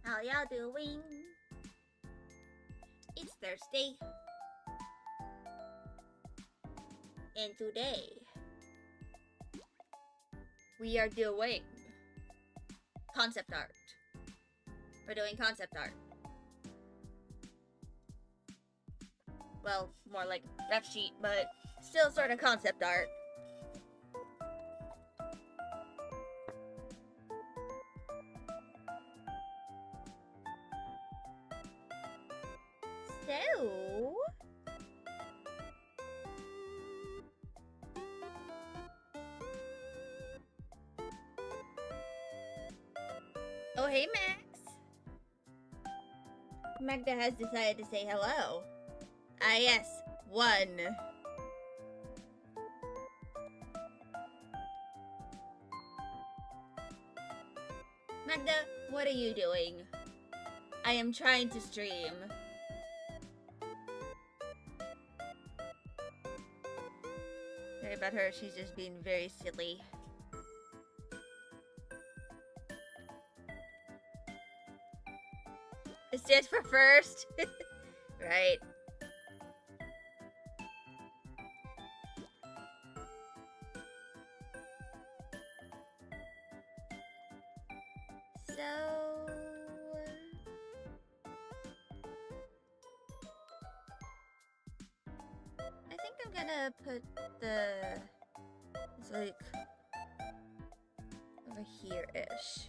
How y'all doing? It's Thursday. And today, we are doing concept art. We're doing concept art. Well, more like ref sheet, but still sort of concept art. So... Oh, hey, Max. Magda has decided to say hello. Ah, yes. 1. Magda, what are you doing? I am trying to stream. Sorry about her, she's just being very silly. It stands for first. Right. So... I think I'm gonna put the... It's like... over here-ish.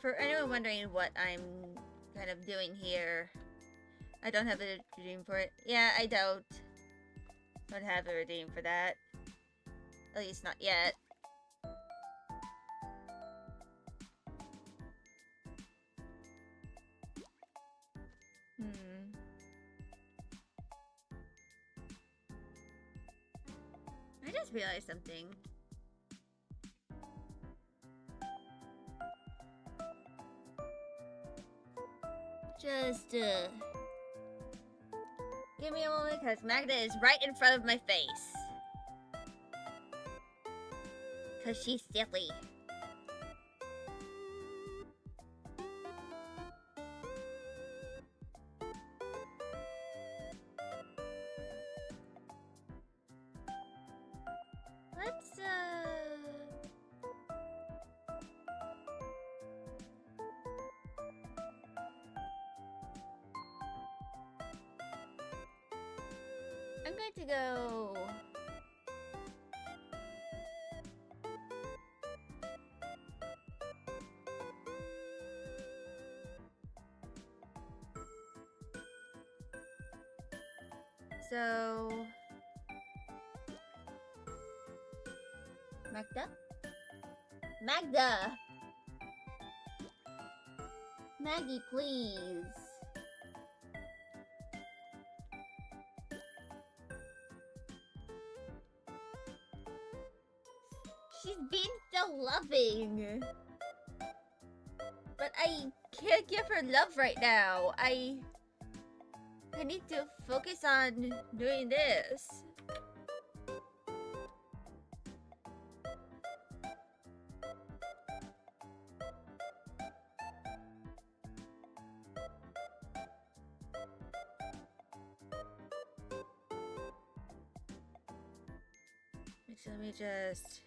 For anyone wondering what I'm kind of doing here, I don't have a redeem for it. Yeah, I don't have a redeem for that. At least not yet. I just realized something. Just, give me a moment, because Magda is right in front of my face. Because she's silly. Let's, I'm going to go... So... Magda? Magda! Maggie, please. She's being so loving. But I can't give her love right now. I need to focus on doing this. So let me just...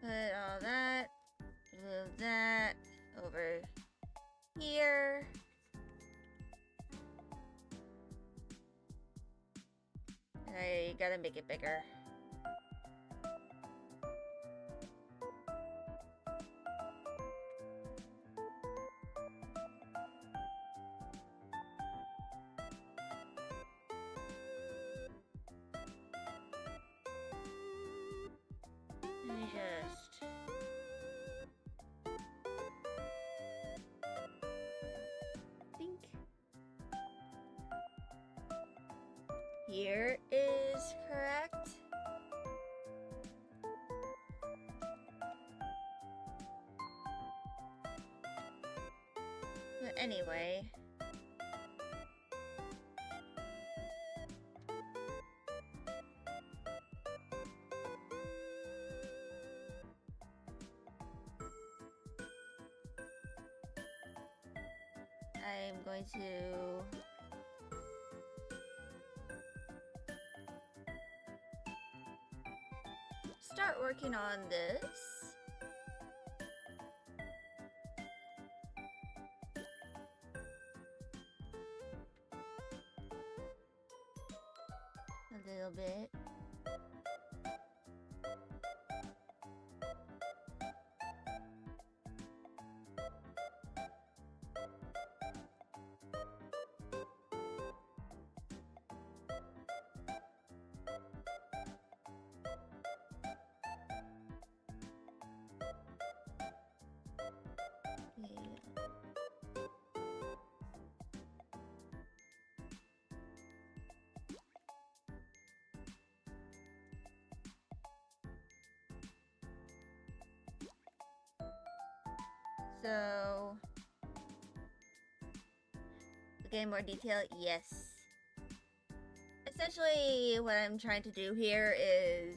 put all that, move that over here. I gotta make it bigger. Let me just... think. here is correct. But anyway. I'm going to start working on this. A little bit. So, again, more detail, yes. Essentially, what I'm trying to do here is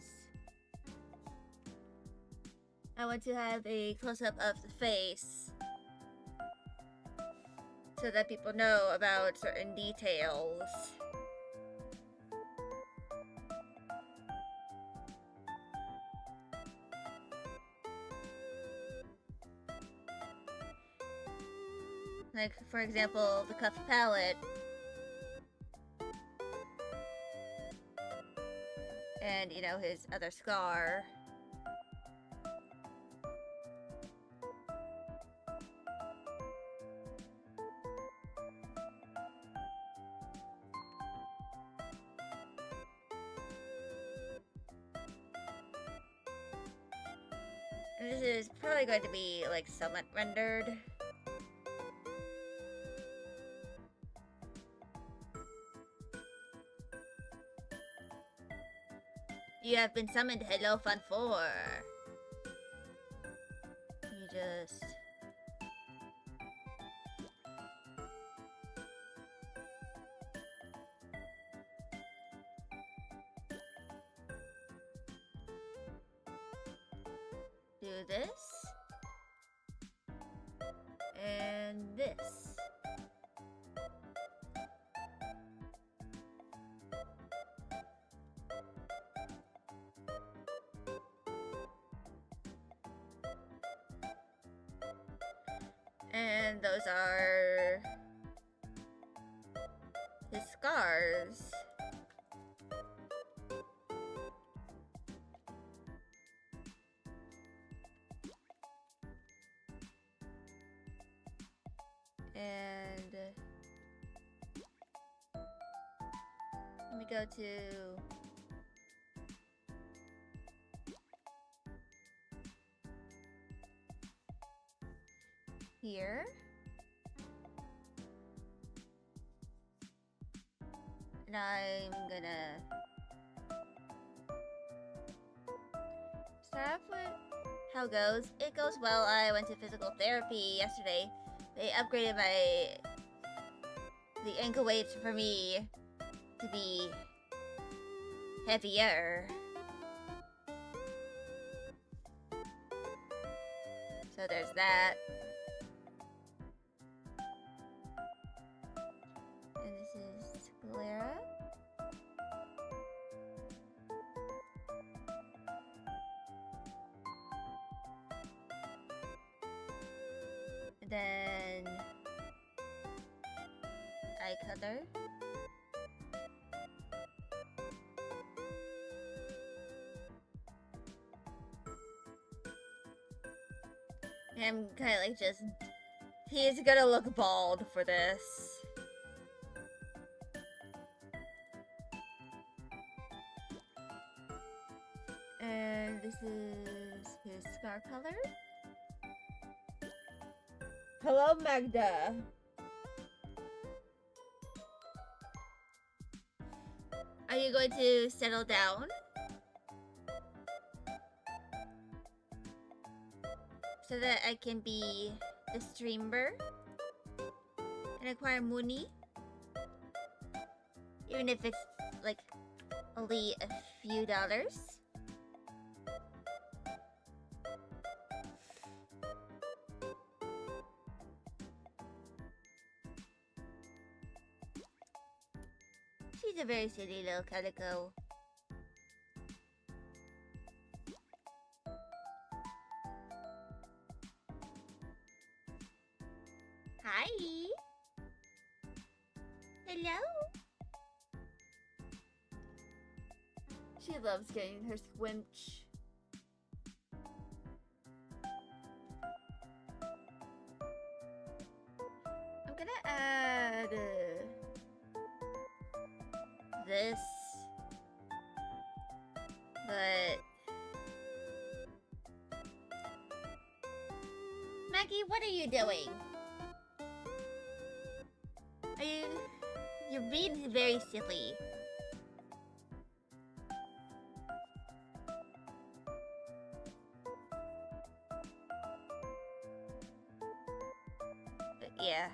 I want to have a close-up of the face so that people know about certain details. Like, for example, the cuff palette. And, you know, his other scar. And this is probably going to be, like, somewhat rendered. You have been summoned, Hello Fun 4. You just... do this. And this. And those are his scars. And let me go to here. And I'm gonna start off with how it goes. It goes well. I went to physical therapy yesterday. They upgraded the ankle weights for me to be heavier. So there's that. And this is Galera. And then eye color. And I'm kind of like just... He's gonna look bald for this. And this is his scar color. Hello, Magda. Are you going to settle down? So that I can be the streamer and acquire money? Even if it's like only a few dollars? She's a very silly little calico. Hi! Hello! She loves getting her squinch. I'm gonna add this, but Maggie, what are you doing? You're being very silly. But yeah.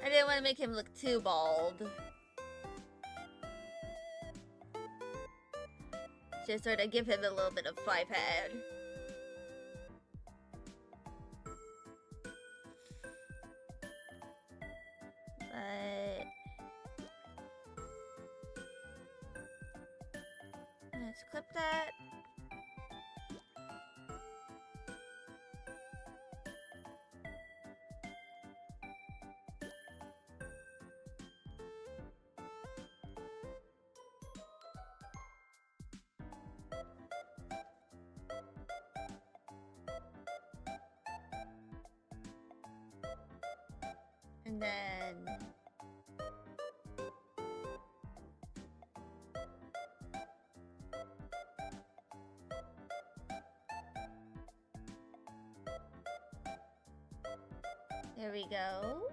I didn't want to make him look too bald. Just sort of give him a little bit of 5 head. But let's clip that. And then there we go.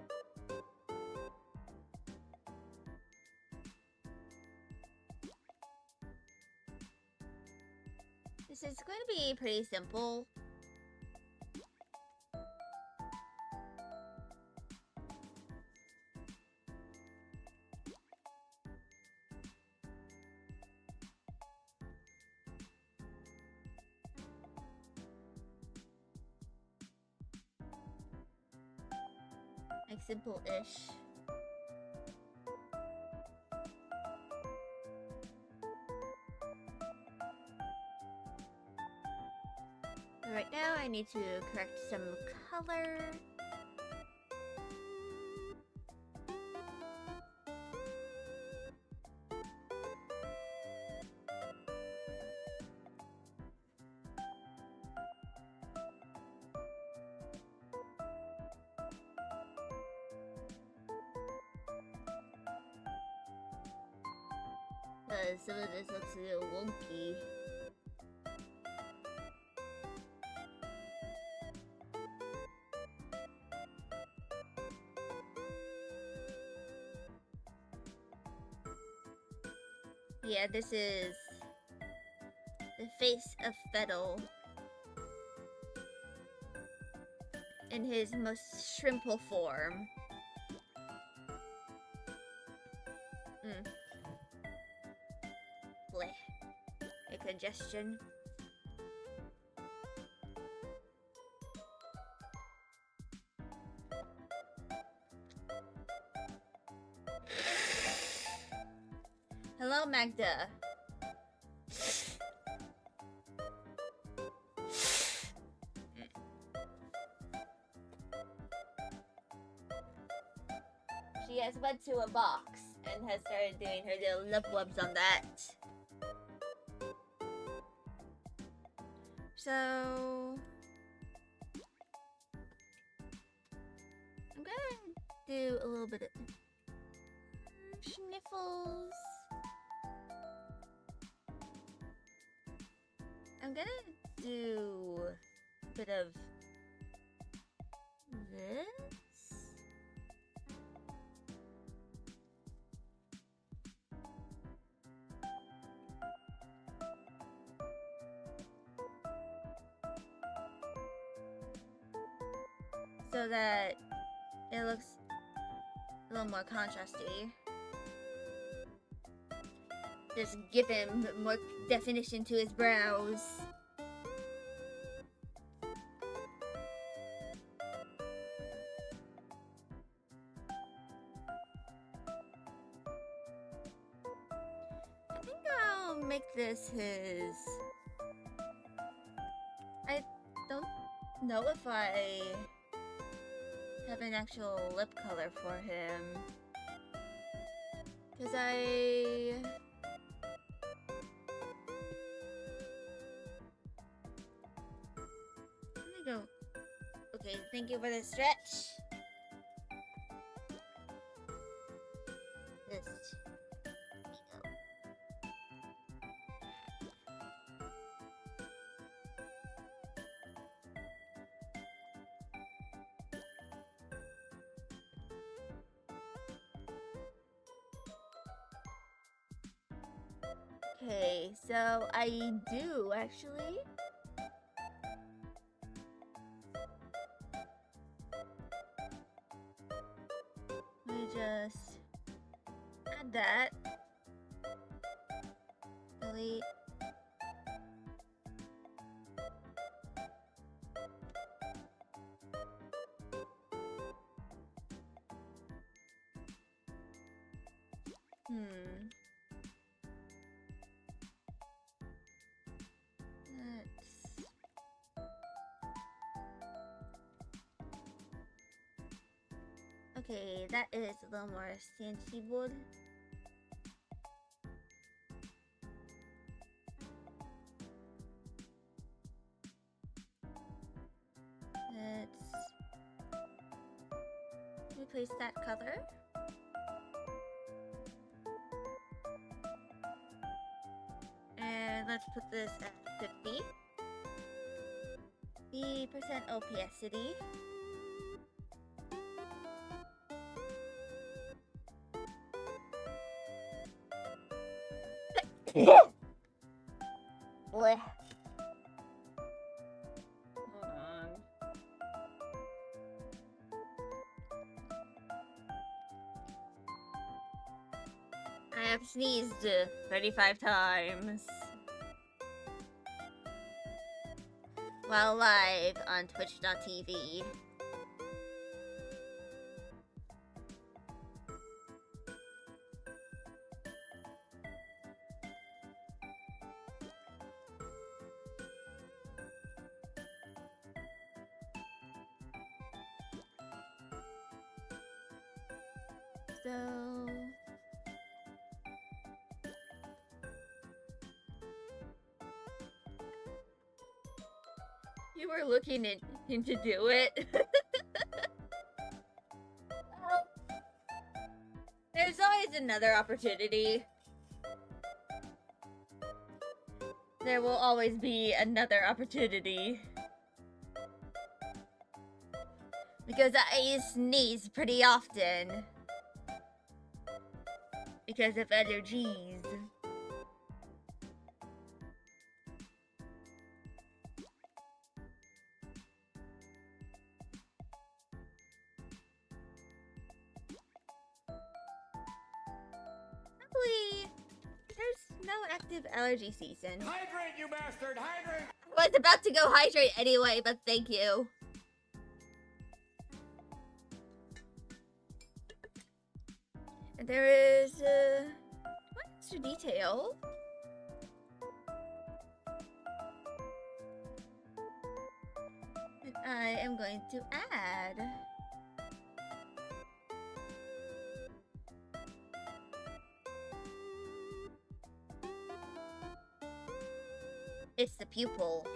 This is going to be pretty simple. Like simple-ish. Right now I need to correct some color. Some of this looks a little wonky. Yeah, this is the face of Fettle in his most shrimple form. Bleh. A congestion. Hello, Magda. She has went to a box and has started doing her little love webs on that. So I'm gonna do a little bit of sniffles. I'm gonna do a bit of this. so that it looks a little more contrasty. Just give him more definition to his brows. I think I'll make this his... I don't know if I have an actual lip color for him. Because I go. Okay, thank you for the stretch. Just okay, so I do actually. Let me just add that. Delete. Okay, that is a little more sensible. Let's replace that color. And let's put this at 50. The percent opacity. Blech. Hold on. I have sneezed 35 times while live on twitch.tv. So you were looking at him to do it. Well, there's always another opportunity. There will always be another opportunity. Because I sneeze pretty often. Because of allergies. Luckily, there's no active allergy season. Hydrate, you bastard! Hydrate! I was about to go hydrate anyway, but thank you. And there is one extra detail. That I am going to add. It's the pupil.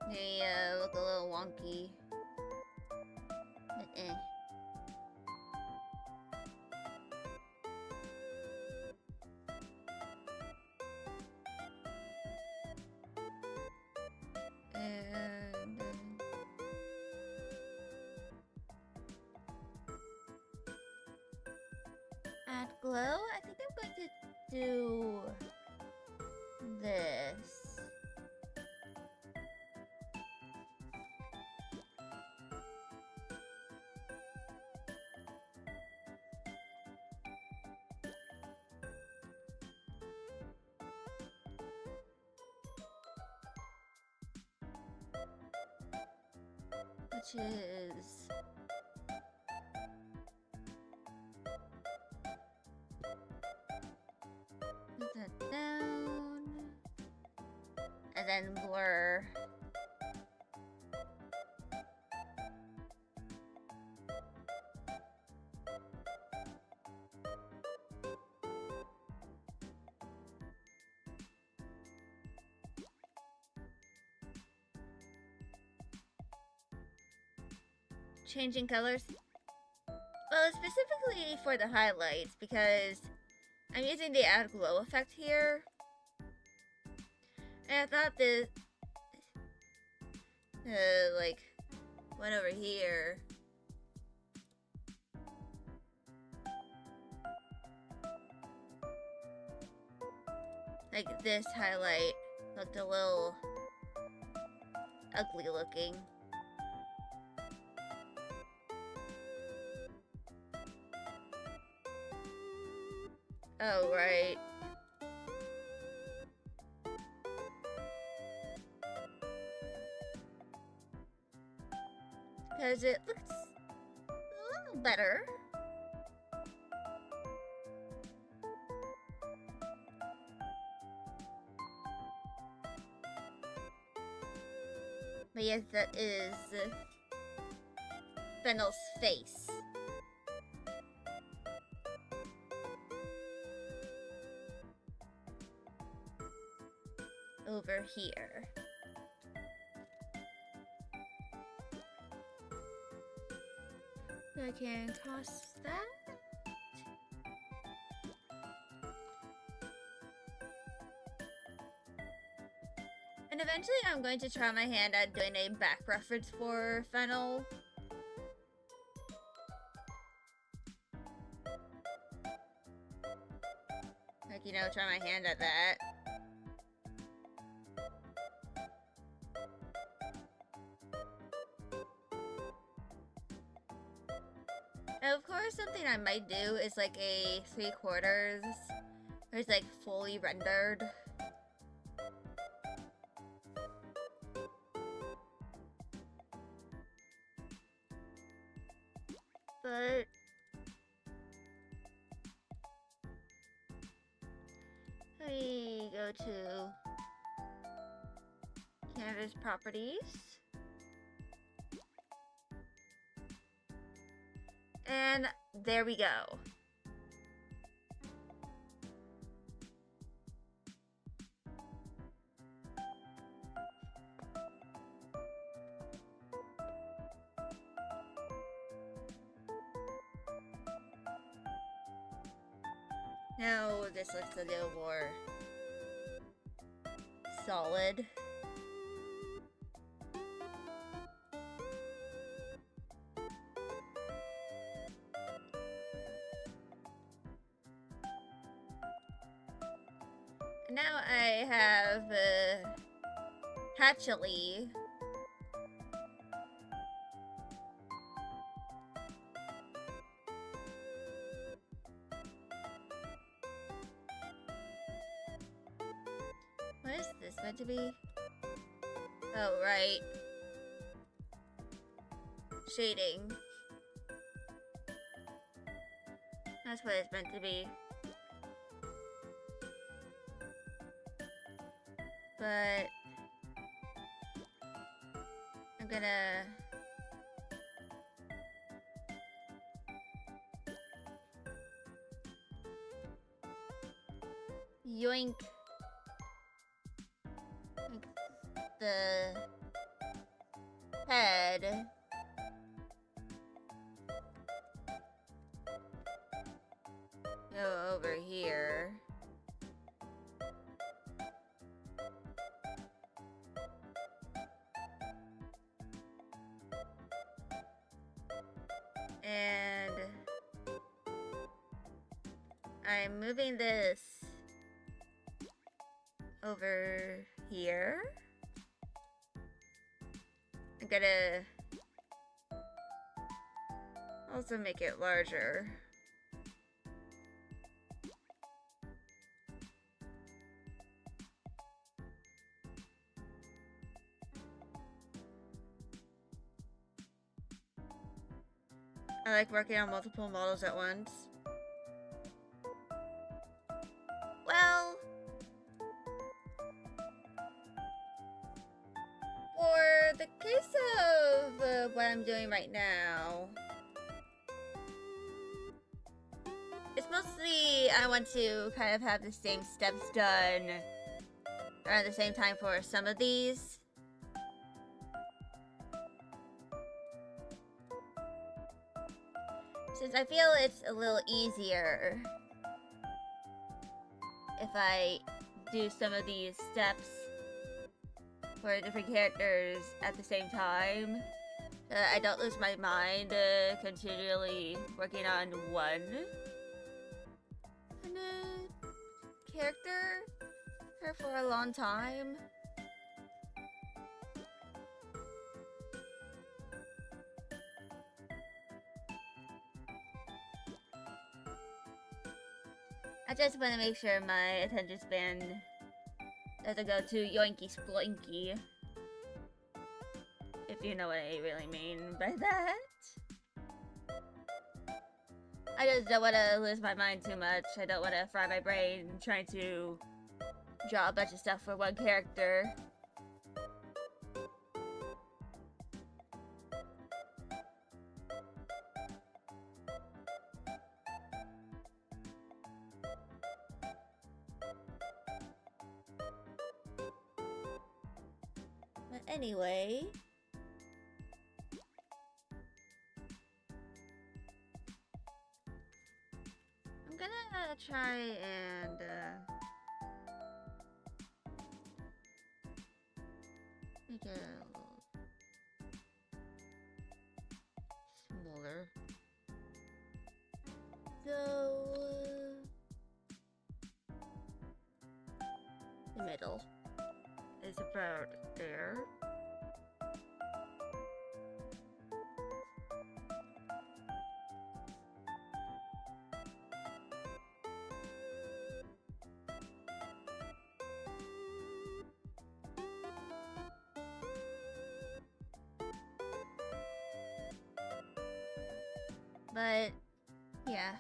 They look a little wonky. And add glow, I think I'm going to do this. Which is put that down and then blur. Changing colors. Well, specifically for the highlights, because I'm using the add glow effect here. And I thought the like one over here. Like this highlight looked a little ugly looking. Oh, right. Because it looks a little better. But yes, that is Fennel's face. Over here. I can toss that. And eventually I'm going to try my hand at doing a back reference for Fennel. Like, you know, try my hand at that. And of course, something I might do is like a 3/4, where it's like fully rendered. But we go to canvas properties. And there we go. Now this looks a little more solid. Now I have Patchouli. What is this meant to be? Oh, right. Shading. That's what it's meant to be. But I'm gonna yoink the head. Go over here. And I'm moving this over here. I'm gonna also make it larger. I like working on multiple models at once. Well, for the case of what I'm doing right now, it's mostly I want to kind of have the same steps done around the same time for some of these. Since I feel it's a little easier if I do some of these steps for different characters at the same time, I don't lose my mind continually working on one character for a long time. I just want to make sure my attention span doesn't go to yoinky sploinky. If you know what I really mean by that. I just don't want to lose my mind too much. I don't want to fry my brain trying to draw a bunch of stuff for one character. But anyway, I'm gonna try and make it a little smaller. So the middle is about there. But yeah,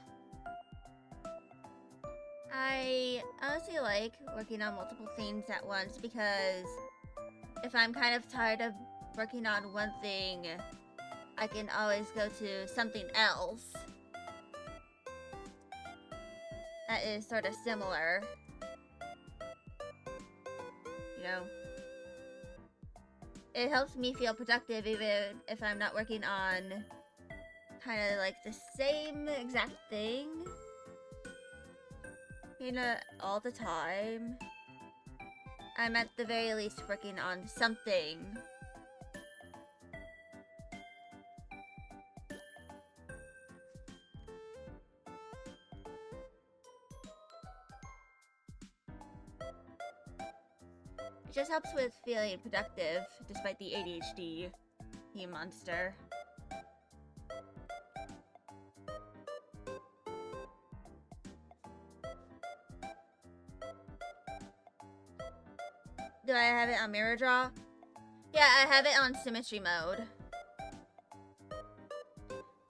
I honestly like working on multiple things at once because if I'm kind of tired of working on one thing, I can always go to something else that is sort of similar. You know? It helps me feel productive even if I'm not working on kind of like the same exact thing, you know, all the time. I'm at the very least working on something. It just helps with feeling productive despite the ADHD, you monster. Do I have it on mirror draw? Yeah, I have it on symmetry mode.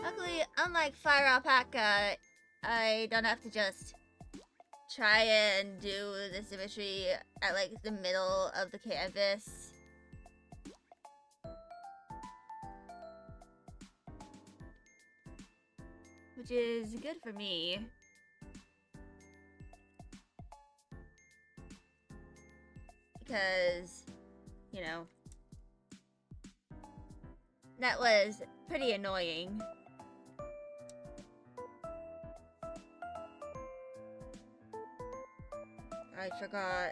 Luckily, unlike Fire Alpaca, I don't have to just try and do the symmetry at like the middle of the canvas. Which is good for me. Because, you know, that was pretty annoying. I forgot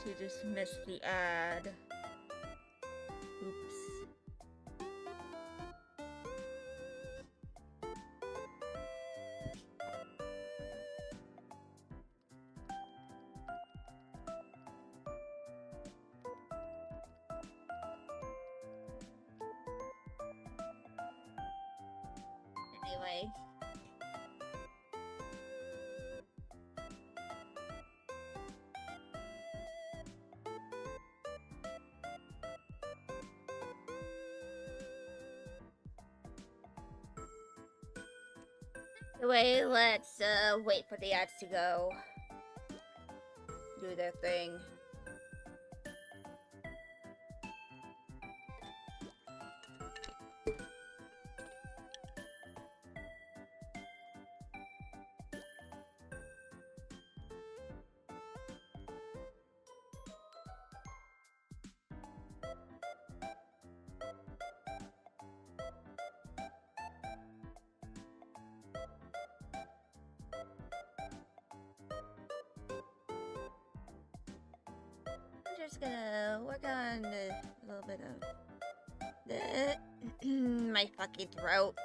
to dismiss the ad. Oops. anyway. Anyway, let's wait for the ads to go. Do their thing. I'm just gonna work on a little bit of my fucking throat.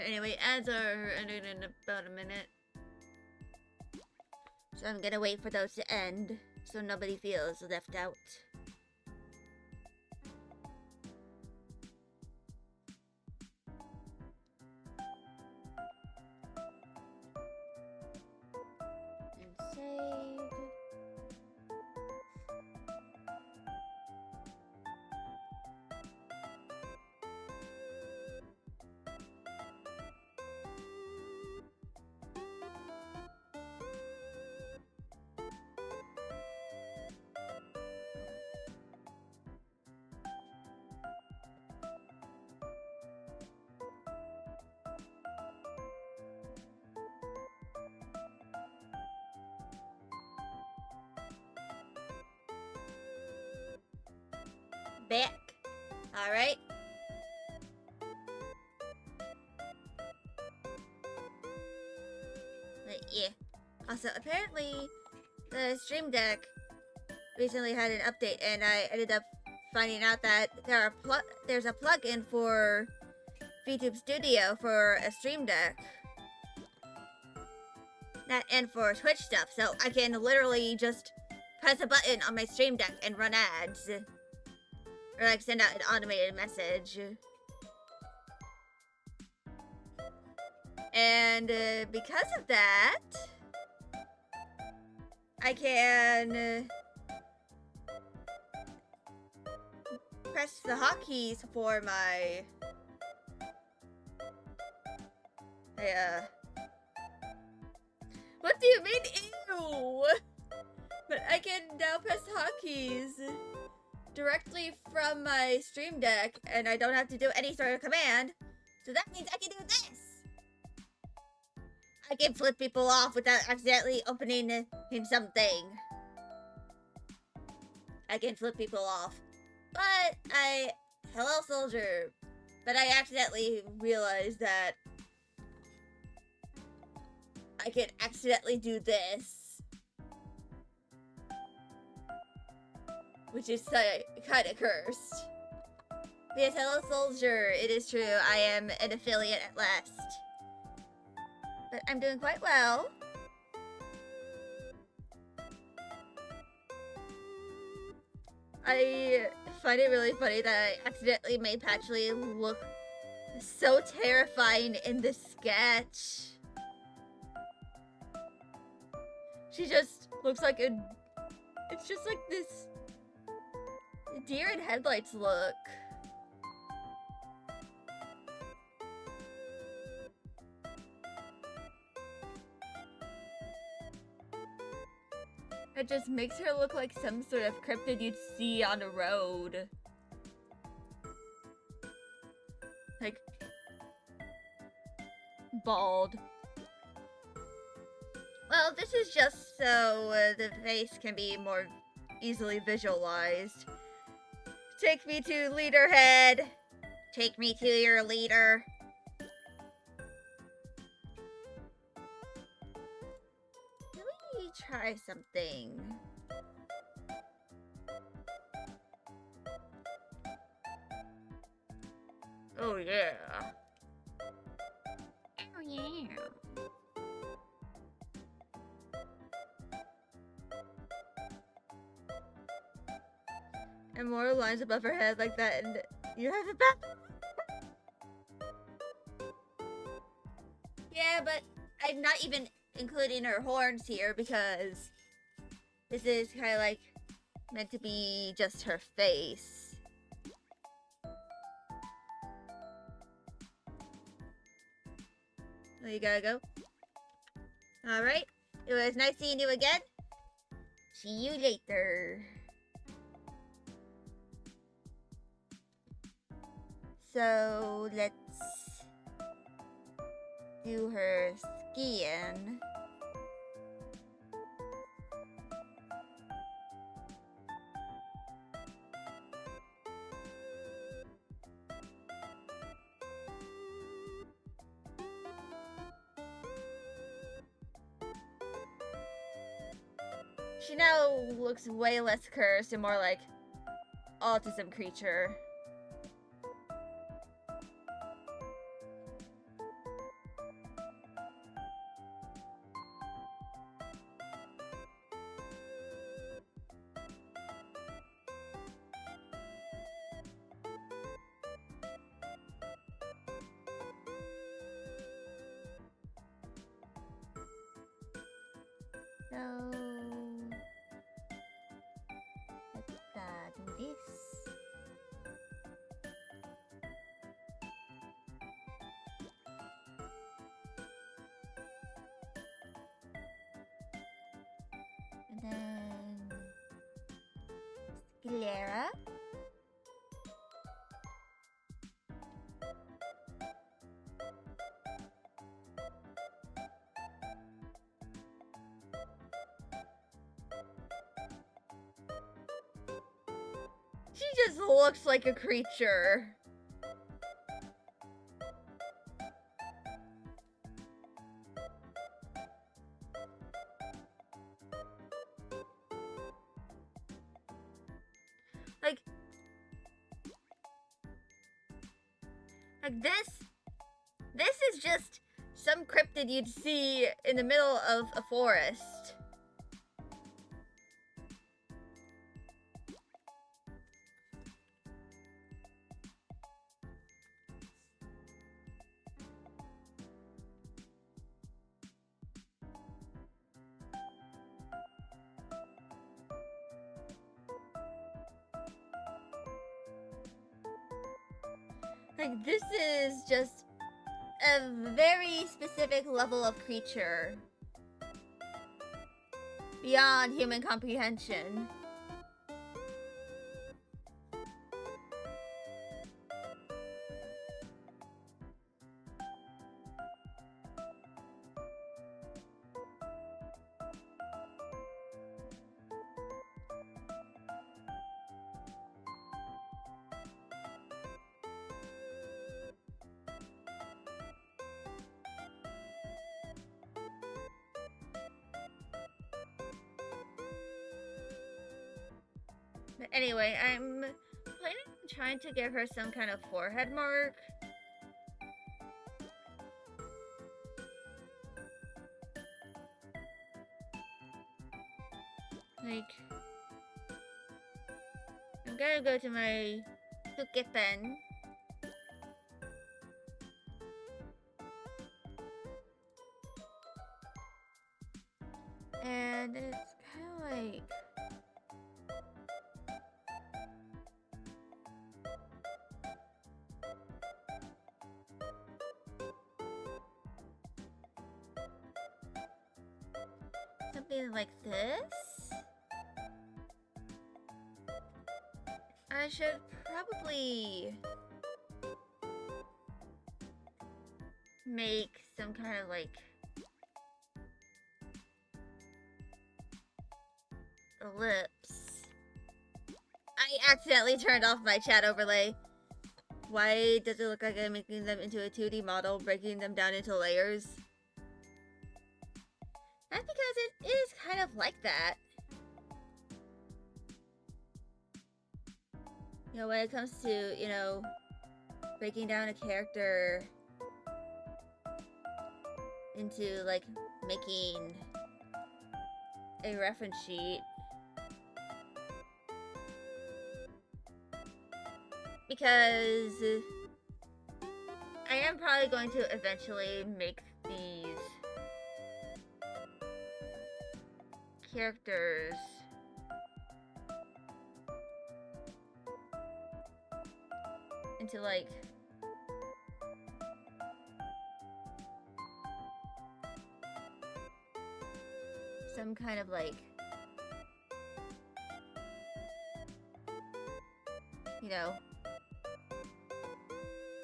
Anyway, ads are ending in about a minute. So I'm gonna wait for those to end so nobody feels left out. And save. Back. Alright. But yeah. Also, apparently, the Stream Deck recently had an update, and I ended up finding out that there's a plugin for VTube Studio for a Stream Deck. That and for Twitch stuff, so I can literally just press a button on my Stream Deck and run ads. Or like send out an automated message. And because of that, I can press the hotkeys for my what do you mean ew? But I can now press hotkeys directly from my Stream Deck, and I don't have to do any sort of command. So that means I can do this. I can flip people off without accidentally opening in something. I can flip people off. But hello soldier. But I accidentally realized that I can accidentally do this. Which is kind of cursed. Yes, hello soldier, it is true, I am an affiliate at last. But I'm doing quite well. I find it really funny that I accidentally made Patchouli look so terrifying in this sketch. She just looks like it's just like this deer in headlights look. It just makes her look like some sort of cryptid you'd see on a road. Like, bald. Well, this is just so the face can be more easily visualized. Take me to Leaderhead. Take me to your leader. Let me try something. Oh yeah. Oh yeah. And more lines above her head like that, and you have it back. Yeah, but I'm not even including her horns here because this is kind of like meant to be just her face. Oh, you gotta go. Alright. It was nice seeing you again. See you later. So let's do her skiing. She now looks way less cursed and more like autism creature. So let's do this. And then sclera. She just looks like a creature. Like this is just some cryptid you'd see in the middle of a forest. Like, this is just a very specific level of creature. Beyond human comprehension. But anyway, I'm planning on trying to give her some kind of forehead mark. Like, I'm gonna go to my Suke pen. And it's kind of like... something like this. I should probably make some kind of like lips. I accidentally turned off my chat overlay. Why does it look like I'm making them into a 2D model, breaking them down into layers? That's because it is kind of like that. You know, when it comes to, you know, breaking down a character into like making a reference sheet because I am probably going to eventually make these characters into like some kind of like, you know,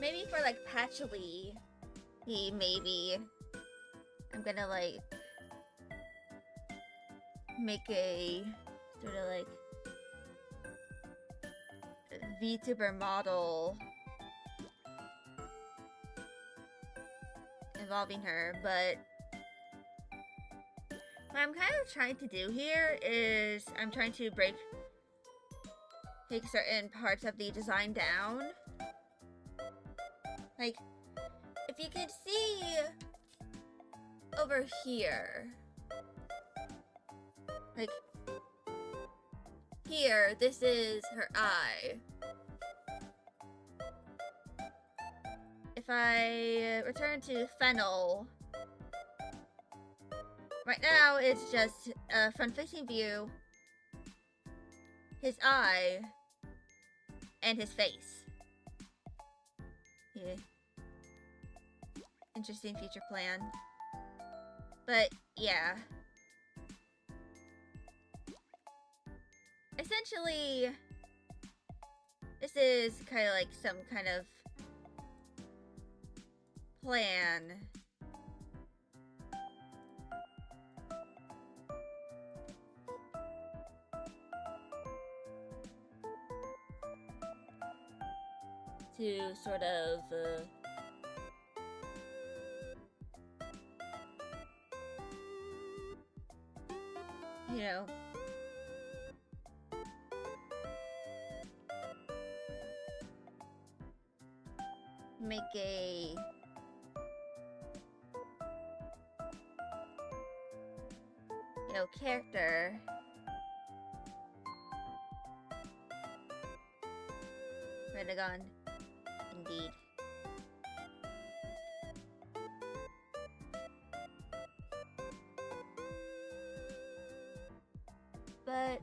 maybe for like Patchouli, maybe I'm gonna like make a sort of like VTuber model involving her, but what I'm kind of trying to do here is I'm trying to take certain parts of the design down. Like, if you could see over here, like here, this is her eye. If I return to Fennel, right now it's just a front-facing view, his eye, and his face. Yeah. Interesting future plan. But yeah. Essentially, this is kind of like some kind of plan to sort of you know, make a character Renegon, indeed. But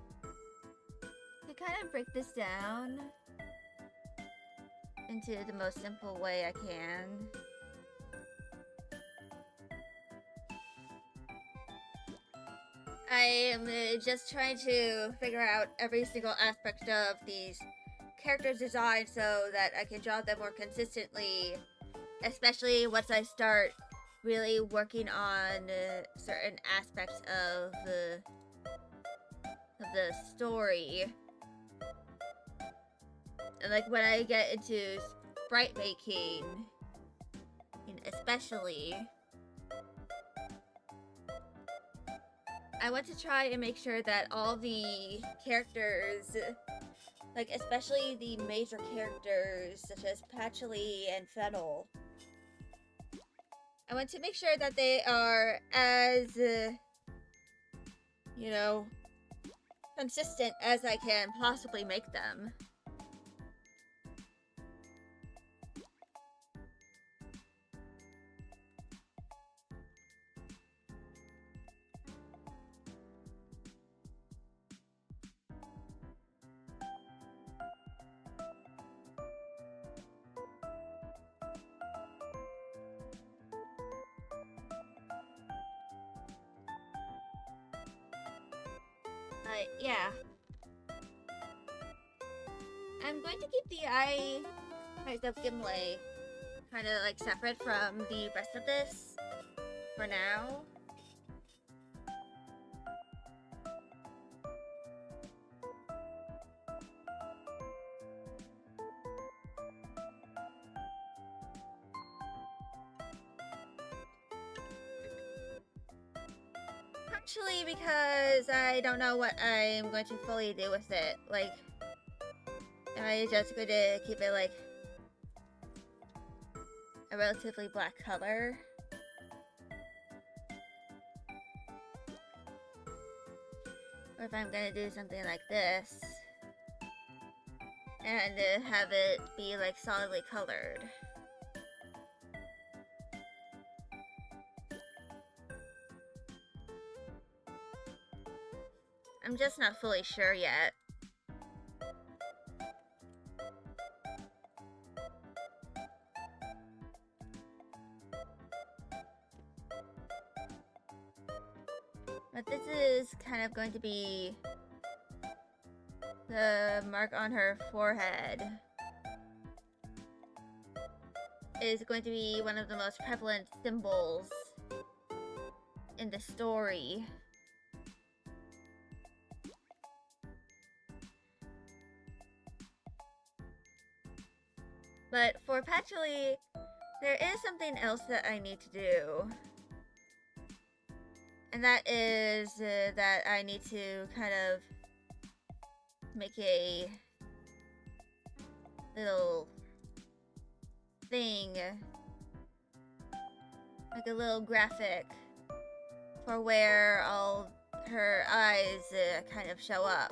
to kind of break this down into the most simple way I can, I am just trying to figure out every single aspect of these characters' design so that I can draw them more consistently, especially once I start really working on certain aspects of the story. And like when I get into sprite making, especially, I want to try and make sure that all the characters, like especially the major characters such as Patchouli and Fennel, I want to make sure that they are as, consistent as I can possibly make them. Yeah. I'm going to keep the eye eyes of Gimli kind of like separate from the rest of this for now. Partially because I don't know what I'm going to fully do with it. Like, am I just going to keep it like a relatively black color? Or if I'm gonna do something like this. And have it be like solidly colored. I'm just not fully sure yet. But this is kind of going to be the mark on her forehead. Is going to be one of the most prevalent symbols in the story. But for Patchouli, there is something else that I need to do. And that is that I need to kind of make a little thing, like a little graphic for where all her eyes kind of show up.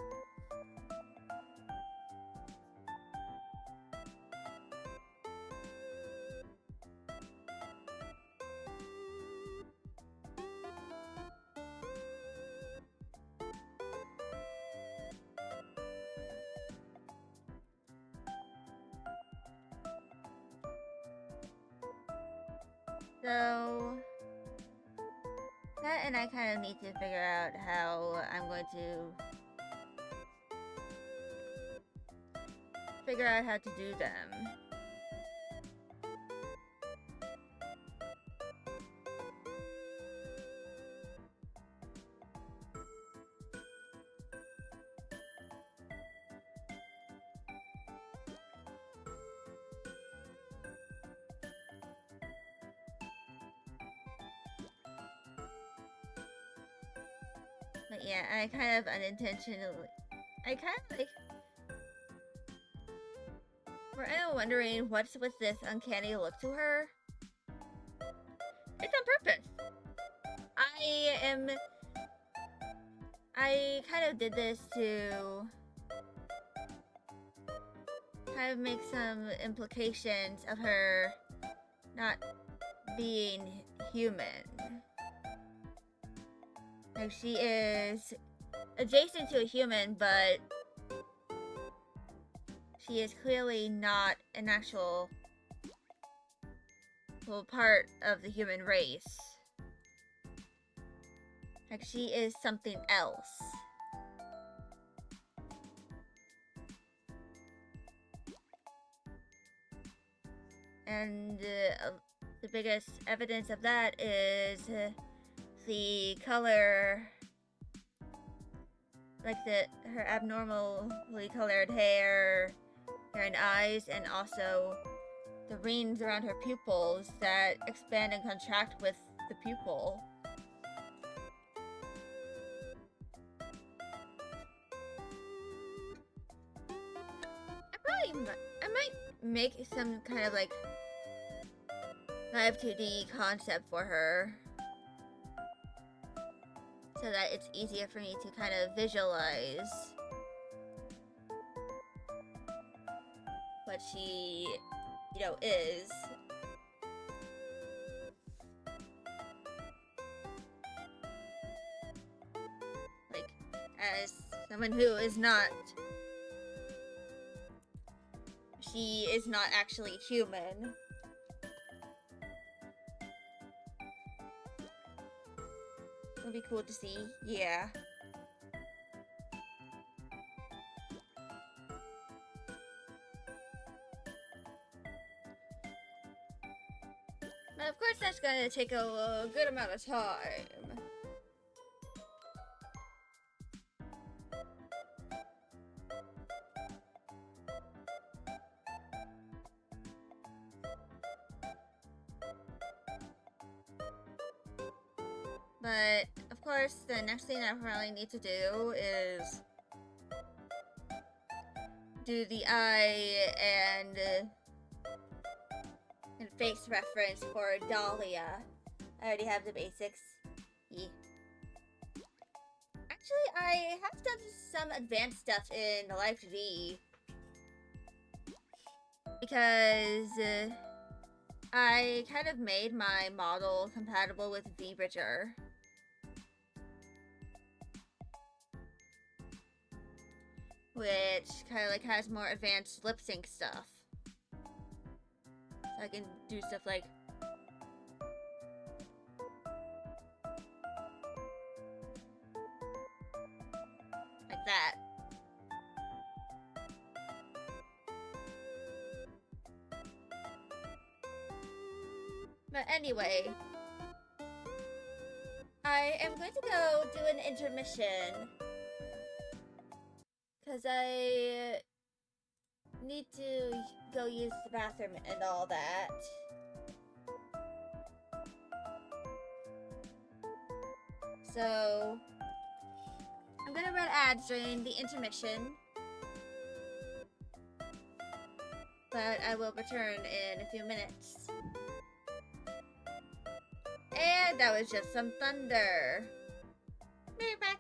So that, and I kind of need to figure out how I'm going to figure out how to do them. But yeah, I kind of unintentionally, I kind of like, we're wondering what's with this uncanny look to her. It's on purpose. I kind of did this to kind of make some implications of her not being human. Like, she is adjacent to a human, but she is clearly not an actual part of the human race. Like, she is something else. And the biggest evidence of that is the color, like her abnormally colored hair and eyes, and also the rings around her pupils that expand and contract with the pupil. I might make some kind of like live 2D concept for her, so that it's easier for me to kind of visualize what she, is. Like, as someone who is not, she is not actually human. It would be cool to see, yeah. But of course that's gonna take a good amount of time. But, of course, the next thing I probably need to do is do the eye and face reference for Dahlia. I already have the basics. Yeah. Actually, I have done some advanced stuff in Life V because I kind of made my model compatible with VBridger, which kind of like has more advanced lip sync stuff. So I can do stuff like that. But anyway, I am going to go do an intermission because I need to go use the bathroom and all that. So I'm gonna run ads during the intermission, but I will return in a few minutes. And that was just some thunder. Be back.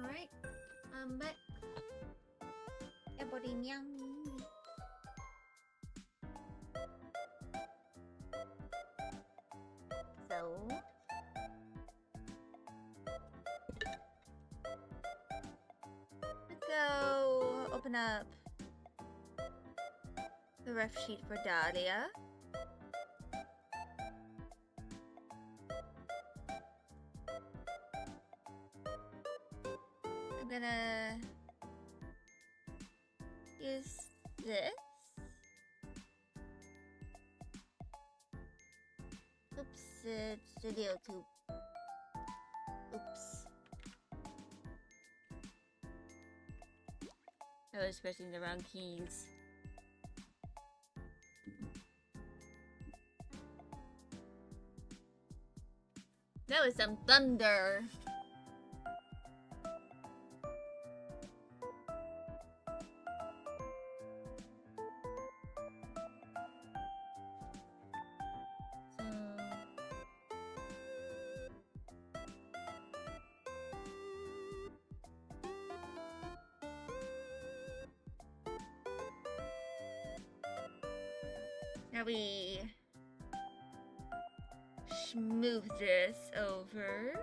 Alright. But everybody meow. So let's go open up the ref sheet for Dahlia. I'm gonna use this. Oops, it's video tube. Oops. I was pressing the wrong keys. That was some thunder. Now we move this over.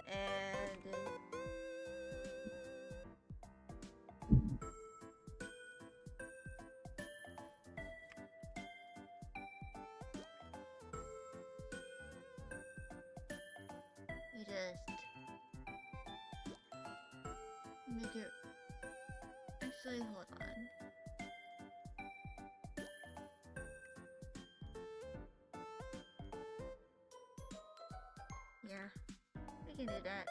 And we just make it. Actually, hold on. Yeah, we can do that.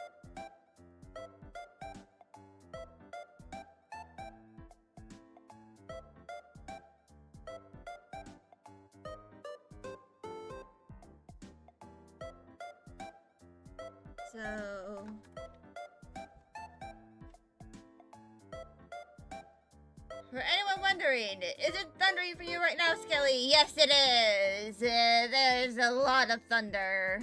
So for anyone wondering, is it thundering for you right now, Skelly? Yes, it is. There's a lot of thunder.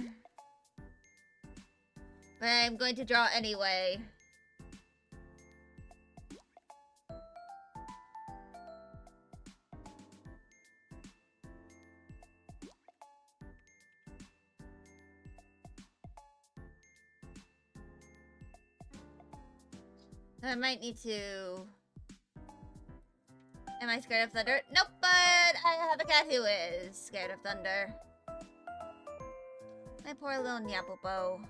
But I'm going to draw anyway. I might need to... Am I scared of thunder? Nope, but I have a cat who is scared of thunder. My poor little Nyapopo.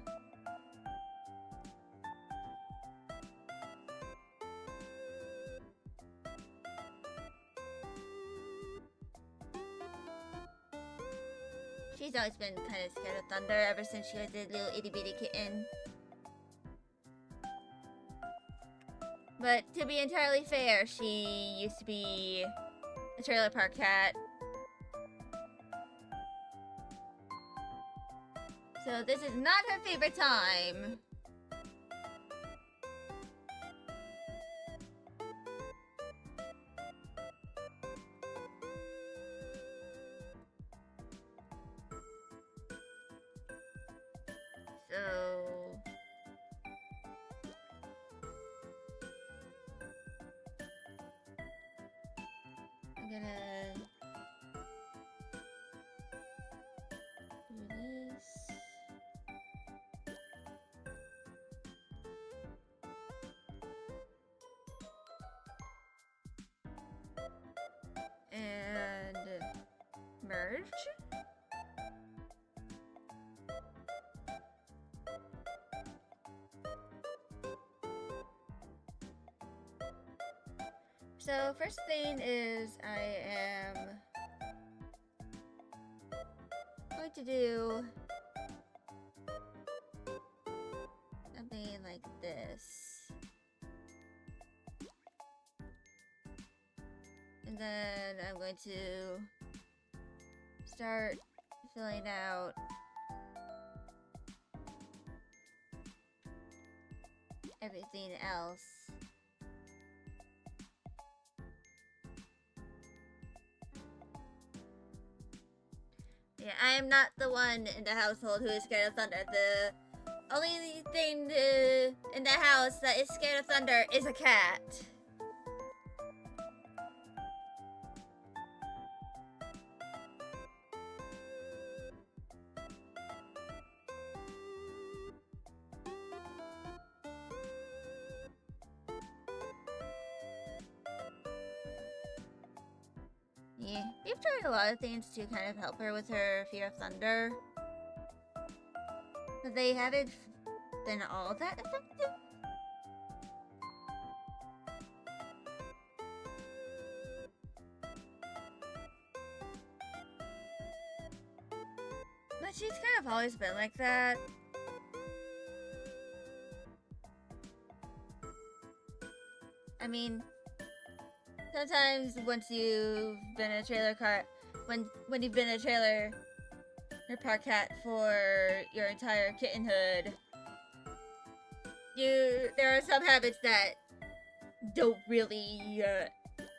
She's always been kind of scared of thunder ever since she was a little itty bitty kitten. But to be entirely fair, she used to be a trailer park cat. So this is not her favorite time. So I'm gonna do this. And merge. So first thing is I am going to do something like this. And then I'm going to start filling out everything else. Yeah, I am not the one in the household who is scared of thunder. The only thing in the house that is scared of thunder is a cat. Yeah, we've tried a lot of things to kind of help her with her fear of thunder. But they haven't been all that effective. But she's kind of always been like that. I mean, sometimes once you've been in a trailer car, when you've been in a trailer or park cat for your entire kittenhood, there are some habits that don't really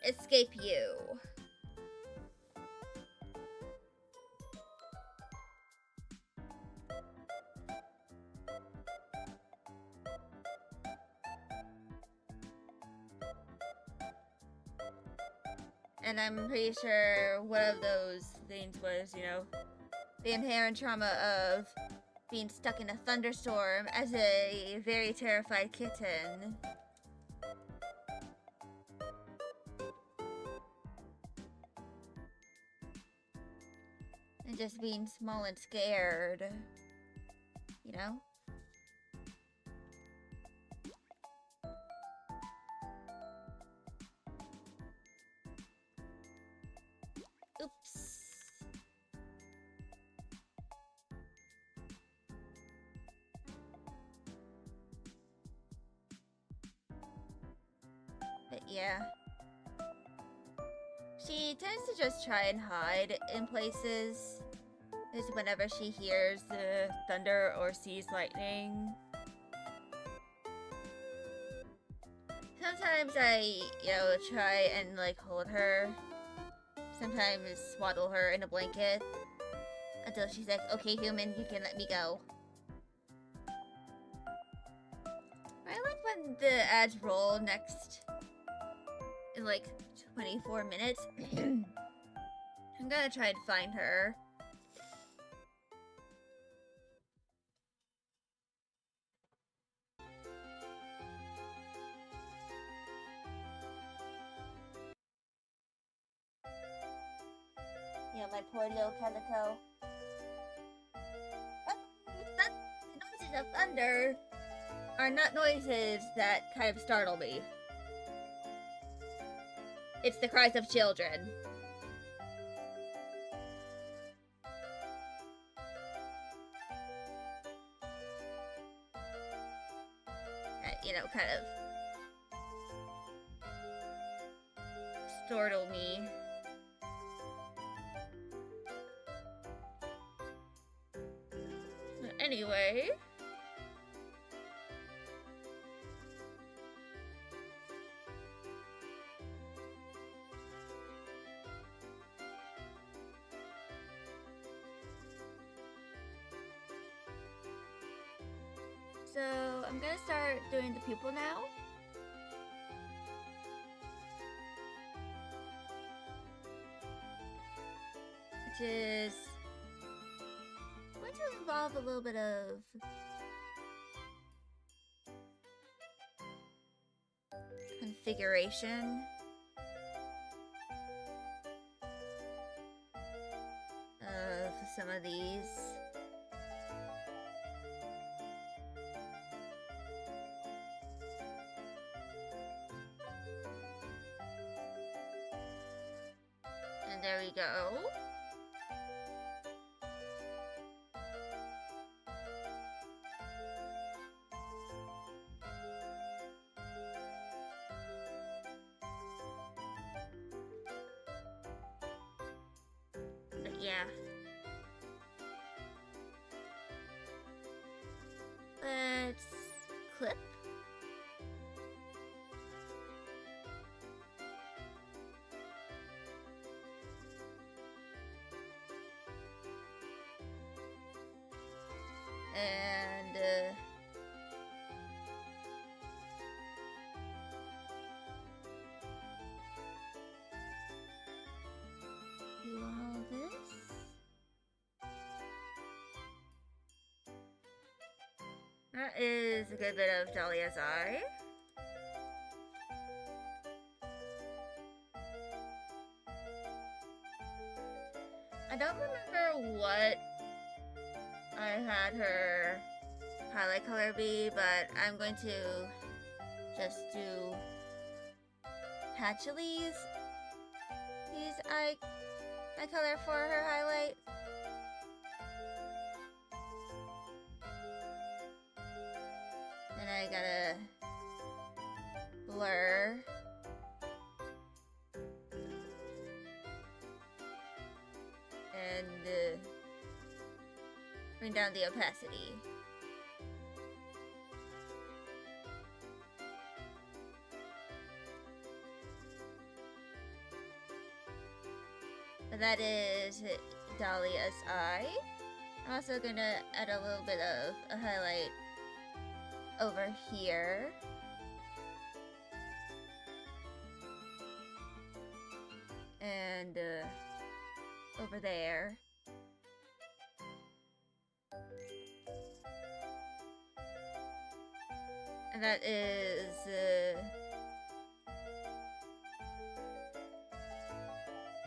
escape you. And I'm pretty sure one of those things was, the inherent trauma of being stuck in a thunderstorm as a very terrified kitten. And just being small and scared. You know? Oops. But yeah. She tends to just try and hide in places. Just whenever she hears the thunder or sees lightning. Sometimes I, try and hold her. Sometimes swaddle her in a blanket. Until she's like, okay, human, you can let me go. I like when the ads roll next in 24 minutes. I'm gonna try and find her. Yeah, my poor little calico. The noises of thunder are not noises that kind of startle me. It's the cries of children. That, kind of startle me. But anyway. So, I'm gonna start doing the pupil now. Which is going to involve a little bit of configuration of some of these. And there we go. But yeah. Let's clip. And do all this. That is a good bit of Dahlia's eye. I don't remember what I had her highlight color be, but I'm going to just do Patchouli's eye color for her highlight. Then I gotta blur. And bring down the opacity. That is Dahlia's eye. I'm also gonna add a little bit of a highlight over here. And over there. And that is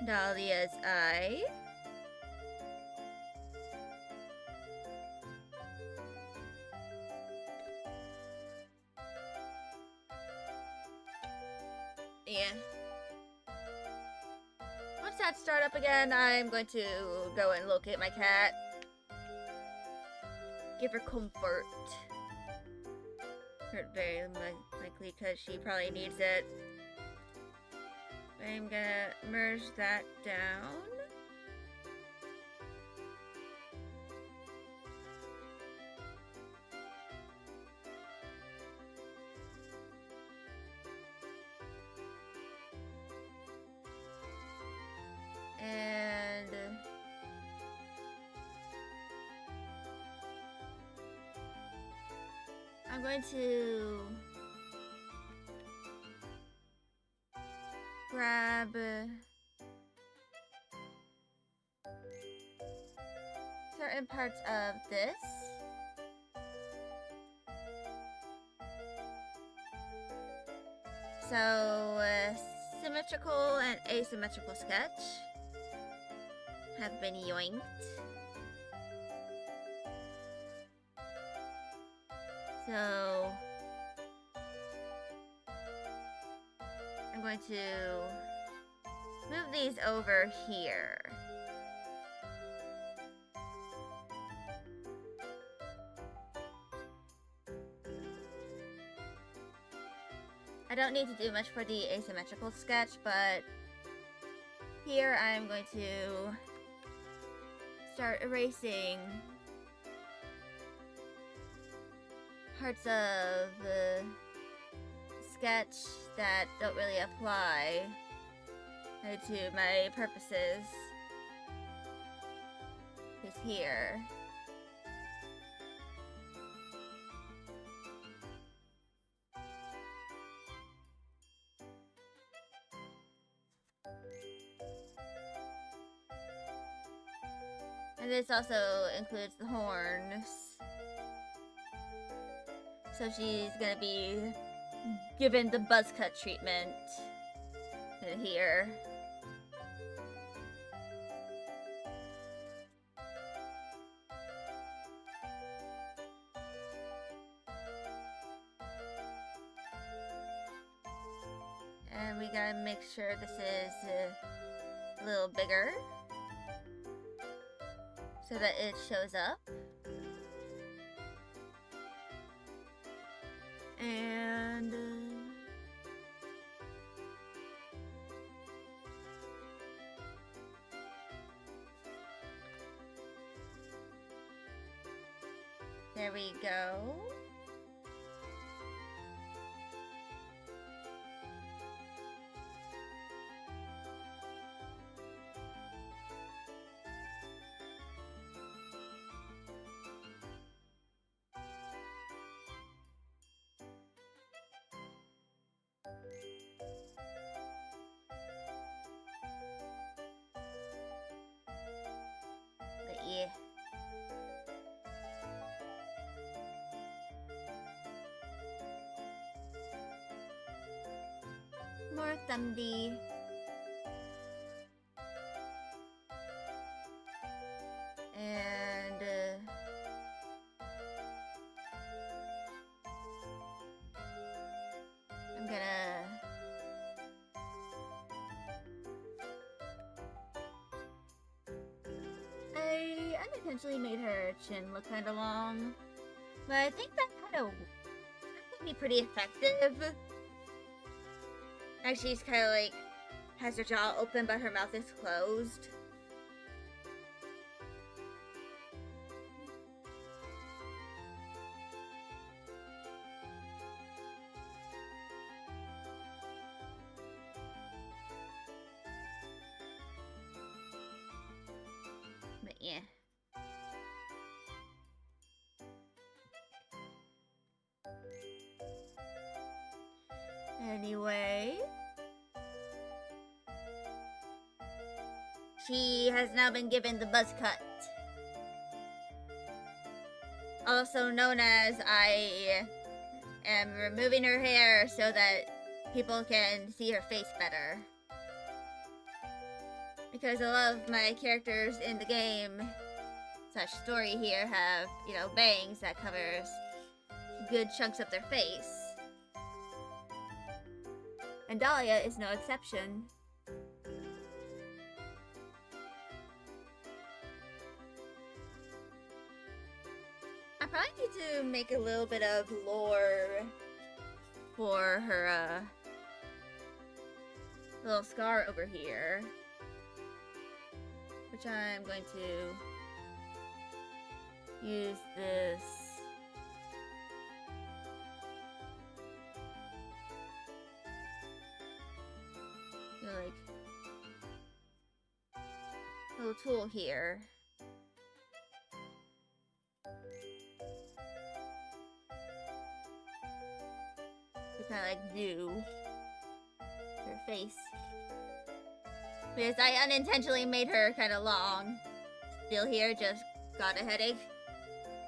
Dahlia's eye. Yeah. Once that start up again, I'm going to go and locate my cat. Give her comfort. Very likely because she probably needs it. I'm gonna merge that down. And I'm going to grab certain parts of this. So, symmetrical and asymmetrical sketch have been yoinked. So, I'm going to move these over here. I don't need to do much for the asymmetrical sketch, but here I'm going to start erasing parts of the sketch that don't really apply to my purposes. Is here. And this also includes the horns. So she's gonna be given the buzz cut treatment in here. And we gotta make sure this is a little bigger so that it shows up. And there we go. somebody. And I'm gonna I unintentionally made her chin look kind of long, but I think that kind of could be pretty effective. Actually, she's kind of like has her jaw open, but her mouth is closed. But yeah. Anyway, she has now been given the buzz cut, also known as I am removing her hair so that people can see her face better. Because a lot of my characters in the game / story here have, you know, bangs that covers good chunks of their face. And Dahlia is no exception. I probably need to make a little bit of lore for her little scar over here, which I'm going to use this like little tool here. To kind of like do her face. Because I unintentionally made her kind of long. Still here, just got a headache.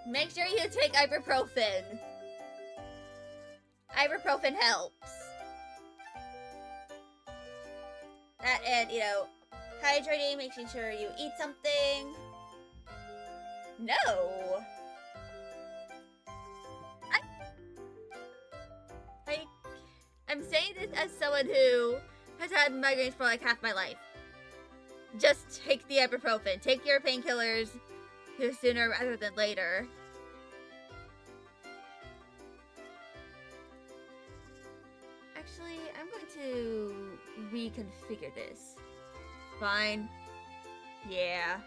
Make sure you take ibuprofen. Ibuprofen helps. That and, you know, hydrating, making sure you eat something. No! I'm saying this as someone who has had migraines for like half my life. Just take the ibuprofen. Take your painkillers sooner rather than later. Actually, I'm going to reconfigure this. Fine. Yeah.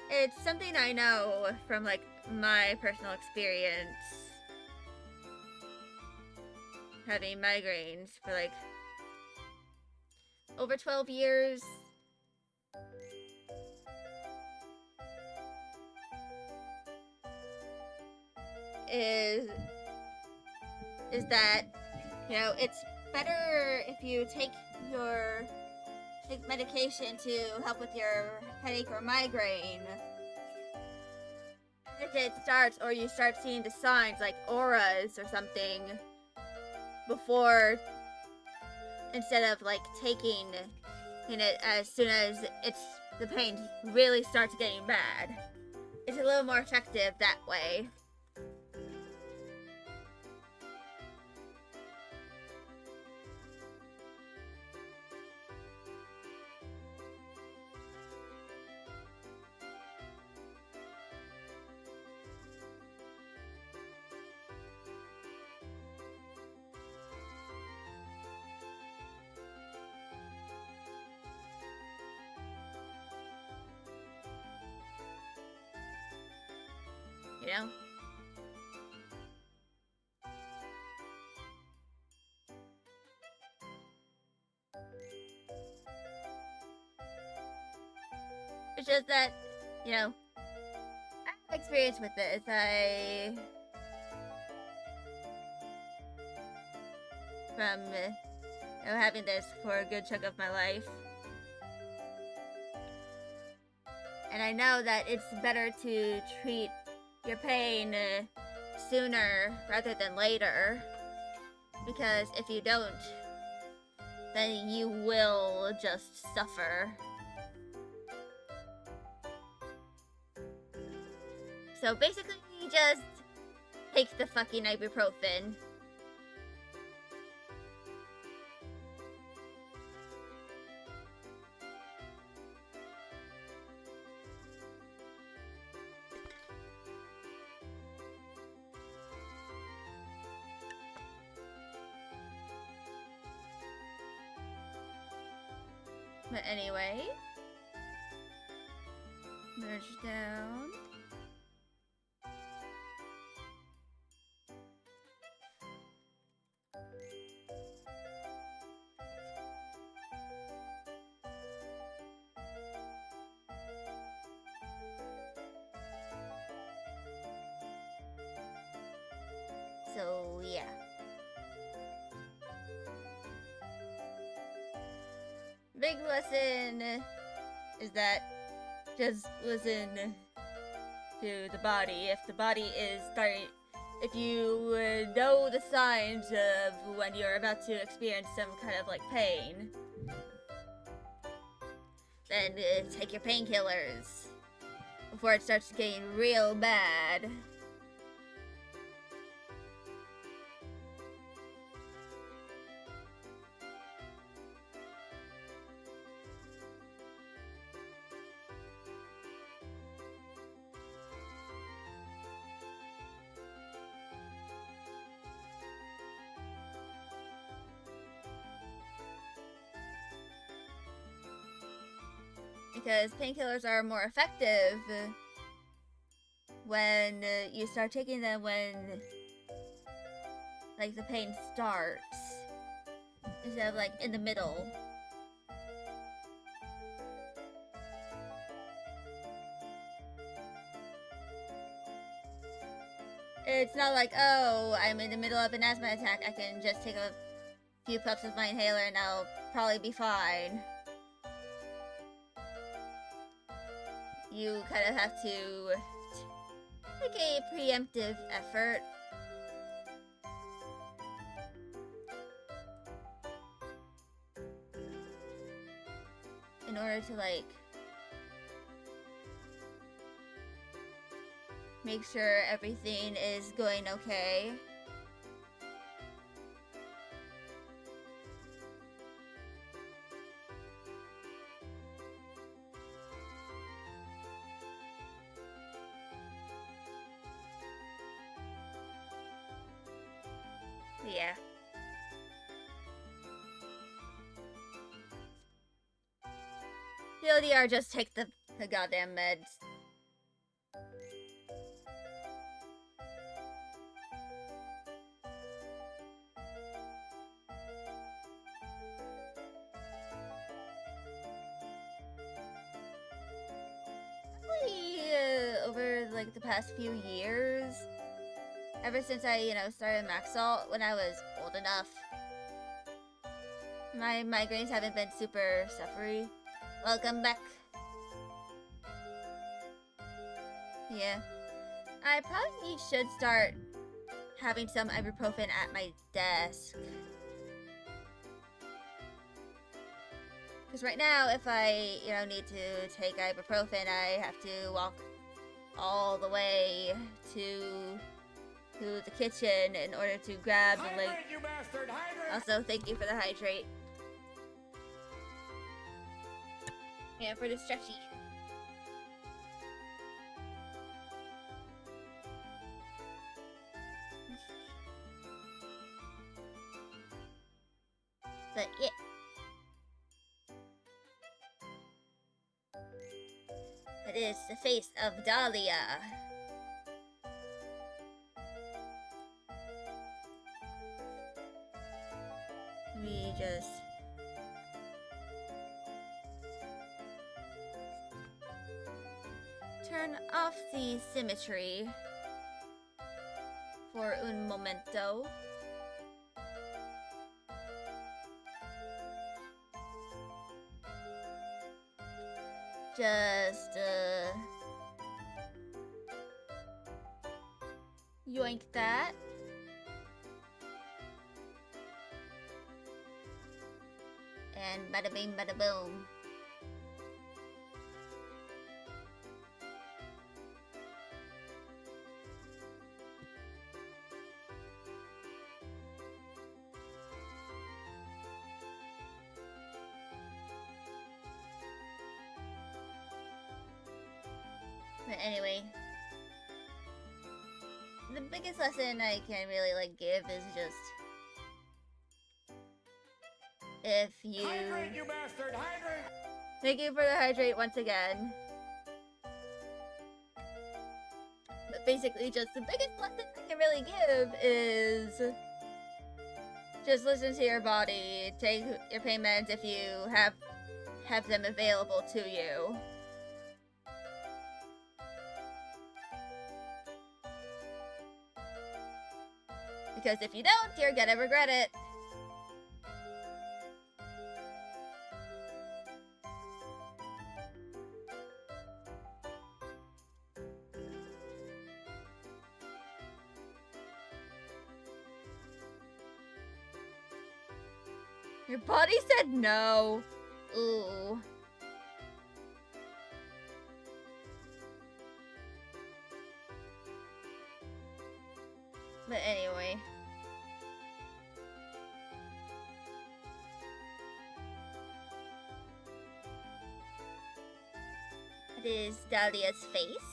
It's something I know from like my personal experience having migraines for like over 12 years. Is that, you know, it's better if you take medication to help with your headache or migraine. If it starts or you start seeing the signs like auras or something before, instead of like taking it as soon as the pain really starts getting bad. It's a little more effective that way. You know? It's just that, you know, I have experience with this. From, you know, having this for a good chunk of my life. And I know that it's better to treat your pain sooner rather than later. Because if you don't, then you will just suffer. So basically, just take the fucking ibuprofen. But anyway, merge down. So yeah. Big lesson is that just listen to the body. If the body is starting, if you know the signs of when you're about to experience some kind of like pain, then take your painkillers before it starts getting real bad. Because painkillers are more effective when you start taking them when like the pain starts instead of like in the middle. It's not like, oh, I'm in the middle of an asthma attack, I can just take a few puffs of my inhaler and I'll probably be fine. You kind of have to take a preemptive effort. In order to like make sure everything is going okay. Yeah. TLDR, just take the goddamn meds. Over like the past few years, ever since I, started Max Salt when I was old enough, my migraines haven't been super suffery. Welcome back. Yeah. I probably should start having some ibuprofen at my desk. Because right now, if I, need to take ibuprofen, I have to walk all the way to the kitchen in order to grab the Hydrate, you bastard! Hydrate! Also, thank you for the hydrate. And for the stretchy. But yeah. It is the face of Dahlia. We just turn off the symmetry for un momento. Just yoink that. And bada bing, bada boom. But anyway, the biggest lesson I can really like give is just if you Hydrate, you bastard! Hydrate! thank you for the hydrate once again. But basically, just the biggest lesson I can really give is just listen to your body. Take your pain meds if you have them available to you. Because if you don't, you're gonna regret it. Your body said no. Ooh. But anyway. That is Dahlia's face.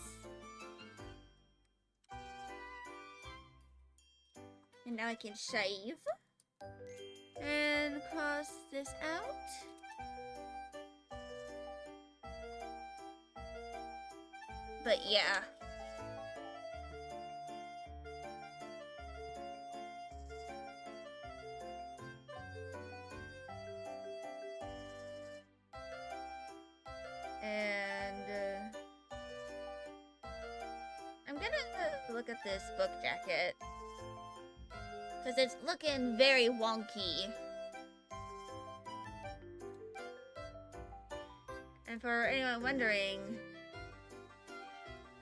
And now I can shave. And cross this out. But yeah. And I'm gonna look at this book jacket. Because it's looking very wonky. And for anyone wondering,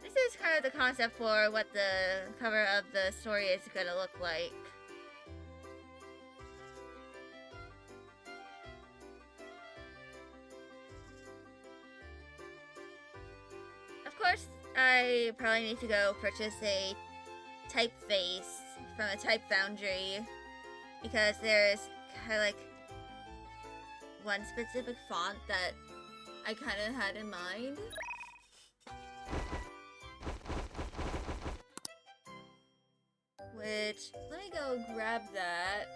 this is kind of the concept for what the cover of the story is going to look like. Of course, I probably need to go purchase a typeface from a type foundry because there's kind of like one specific font that I kind of had in mind. Which, let me go grab that.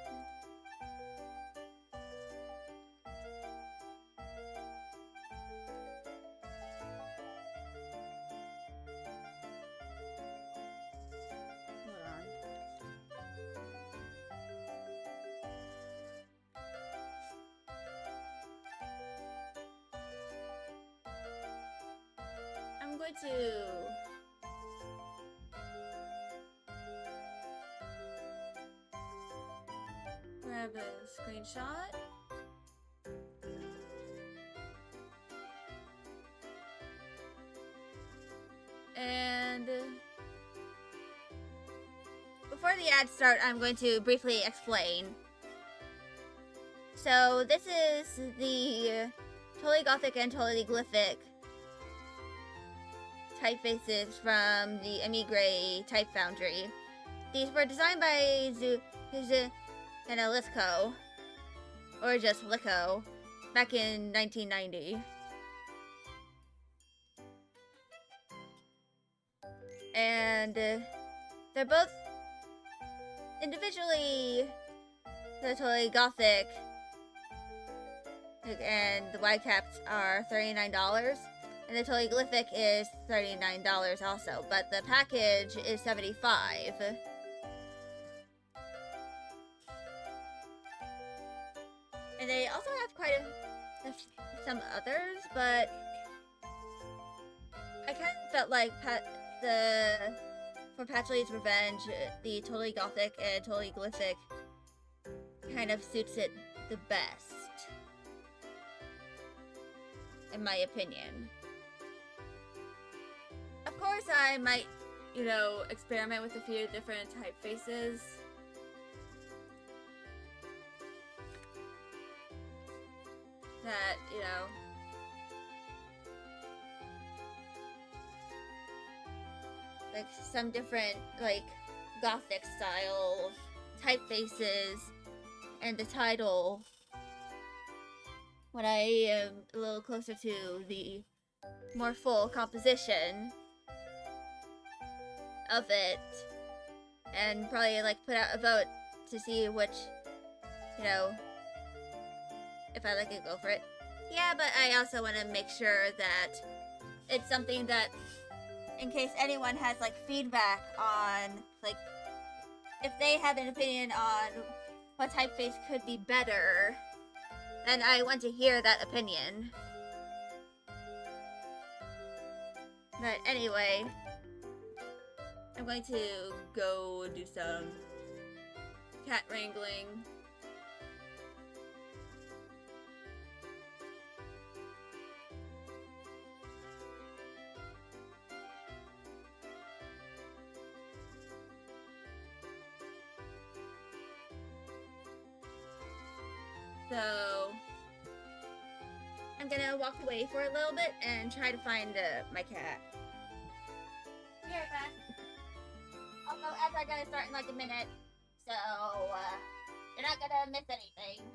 I'm going to grab a screenshot. And before the ads start, I'm going to briefly explain. So this is the Totally Gothic and Totally Glyphic typefaces from the Emigre Type Foundry. These were designed by and Lithco, or just Lico, back in 1990. And they're both individually the Totally Gothic and the wide caps are $39. And the Totally Glyphic is $39 also, but the package is $75. And they also have quite some others, but I kind of felt like for Patchouli's Revenge, the Totally Gothic and Totally Glyphic kind of suits it the best, in my opinion. Of course, I might, experiment with a few different typefaces. know, like some different, like, gothic style typefaces and the title when I am a little closer to the more full composition of it, and probably like put out a vote to see which, you know, if I like it, go for it. Yeah, but I also want to make sure that it's something that, in case anyone has like feedback on, like, if they have an opinion on what typeface could be better, then I want to hear that opinion. But anyway, I'm going to go do some cat wrangling. So I'm gonna walk away for a little bit and try to find my cat. Be right back. Also, ads are gonna start in like a minute, so you're not gonna miss anything.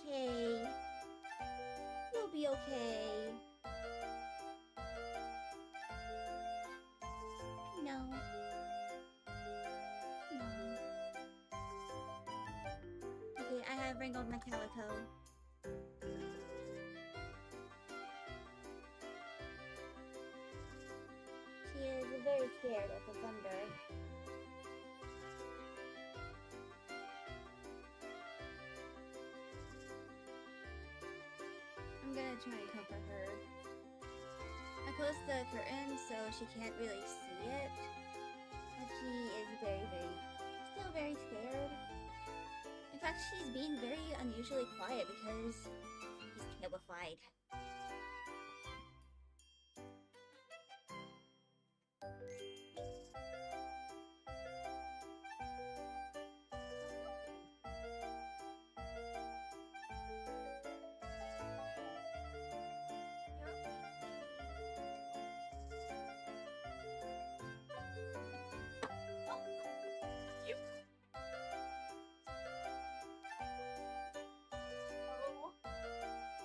Okay. You'll be okay. No. No. Okay, I have wrangled my calico. She is very scared of the thunder. I'm gonna try and comfort her. I closed the curtain so she can't really see it, but she is still very scared. In fact, she's being very unusually quiet because he's nullified.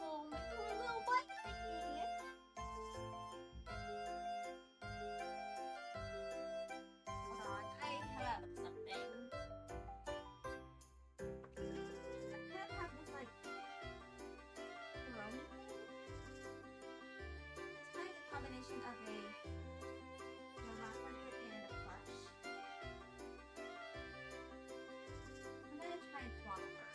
Oh, my poor little bike thingy. Hold on, I have something. I kind of have this like pheromone thing. It's kind of a combination of a robot blanket and a plush. I'm gonna try and swaddle her.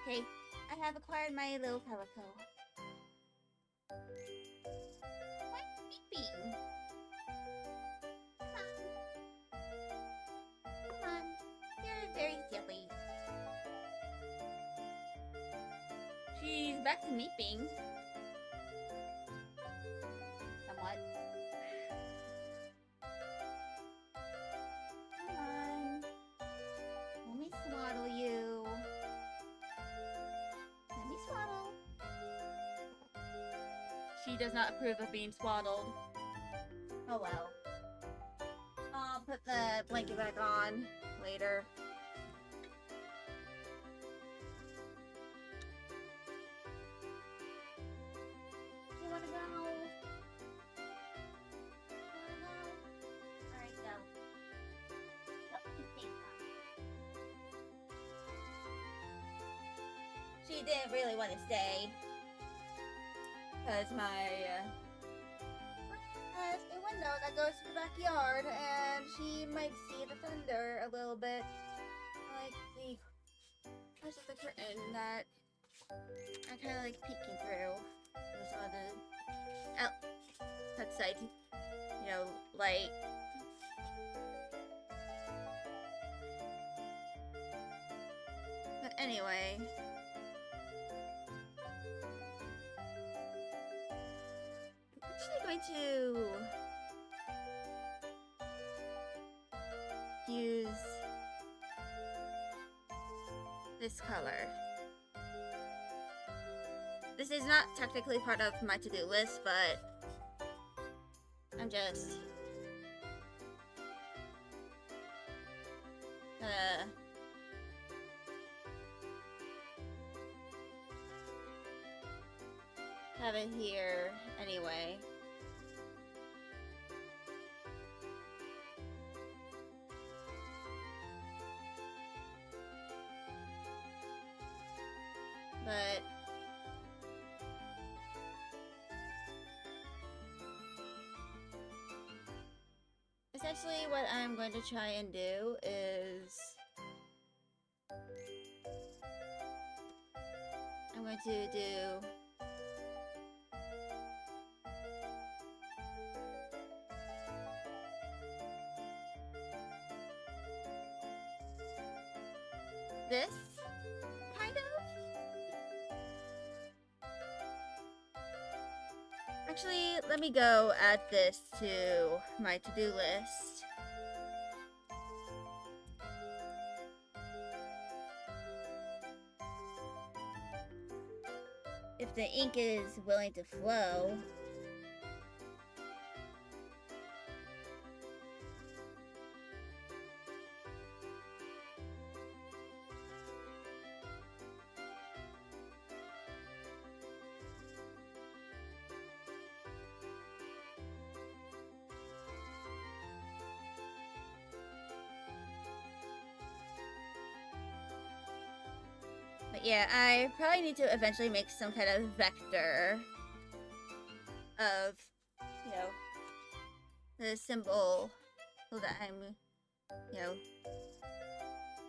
Okay, I have acquired my little pelico. Why sleeping? Come on. You're very silly. She's back to meeping. Somewhat. Come on. Let me swaddle you. Let me swaddle. She does not approve of being swaddled. Oh well. I'll put the blanket back on later. You wanna go? You wanna go? Alright, go. Nope, you stay calm. She didn't really want to stay. Because my has a window that goes to the backyard, and she might see the thunder a little bit. Like the edge of the curtain that I kind of like peeking through. There's some of the outside, you know, light. But anyway. I'm actually going to use this color. This is not technically part of my to-do list, but I'm just gonna have it here anyway. But essentially what I'm going to try and do is I'm going to do this, kind of. Actually, let me go add this to my to-do list. If the ink is willing to flow. But yeah, I probably need to eventually make some kind of vector of, you know, the symbol so that I'm, you know,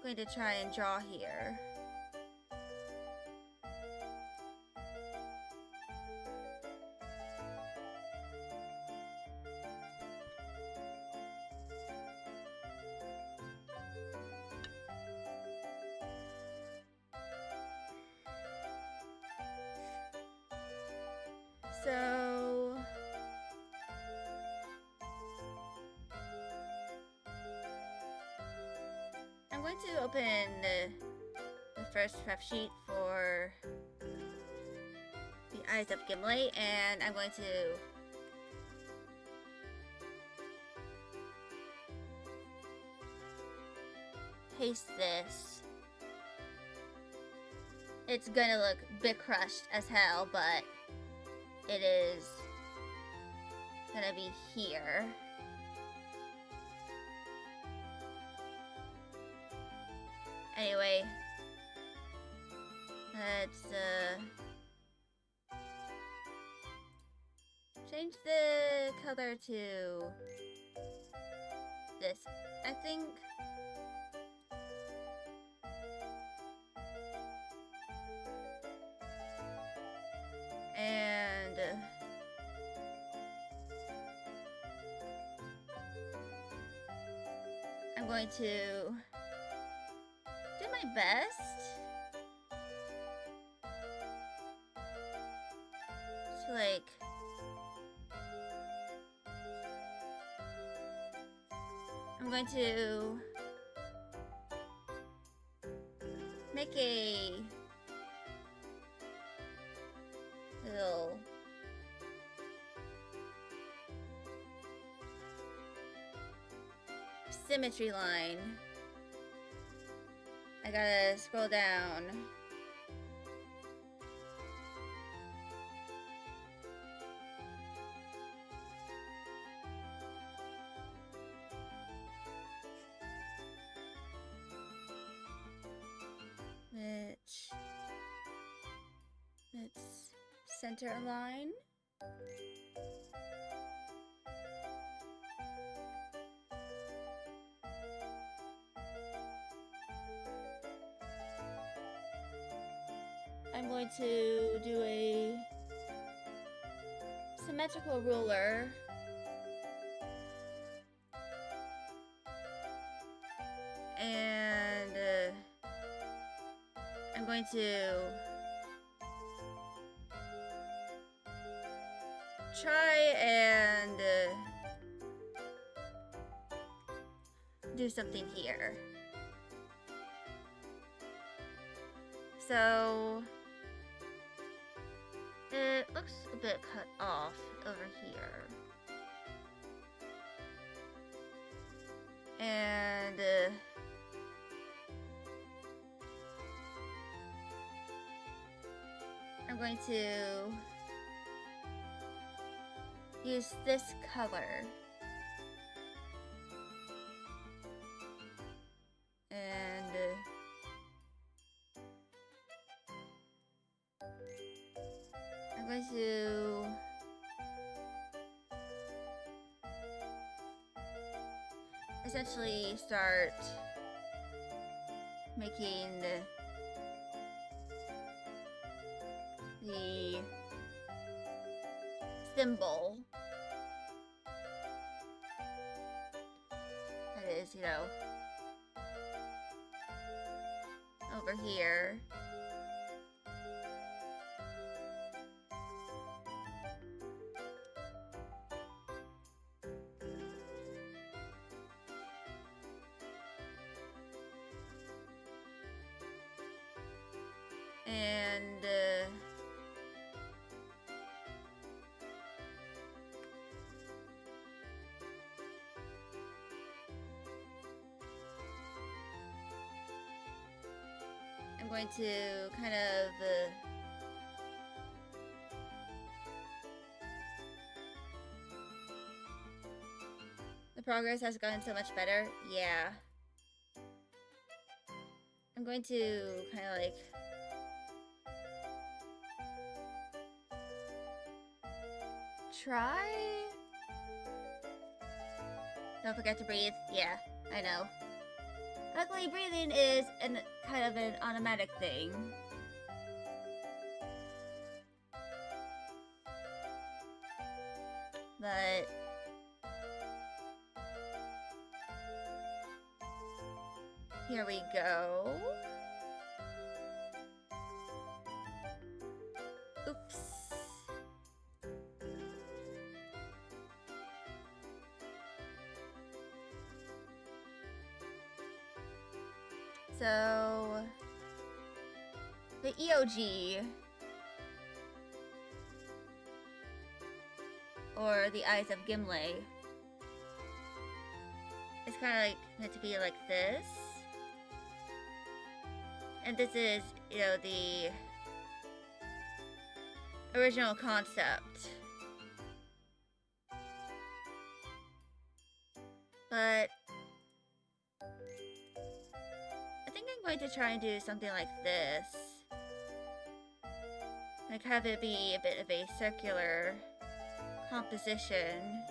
going to try and draw here. going to open the first prep sheet for the Eyes of Gimli, and I'm going to paste this. It's gonna look bit crushed as hell, but it is gonna be here. Anyway, let's change the color to this, I think. And I'm going to do my best to like I'm going to make a little symmetry line. I gotta scroll down. Let's center align. I'm going to do a symmetrical ruler. And I'm going to try and do something here. So it looks a bit cut off over here. And I'm going to use this color. And I'm going to essentially start making the symbol that is, you know, over here. And I'm going to kind of the progress has gotten so much better. Yeah. I'm going to kind of like try. Don't forget to breathe. Yeah, I know. Luckily, breathing is kind of an automatic thing. But here we go. Oops. So the EOG, or the Eyes of Gimli, is kind of like meant to be like this, and this is, you know, the original concept. But I think I'm going to try and do something like this. Like have it be a bit of a circular composition.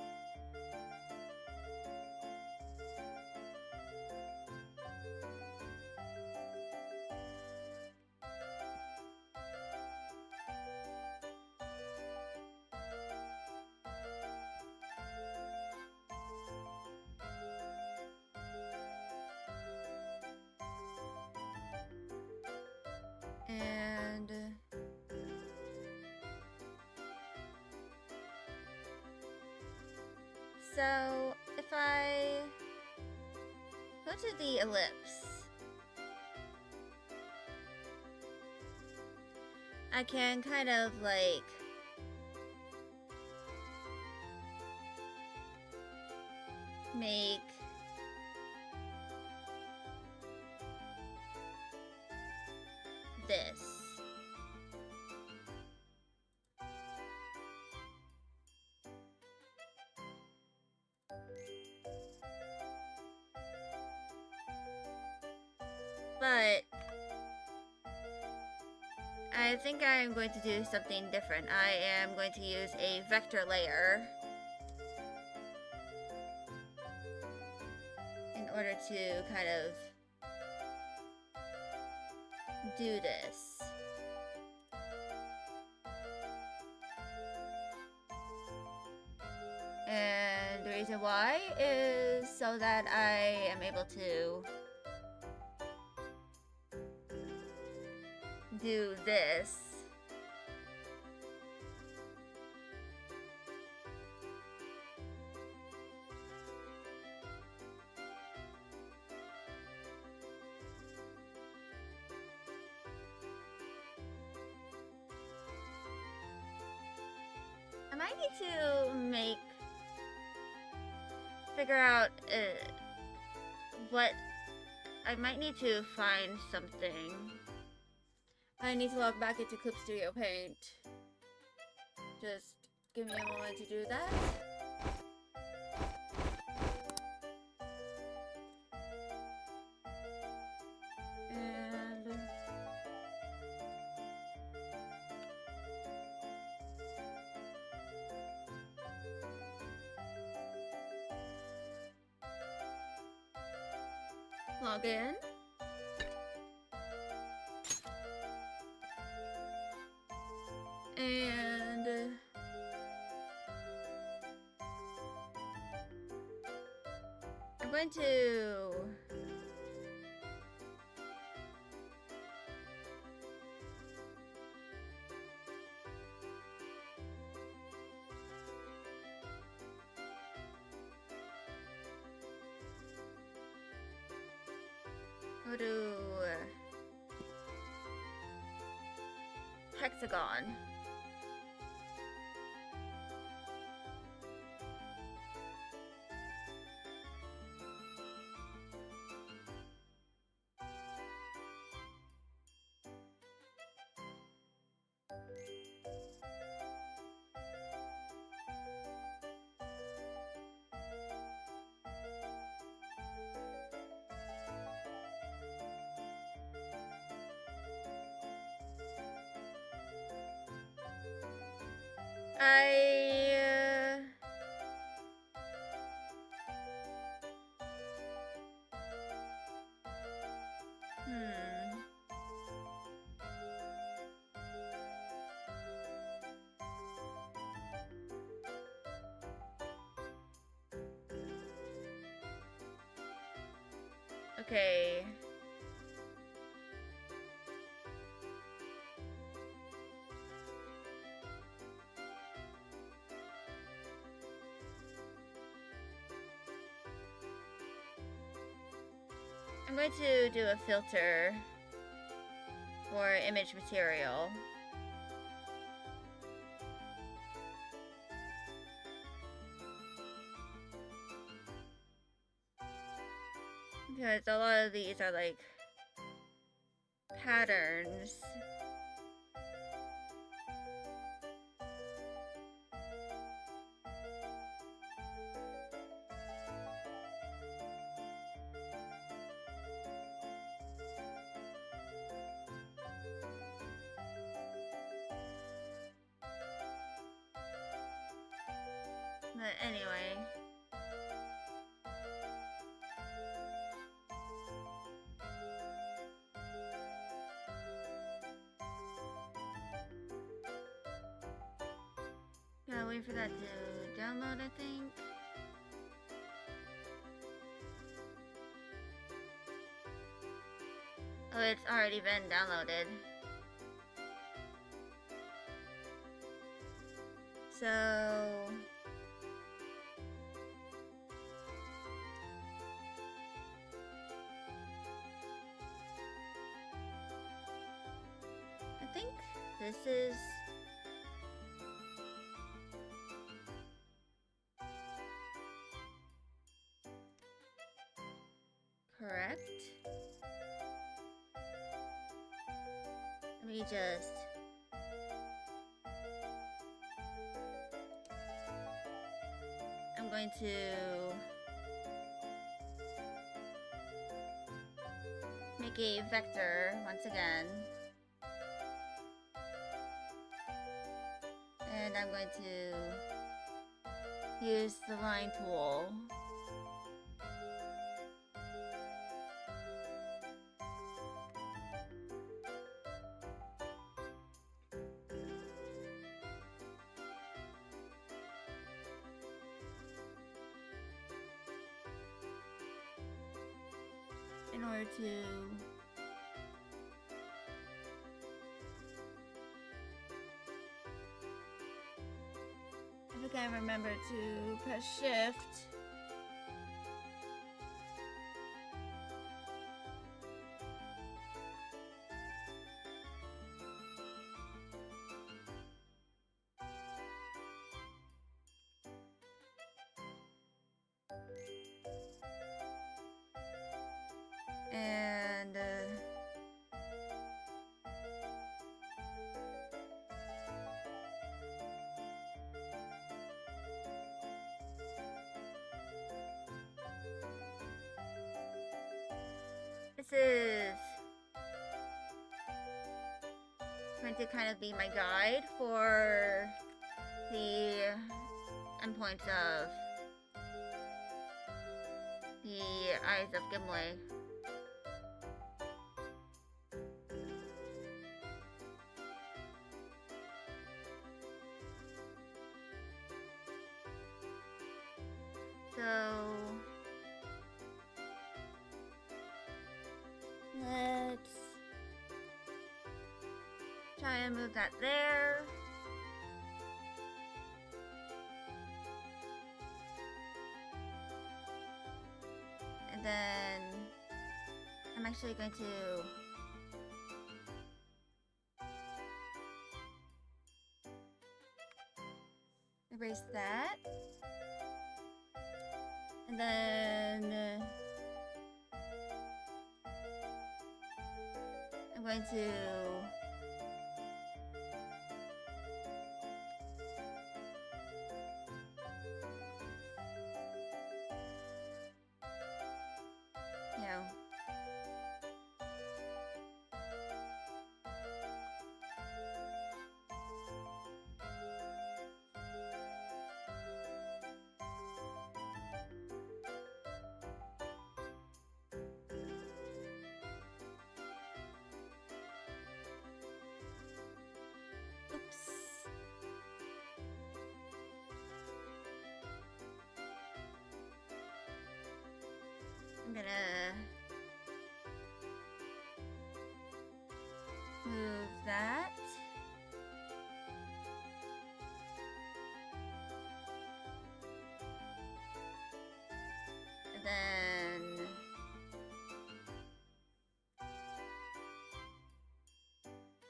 And so if I go to the ellipse, I can kind of like make this. But I think I am going to do something different. I am going to use a vector layer in order to kind of do this. And the reason why is so that I am able to do this. I might need to figure out what I might need to find something. I need to log back into Clip Studio Paint. Just give me a moment to do that. And log in. And I'm going to go to hexagon. Okay. I'm going to do a filter for image material. Because a lot of these are like patterns. But anyway. Gotta wait for that to download, I think. Oh, it's already been downloaded. So... I think this is... correct. Let me just... I'm going to... make a vector once again. And I'm going to use the line tool. In order to I think I remember to press shift. And this is going to kind of be my guide for the endpoints of the Eyes of Gimli. So let's try and move that there. And then I'm actually going to erase that. And then I'm going to oops. I'm gonna move that. And then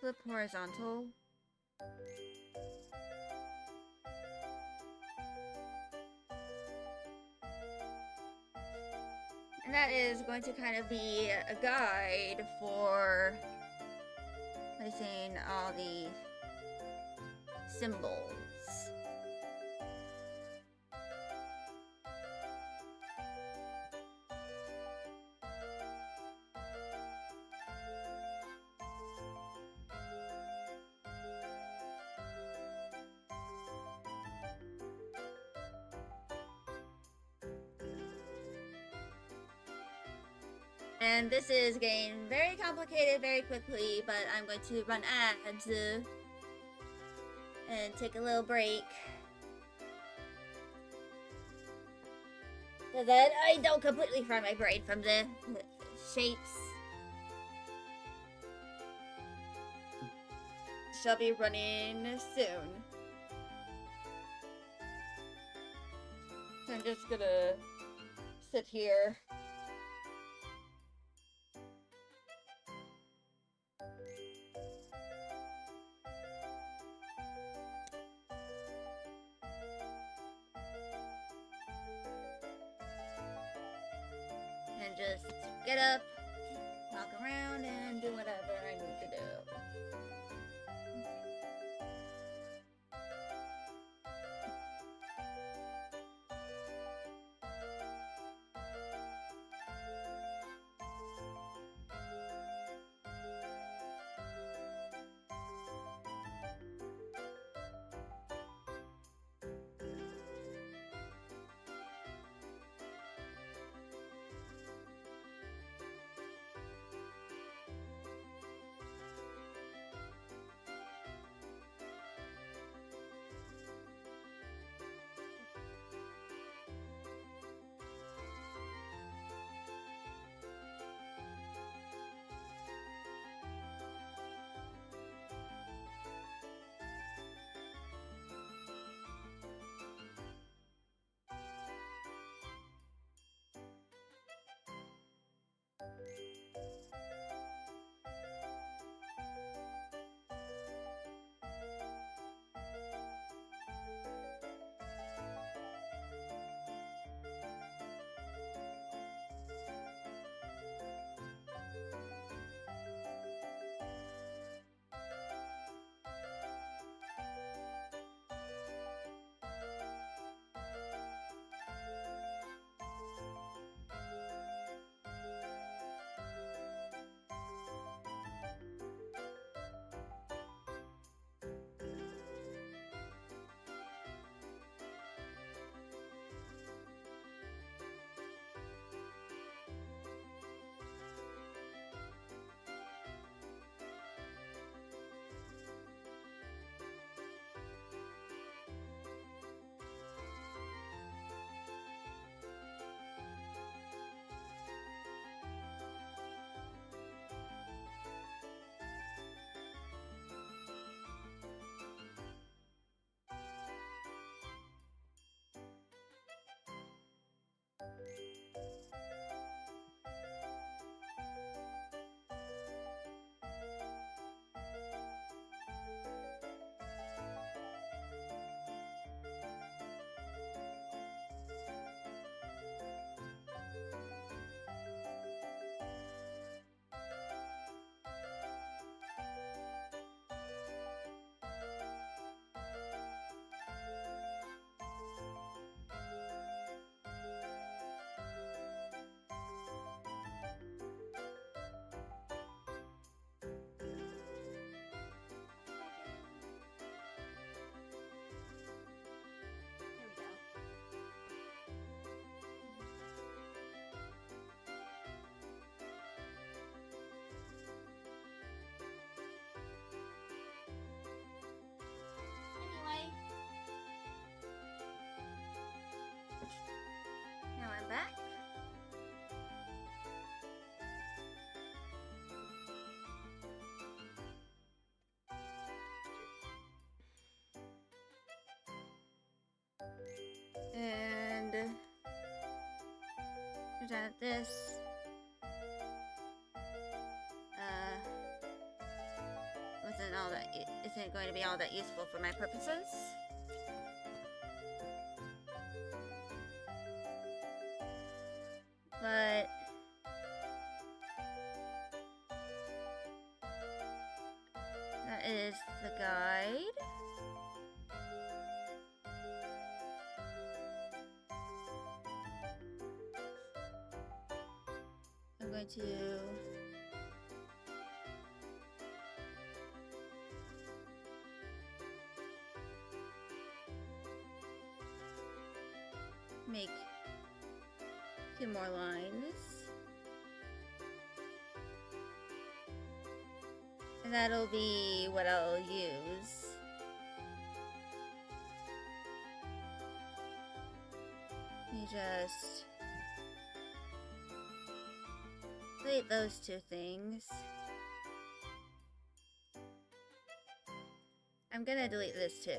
flip horizontal. And that is going to kind of be a guide for placing all the symbols. And this is getting very complicated very quickly, but I'm going to run ads and take a little break so that I don't completely fry my brain from the shapes. Shall be running soon. So I'm just gonna sit here. And just get up, walk around, and do whatever I need to do. Anyway, now I'm back. And turns out this was isn't going to be all that useful for my purposes. But that is the guide. I'm going to make 2 more lines. And that'll be what I'll use. Let me just delete those 2 things. I'm gonna delete this too.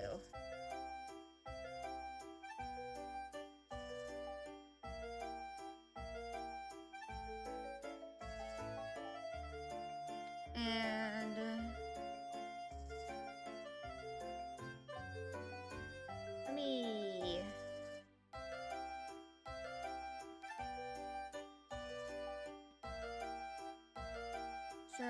And let me so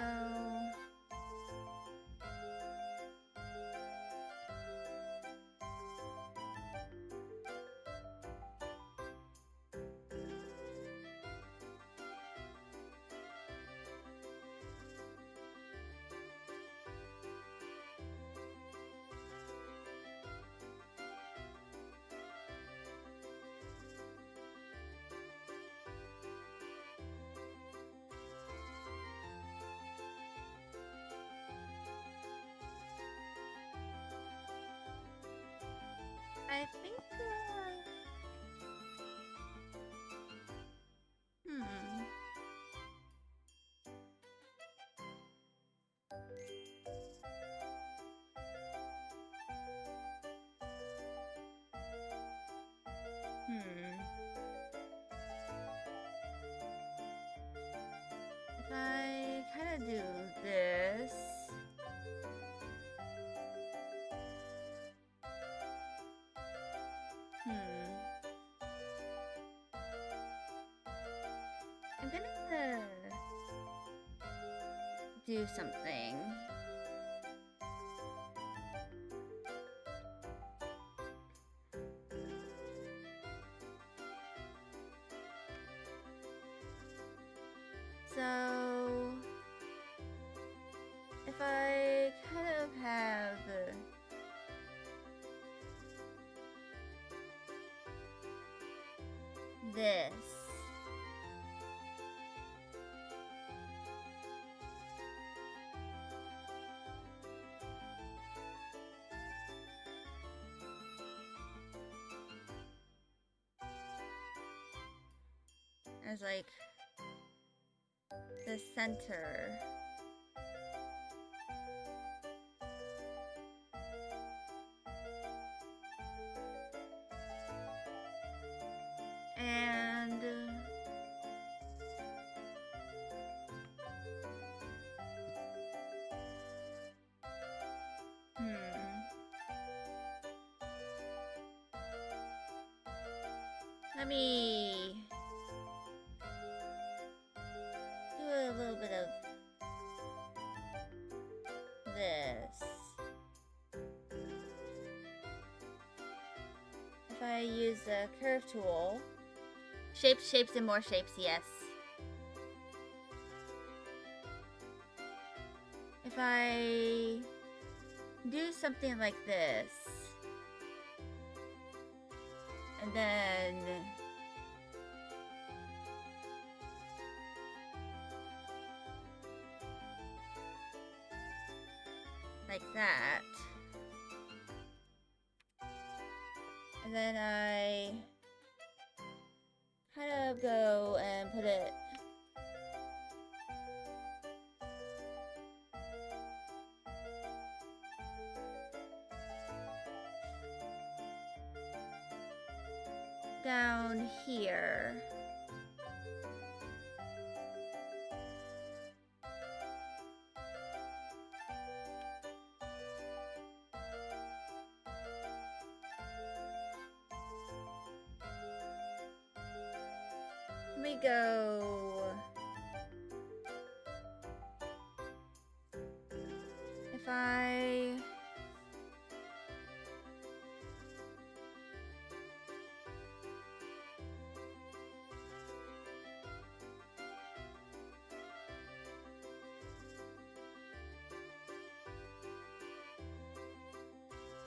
I think, if I kind of do this, I'm gonna do something. So if I kind of have this, as like the center. And let me do a little bit of this. If I use the curve tool, shapes, shapes, and more shapes, yes. If I do something like this, and then like that, and then I kind of go and put it down here. go... If I...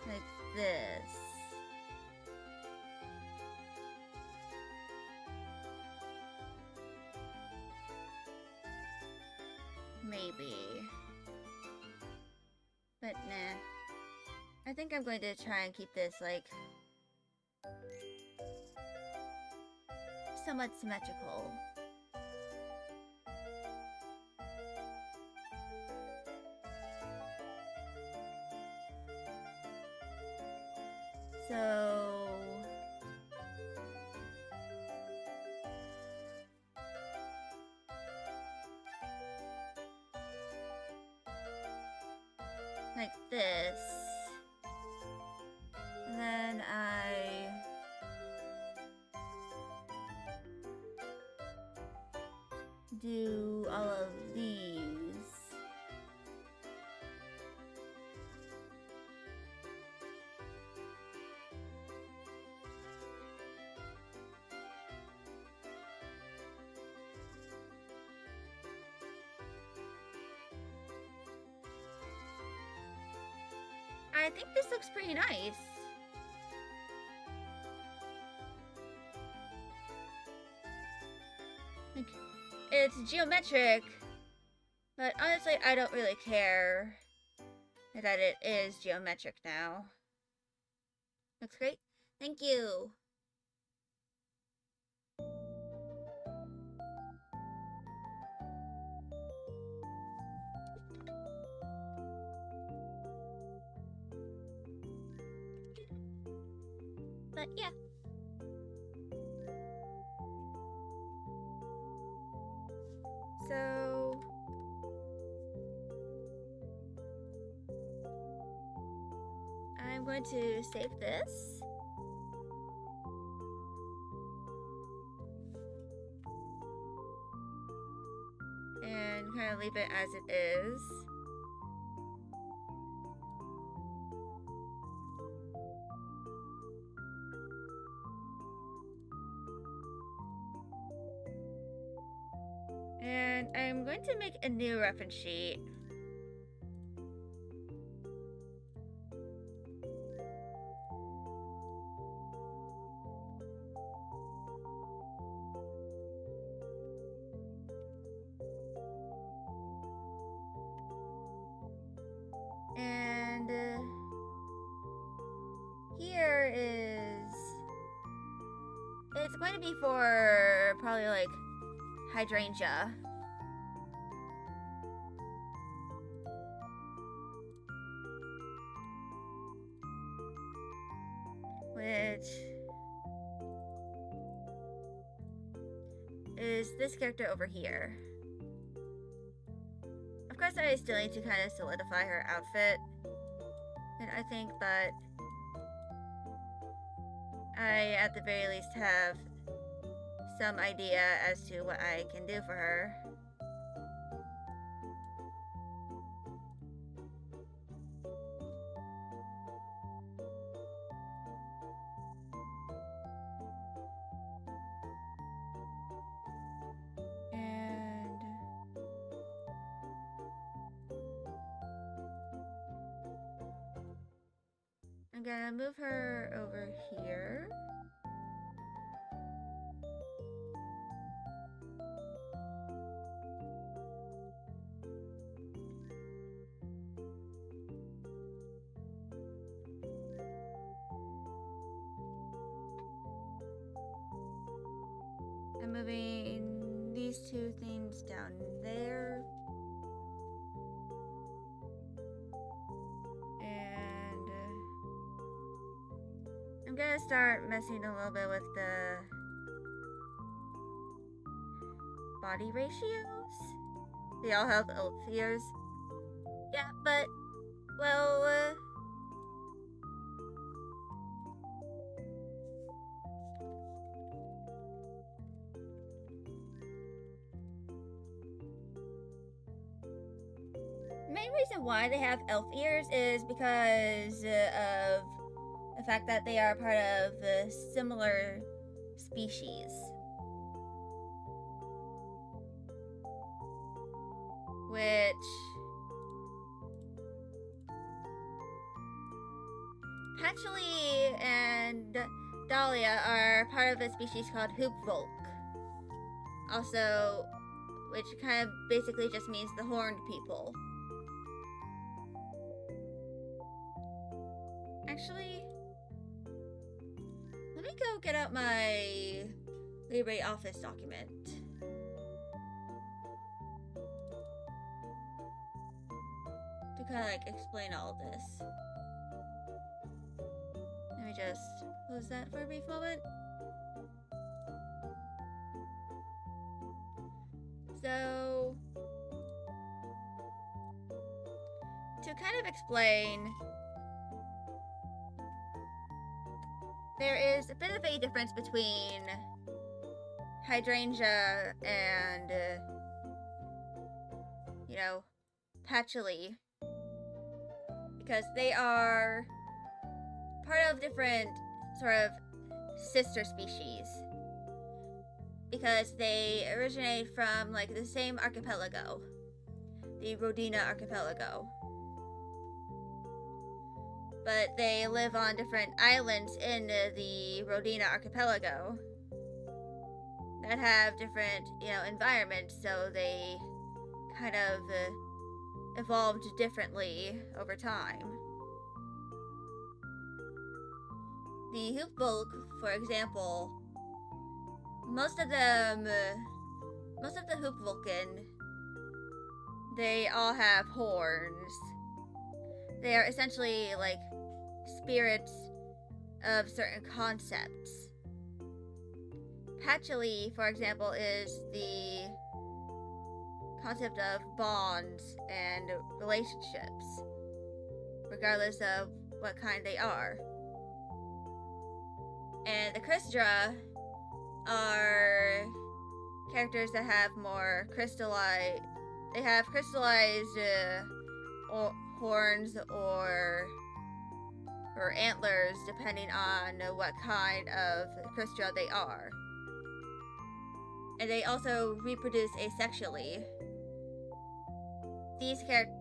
like this. Maybe. But nah. I think I'm going to try and keep this, like, somewhat symmetrical. So... like this. And then I... do all of these. I think this looks pretty nice. Like, it's geometric, but honestly, I don't really care that it is geometric now. Looks great. Thank you. But yeah. So... I'm going to save this. And kind of leave it as it is. And I'm going to make a new reference sheet. And here is... it's going to be for probably like hydrangea. Which is this character over here. Of course, I still need to kind of solidify her outfit. And I think that I, at the very least, have some idea as to what I can do for her. And I'm gonna move her over here. I'm moving these two things down there. And I'm gonna start messing a little bit with the body ratios. They all have elf ears. Yeah, but, well, main reason why they have elf ears is because of the fact that they are part of a similar species. Which Patchouli and Dahlia are part of a species called hoopvolk. Also, which kind of basically just means the horned people. Actually, let me go get out my Libre Office document. To kind of like explain all of this. Let me just close that for a brief moment. So, to kind of explain, there is a bit of a difference between hydrangea and, Patchouli, because they are part of different sort of sister species, because they originate from like the same archipelago, the Rodina archipelago, but they live on different islands in the Rodina archipelago that have different, environments, so they kind of evolved differently over time. The hoopvolk, for example, most of the hoopvolken, they all have horns. They are essentially like spirits of certain concepts. Patchouli, for example, is the concept of bonds and relationships, regardless of what kind they are. And the Crystra are characters that have more crystallized. They have crystallized horns or antlers, depending on what kind of Crystra they are. And they also reproduce asexually. These characters,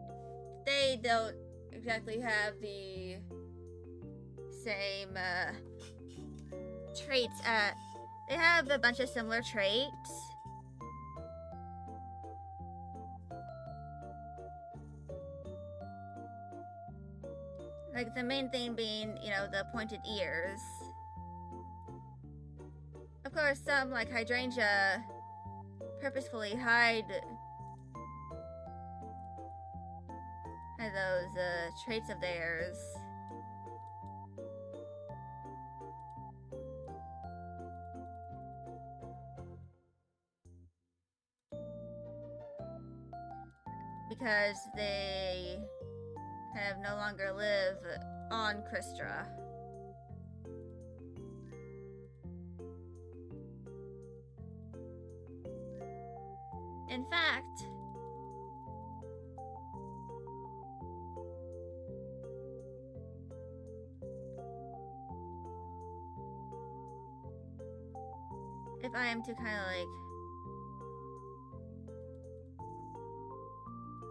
they don't exactly have the same traits. They have a bunch of similar traits. Like the main thing being, the pointed ears. Of course, some, like hydrangea, purposefully hide those traits of theirs. Because they kind of no longer live on Crystra. In fact, if I am to kind of like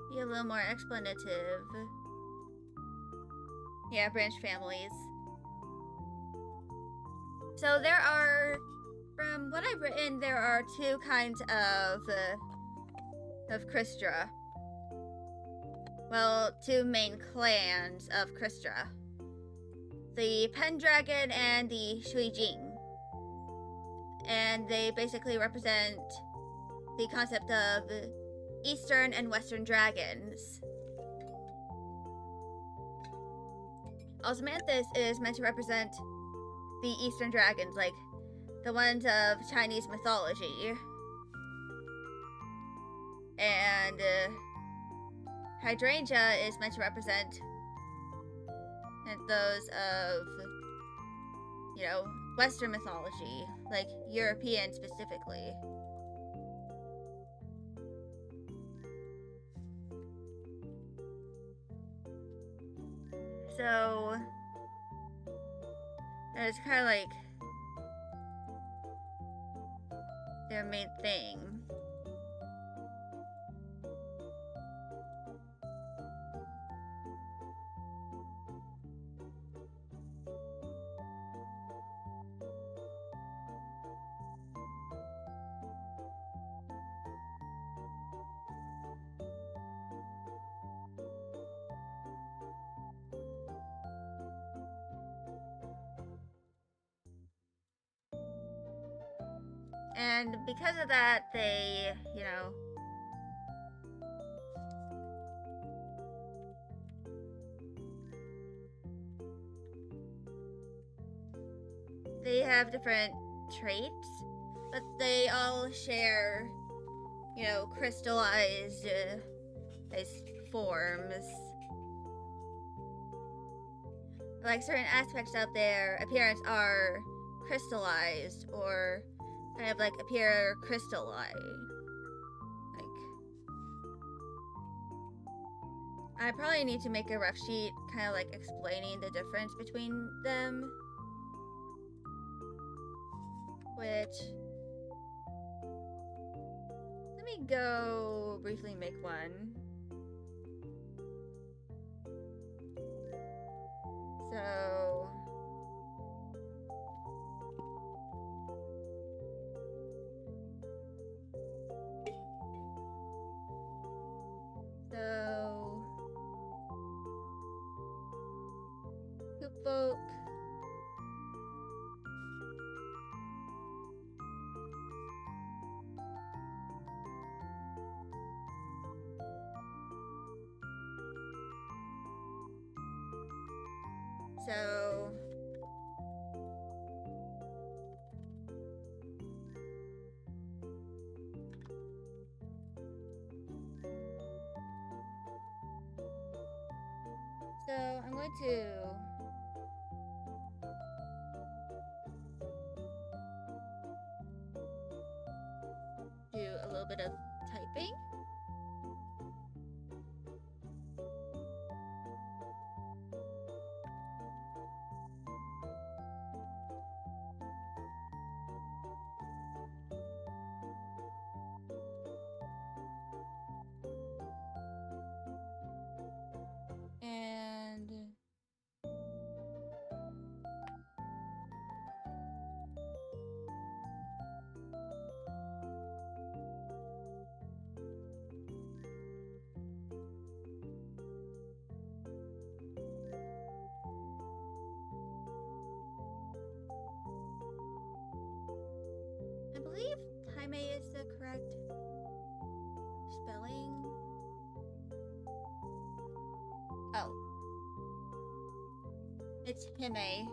be a little more explanative. Yeah, branch families. So there are, from what I've written, there are two kinds of Crystra. Well, two main clans of Crystra. The Pendragon and the Shuijing. And they basically represent the concept of Eastern and Western dragons. Osmanthus is meant to represent the Eastern dragons, like the ones of Chinese mythology. And Hydrangea is meant to represent those of, Western mythology, like European specifically. So it's kind of like their main thing. And because of that, they, they have different traits, but they all share, crystallized forms. Like certain aspects of their appearance are crystallized or kind of like appear crystalline. I probably need to make a rough sheet kind of like explaining the difference between them. Which, let me go briefly make one. So, Hoopfolk. So, I'm going to do a little bit of typing. And I believe Jaime is the correct spelling. Oh. It's Hime.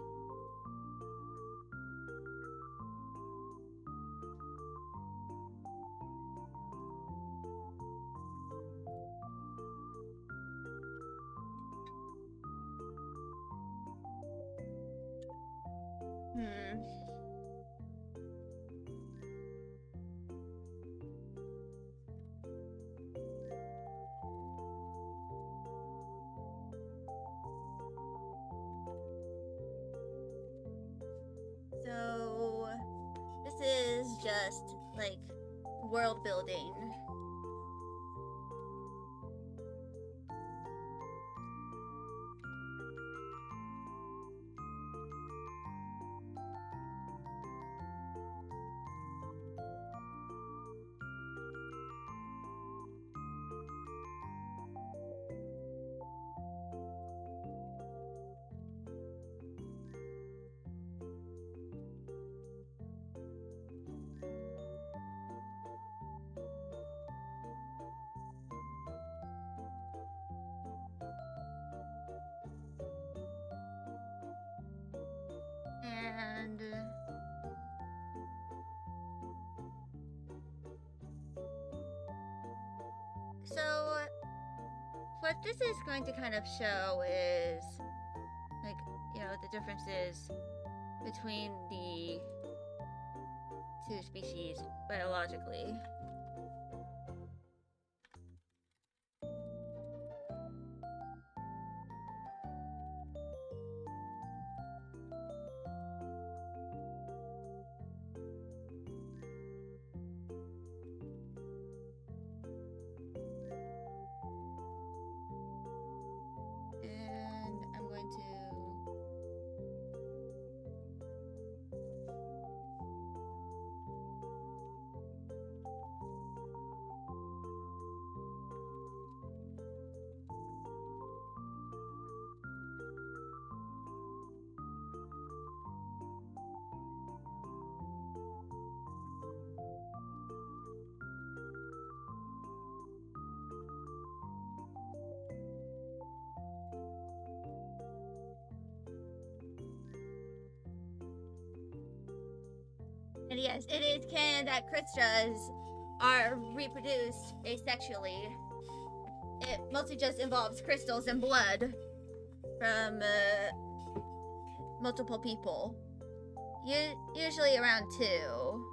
So, this is just like world building. And so what this is going to kind of show is like, the differences between the two species biologically. And yes, it is canon that Kristras are reproduced asexually. It mostly just involves crystals and blood from multiple people. Usually around 2.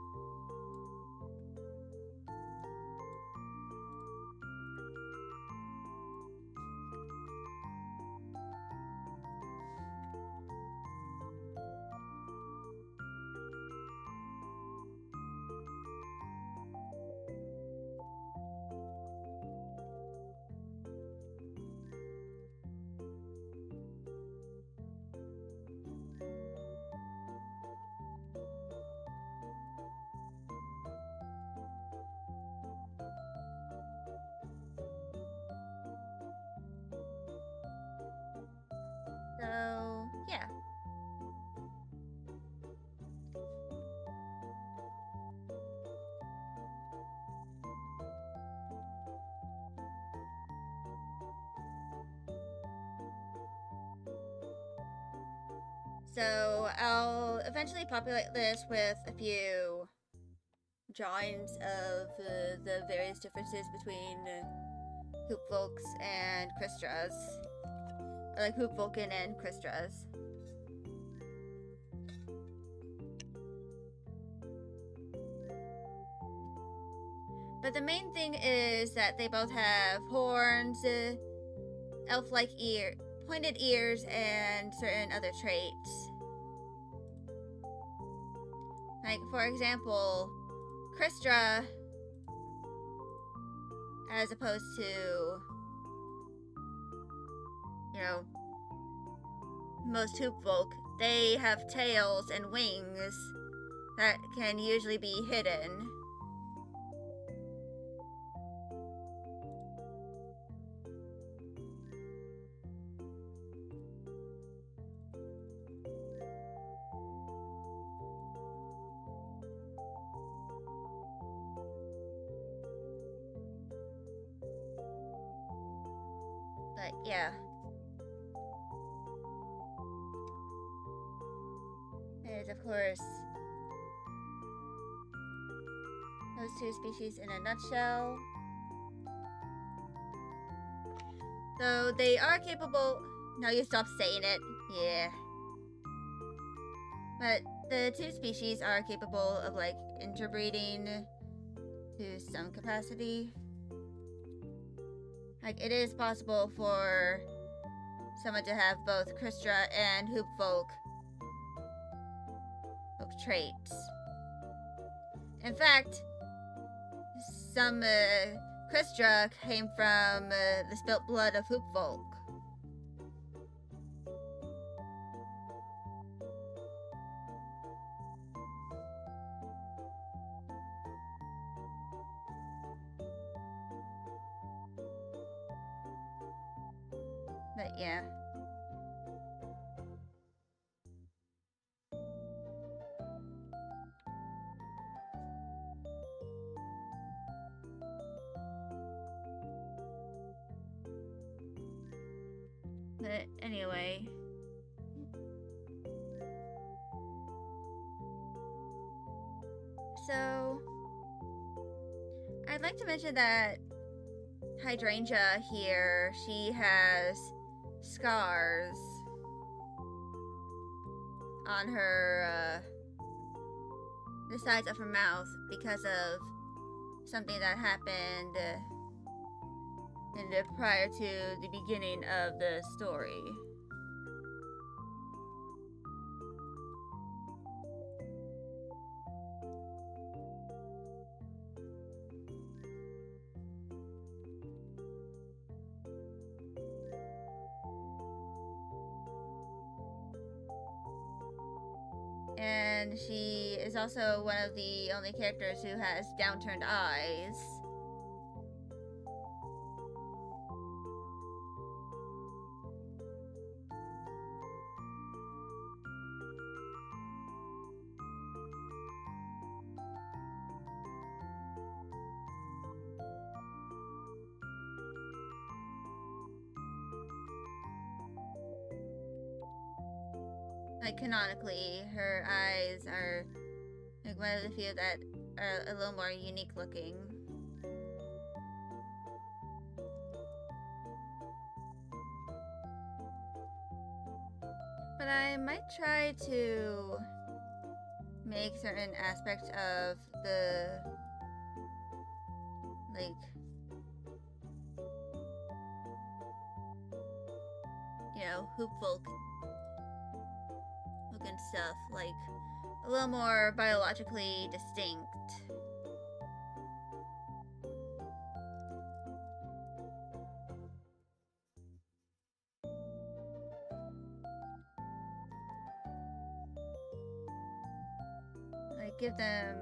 So, yeah. So, I'll eventually populate this with a few drawings of the various differences between Hoop Folks and Kristras. Or like Hoop Vulcan and Kristras. But the main thing is that they both have horns, elf-like pointed ears, and certain other traits. Like, for example, Kristra, as opposed to, you know, most hoop folk, they have tails and wings that can usually be hidden. But yeah. There's, of course, those 2 species in a nutshell. So they are capable. Now you stop saying it. Yeah. But the 2 species are capable of, like, interbreeding to some capacity. Like, it is possible for someone to have both Kristra and Hoop Folk traits. In fact, some Kristra came from the spilt blood of Hoop Folk. But yeah. But anyway. So, I'd like to mention that Hydrangea here, she has scars on her, the sides of her mouth because of something that happened prior to the beginning of the story. And she is also one of the only characters who has downturned eyes. Like, canonically, her eyes are Like one of the few that are a little more unique looking. But I might try to make certain aspects of the, like, you know, hoop folk looking stuff, like, a little more biologically distinct. Like, give them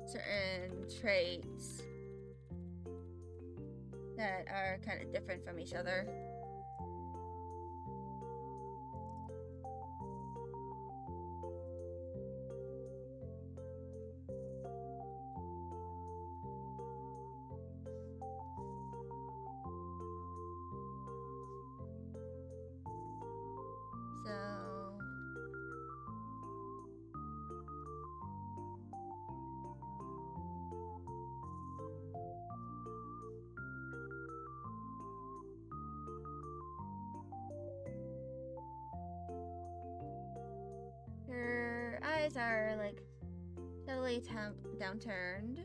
certain traits that are kind of different from each other. So her eyes are like totally downturned.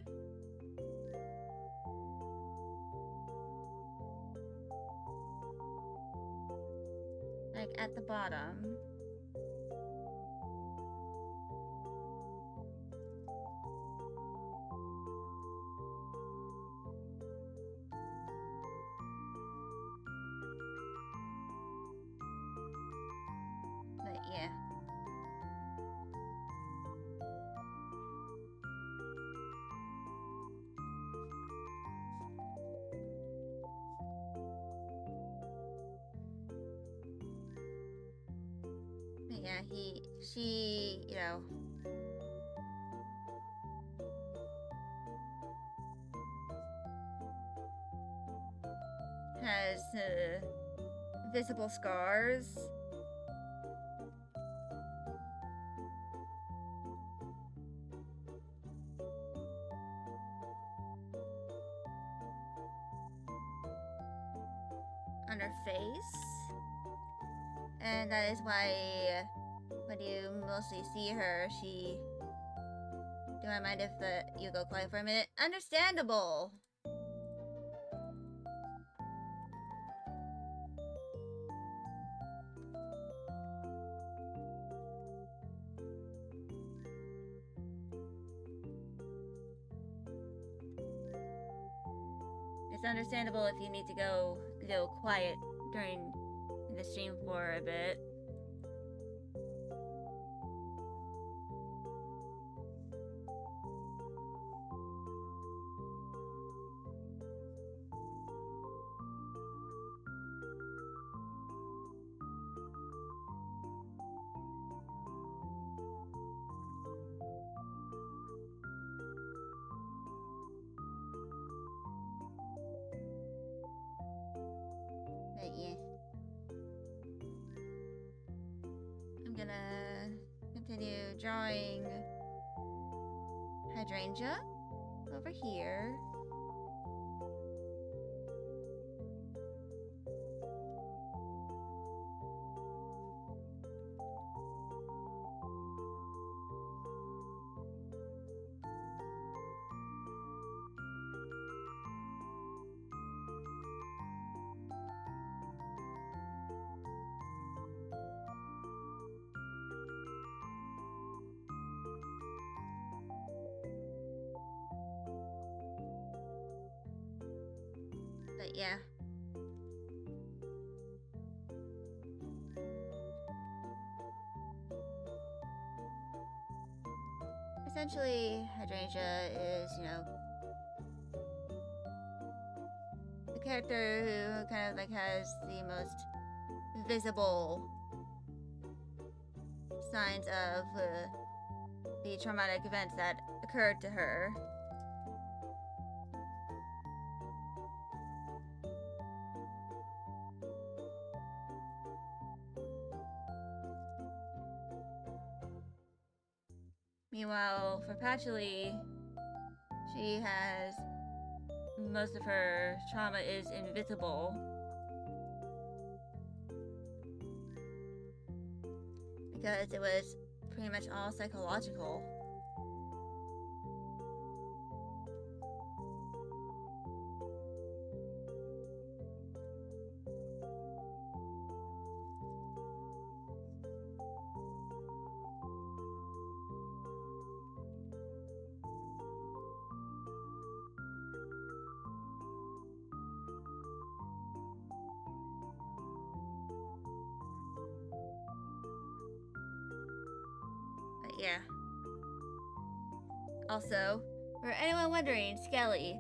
Like at the bottom. But yeah. But yeah, she, you know, has visible scars. On her face. And that is why when you mostly see her, she... Do I mind if you go quiet for a minute? Understandable! It's understandable if you need to go quiet during the stream for a bit. But yeah. I'm gonna continue drawing hydrangea over here. But yeah. Essentially, hydrangea is, you know, the character who kind of like has the most visible signs of the traumatic events that occurred to her. Meanwhile, for Patchouli, she has most of her trauma is invisible. Because it was pretty much all psychological. But yeah. Also, for anyone wondering, Skelly,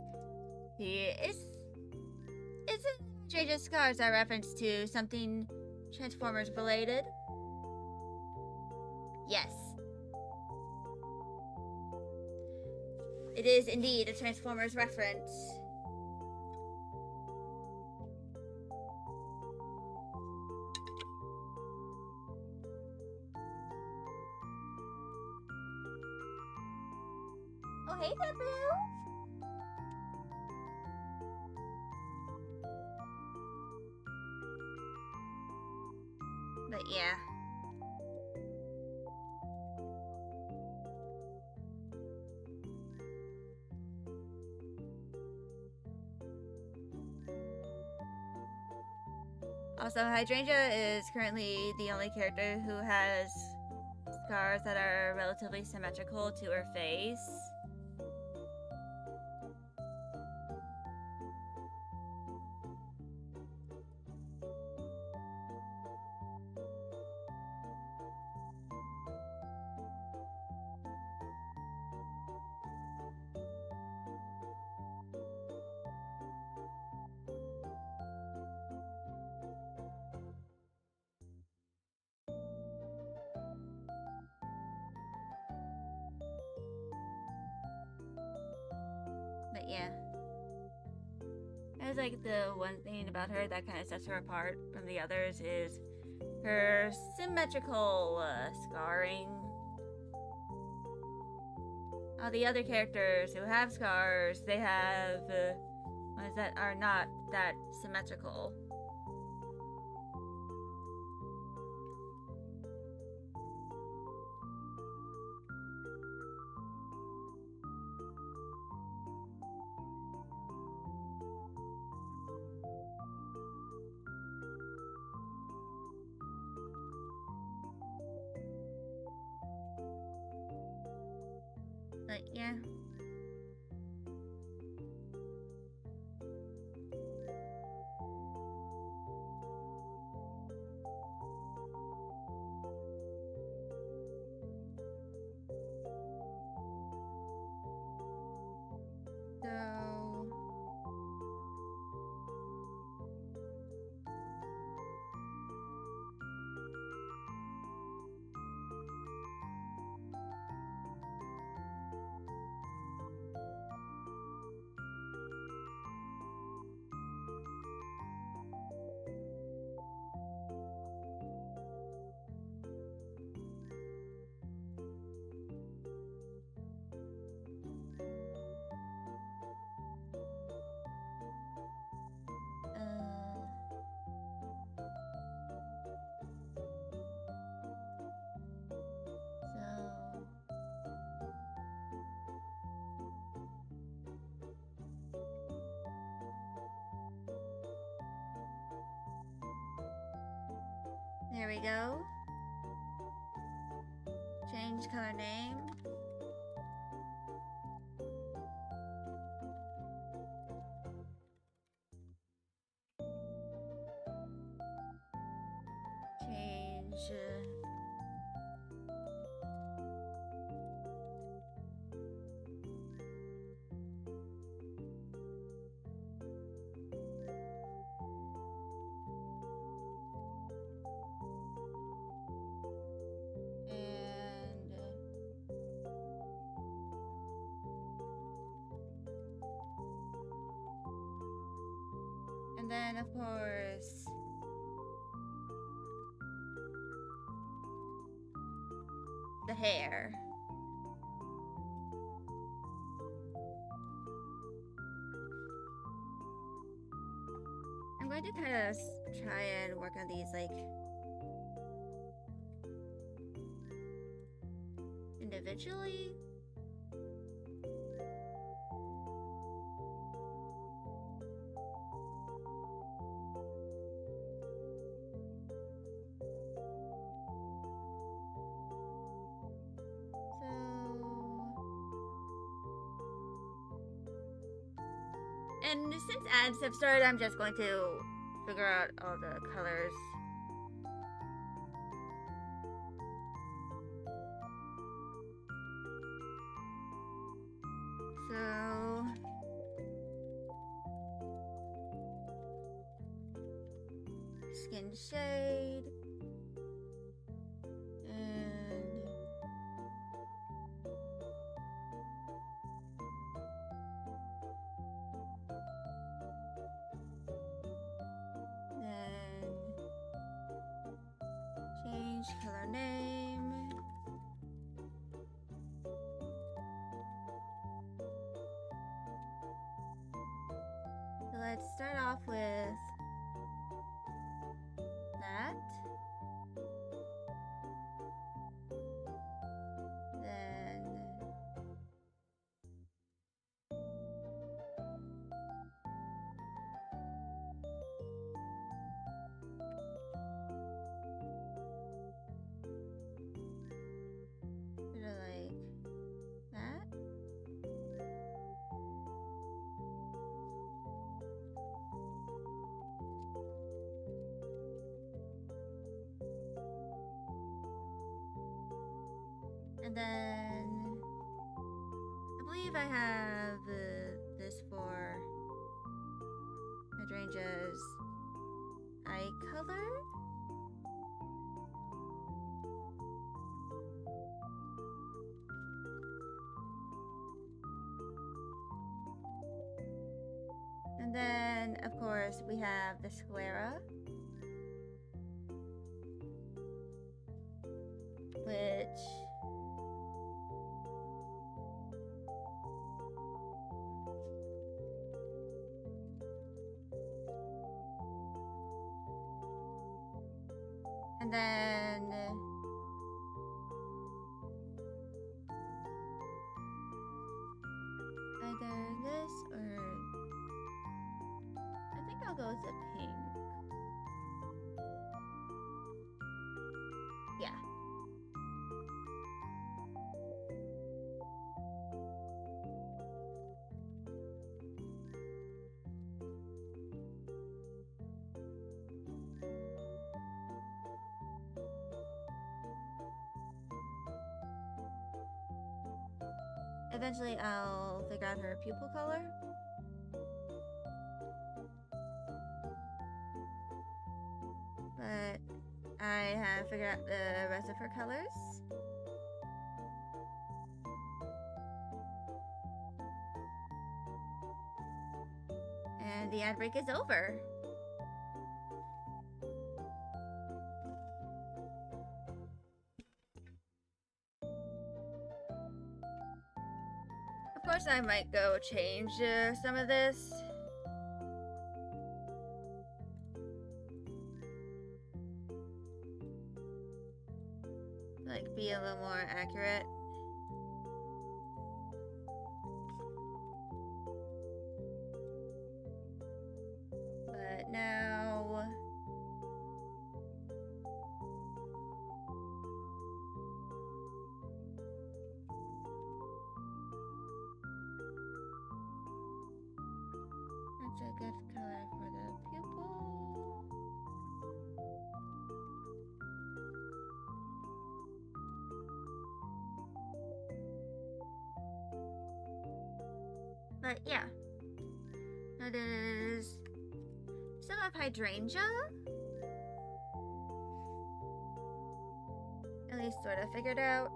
isn't JJ's scars a reference to something Transformers related? Yes. It is indeed a Transformers reference. Oh, hey there, Boo! But yeah. Also, Hydrangea is currently the only character who has scars that are relatively symmetrical to her face. But yeah. That's like the one thing about her that kind of sets her apart from the others is her symmetrical scarring. All the other characters who have scars, they have ones that are not that symmetrical. But yeah. So there we go. Change color name. Change and then of course the hair. going to kind of try and work on these, like, individually. And since ads have started, I'm just going to figure out all the colors. So skin shade and then change color name. So let's start off with that. Then sort of like that. And then I believe I have this for hydrangea's eye color. And then, of course, we have the sclera, which and then either this or I think I'll go with the pink. Yeah. Eventually, I'll figure out her pupil color. But I have figured out the rest of her colors. And the ad break is over. Of course, I might go change some of this. Like, be a little more accurate. But now that's a good color for the pupil. But yeah, that is still have hydrangea. At least sort of figured out.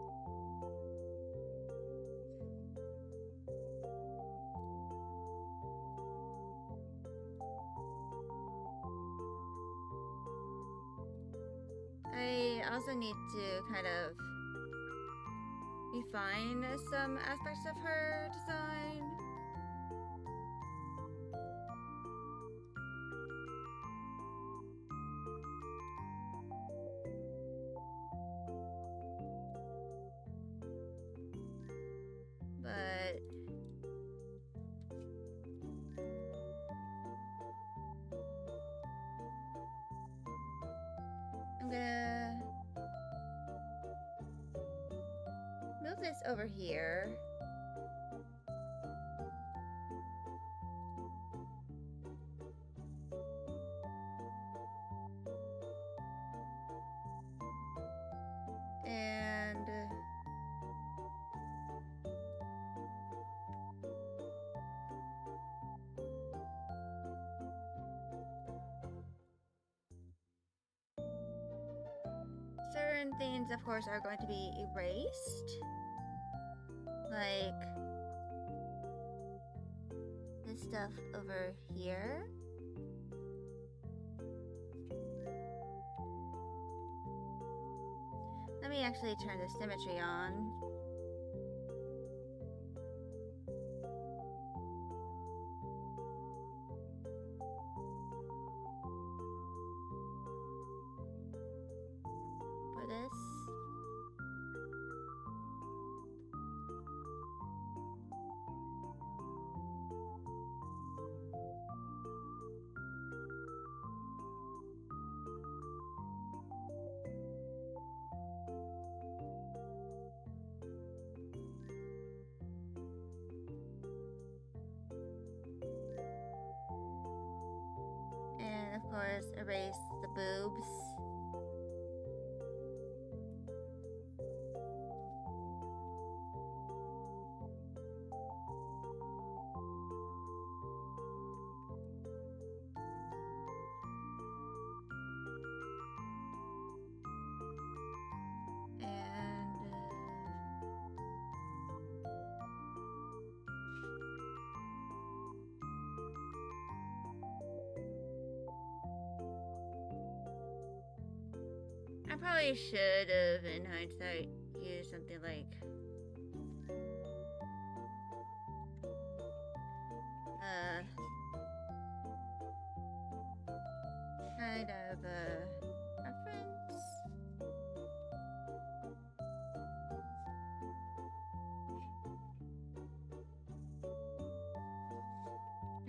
I also need to kind of refine some aspects of her design. this over here. And certain things, of course, are going to be erased. Like this stuff over here. Let me actually turn the symmetry on. For this. And of course, erase the boobs. And I probably should have, in hindsight, used something like kind of a reference.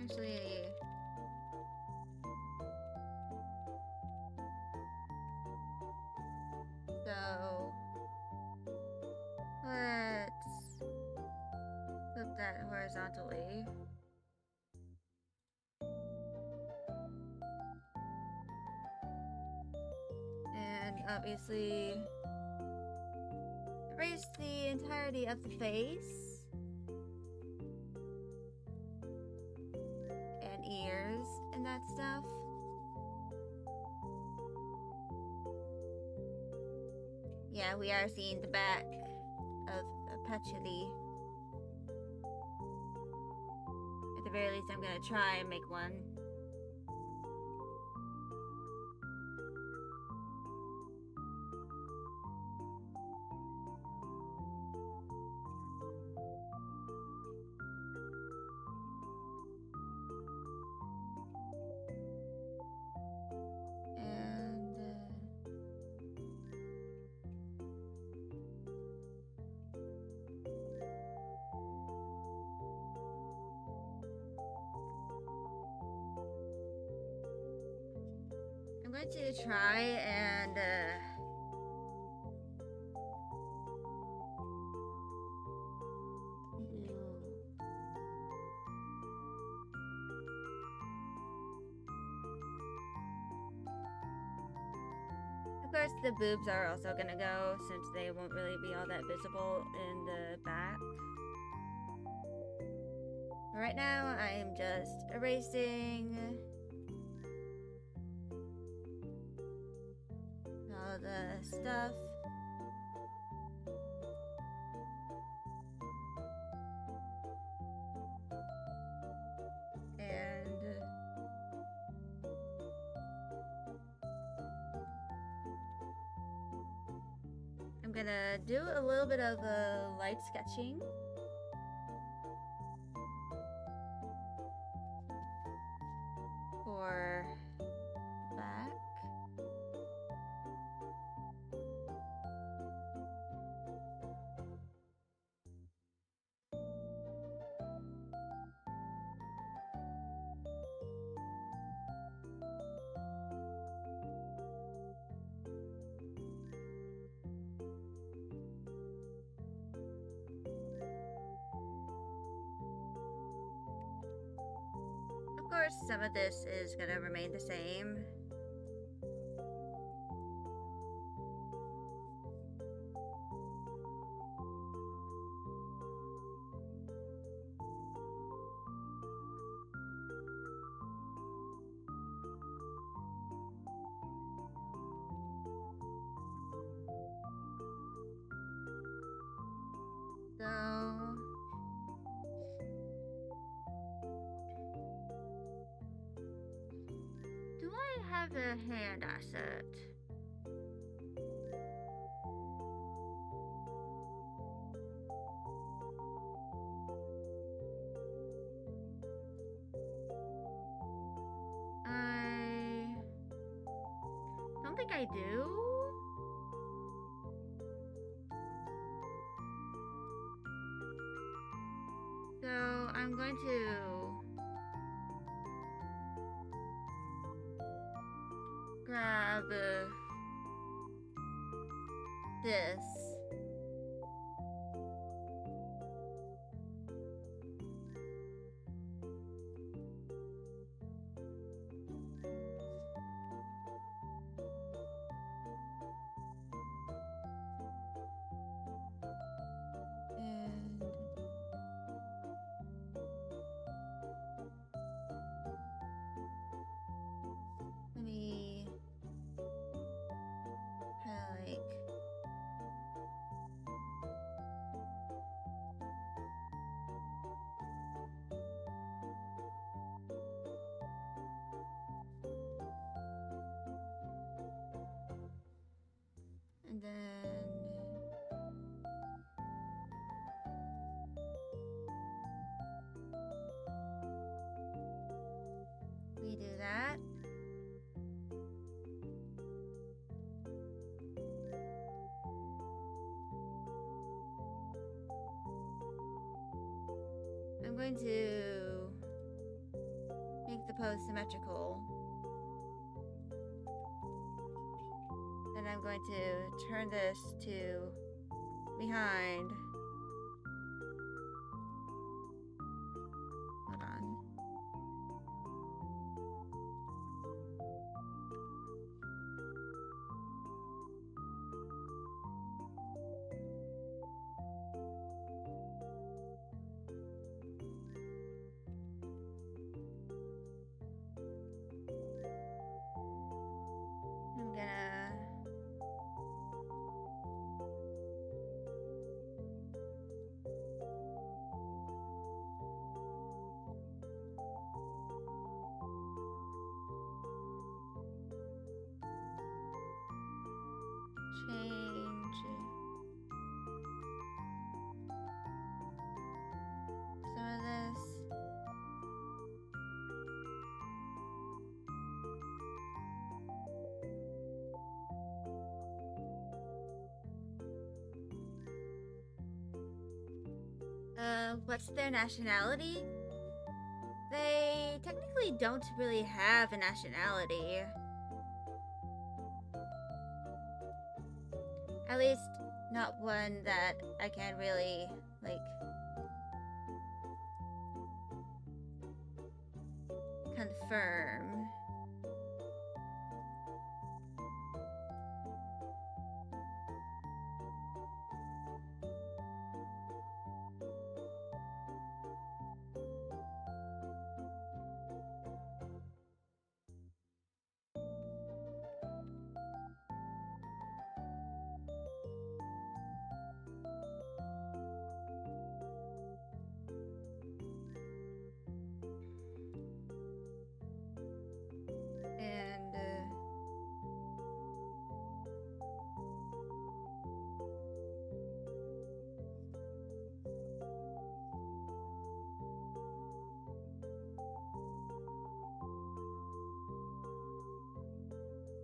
Actually, so let's flip that horizontally. And obviously erase the entirety of the face and ears and that stuff. Yeah, we are seeing the back of Patchouli. At the very least, I'm gonna try and make one. I'm going to try and of course the boobs are also gonna go since they won't really be all that visible in the back. But right now I'm just erasing all the stuff. And I'm gonna do a little bit of light sketching. For the back. sure some of this is gonna remain the same. So, do I have a hand asset? I don't think I do. So I'm going to grab this. And let me kind of like and then we do that. I'm going to make the pose symmetrical. Then I'm going to turn this to behind. Hold on. I'm gonna change some of this. What's their nationality? They technically don't really have a nationality. At least, not one that I can really, like, confirm. And,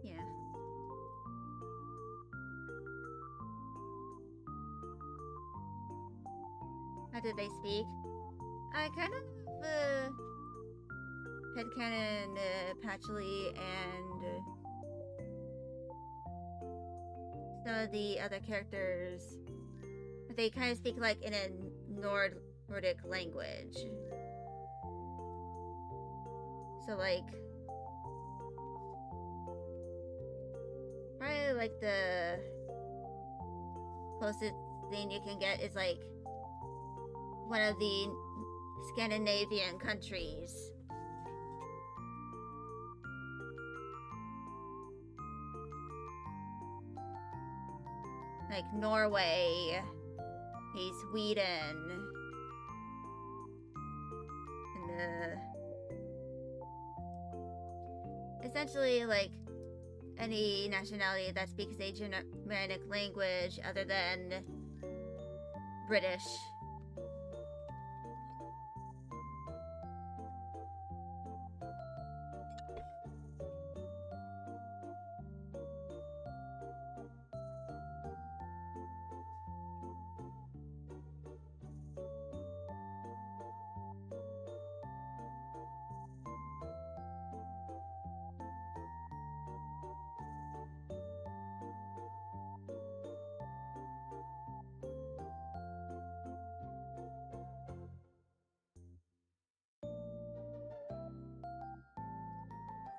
yeah. How did they speak? I kind of, headcanon, Patchouli and some of the other characters. They kind of speak like in a Nordic language. So, like, probably like the closest thing you can get is like one of the Scandinavian countries. Like Norway, maybe Sweden, and essentially like any nationality that speaks a Germanic language other than British.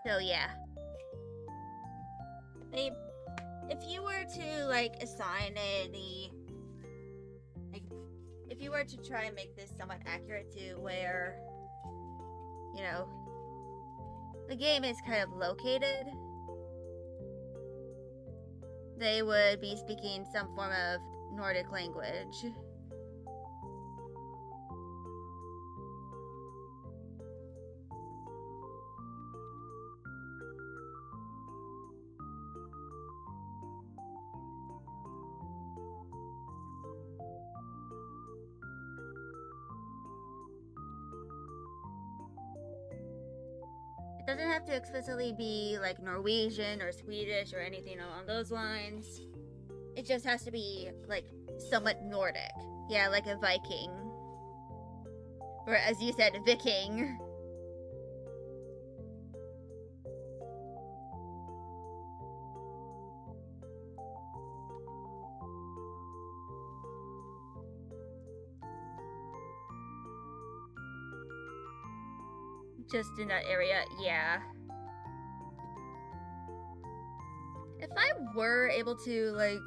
So yeah. If you were to like assign any, like, if you were to try and make this somewhat accurate to where, you know, the game is kind of located, they would be speaking some form of Nordic language. It doesn't have to explicitly be like Norwegian or Swedish or anything along those lines. It just has to be like somewhat Nordic. Yeah, like a Viking. Or as you said, Viking. Just in that area, yeah. If I were able to, like,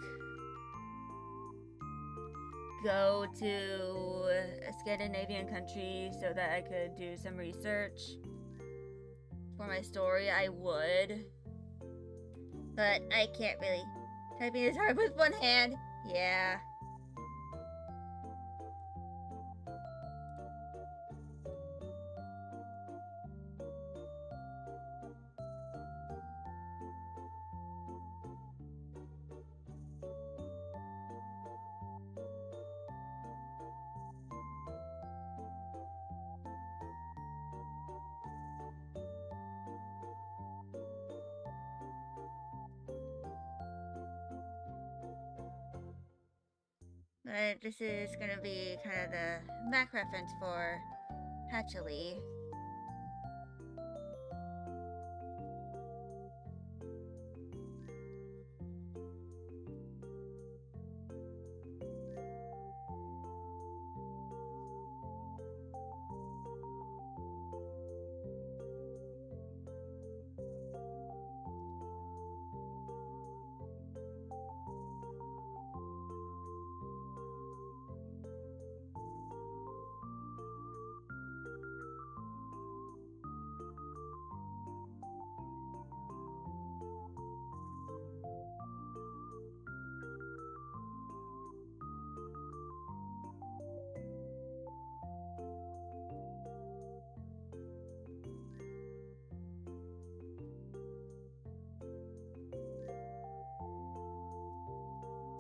go to a Scandinavian country so that I could do some research for my story, I would. But I can't really. Typing is hard with one hand. Yeah. But this is gonna be kind of the Mac reference for Patchouli.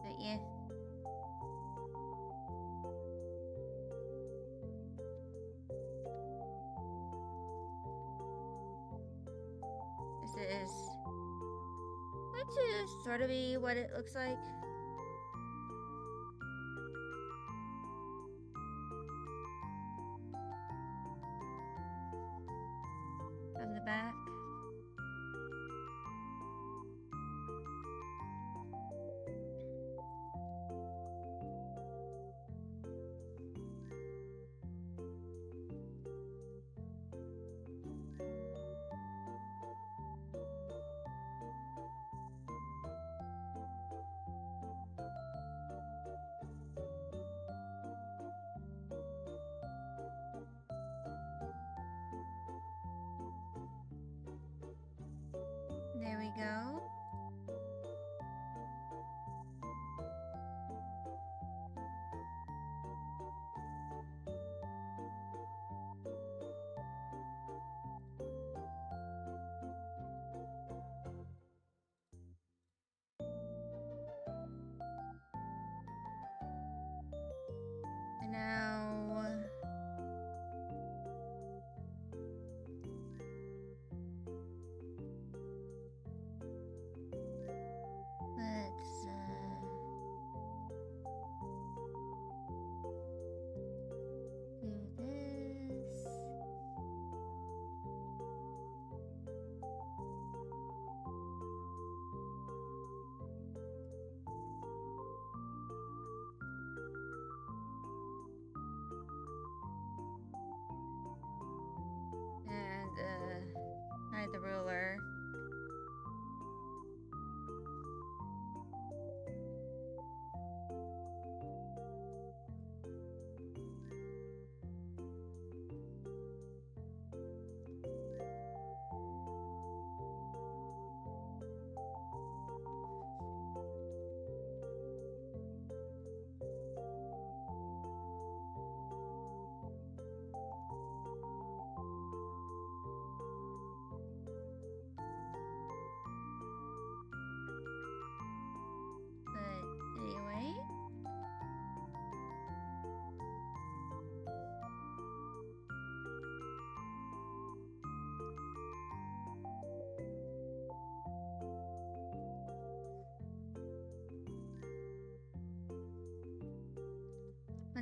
But yeah. This is going to sort of be what it looks like. From the back.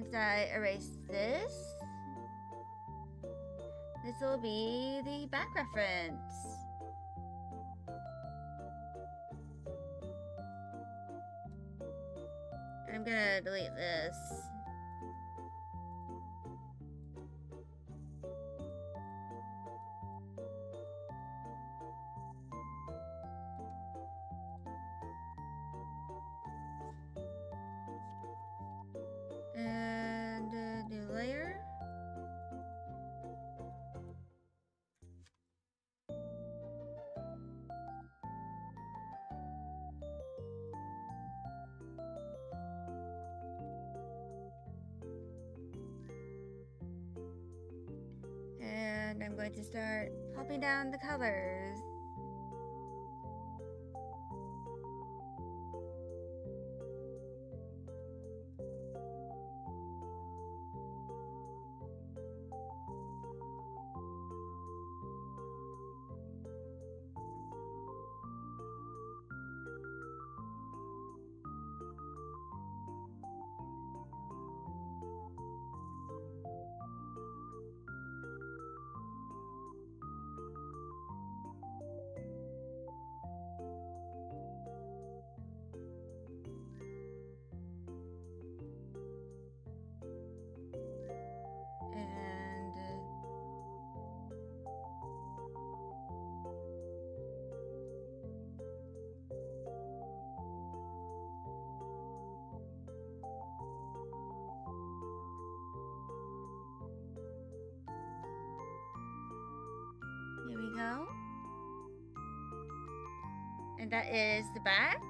Once I erase this, this will be the back reference. I'm gonna delete this. And new layer. And I'm going to start popping down the colors. And here we go. And that is the back.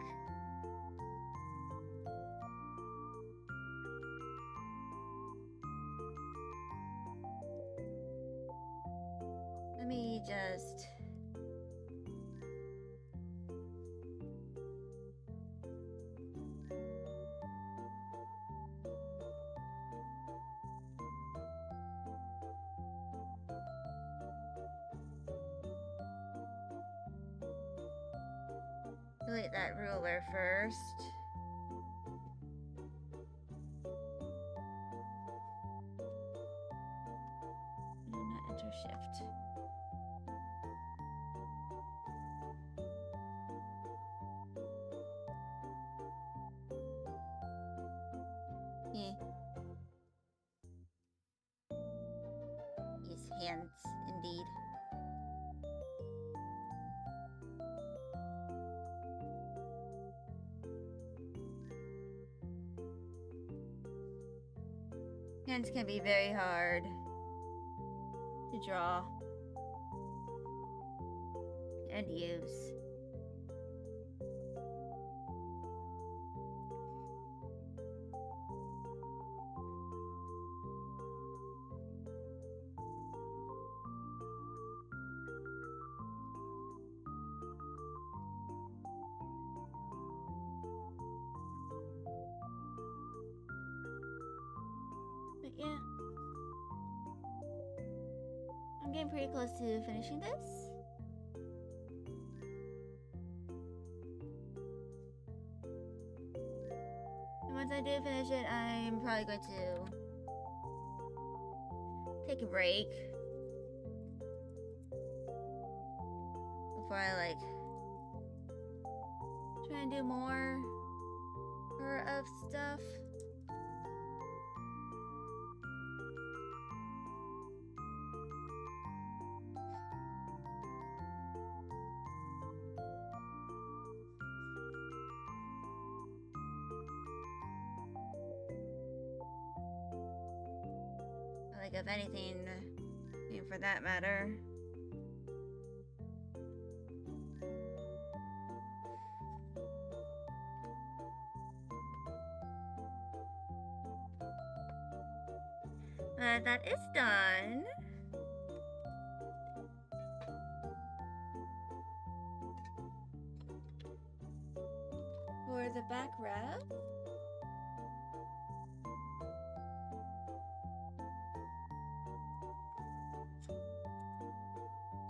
Let me just delete that ruler first. Do not enter shift. Yeah. His hands, indeed. Hands can be very hard to draw and use. But yeah, I'm getting pretty close to finishing this. And once I do finish it, I'm probably going to take a break before I try and do more of stuff. Of anything, for that matter. That is done. For the back wrap,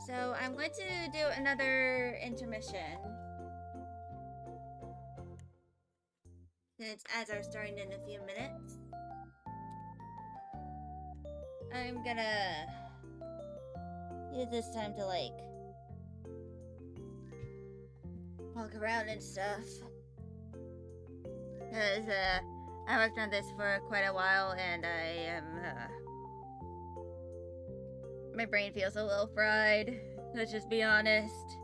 so I'm going to do another intermission, since ads are starting in a few minutes. I'm gonna use this time to, like, walk around and stuff. Because, I worked on this for quite a while, and I am, my brain feels a little fried. Let's just be honest.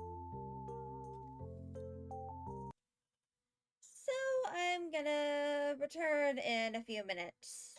So, I'm gonna return in a few minutes.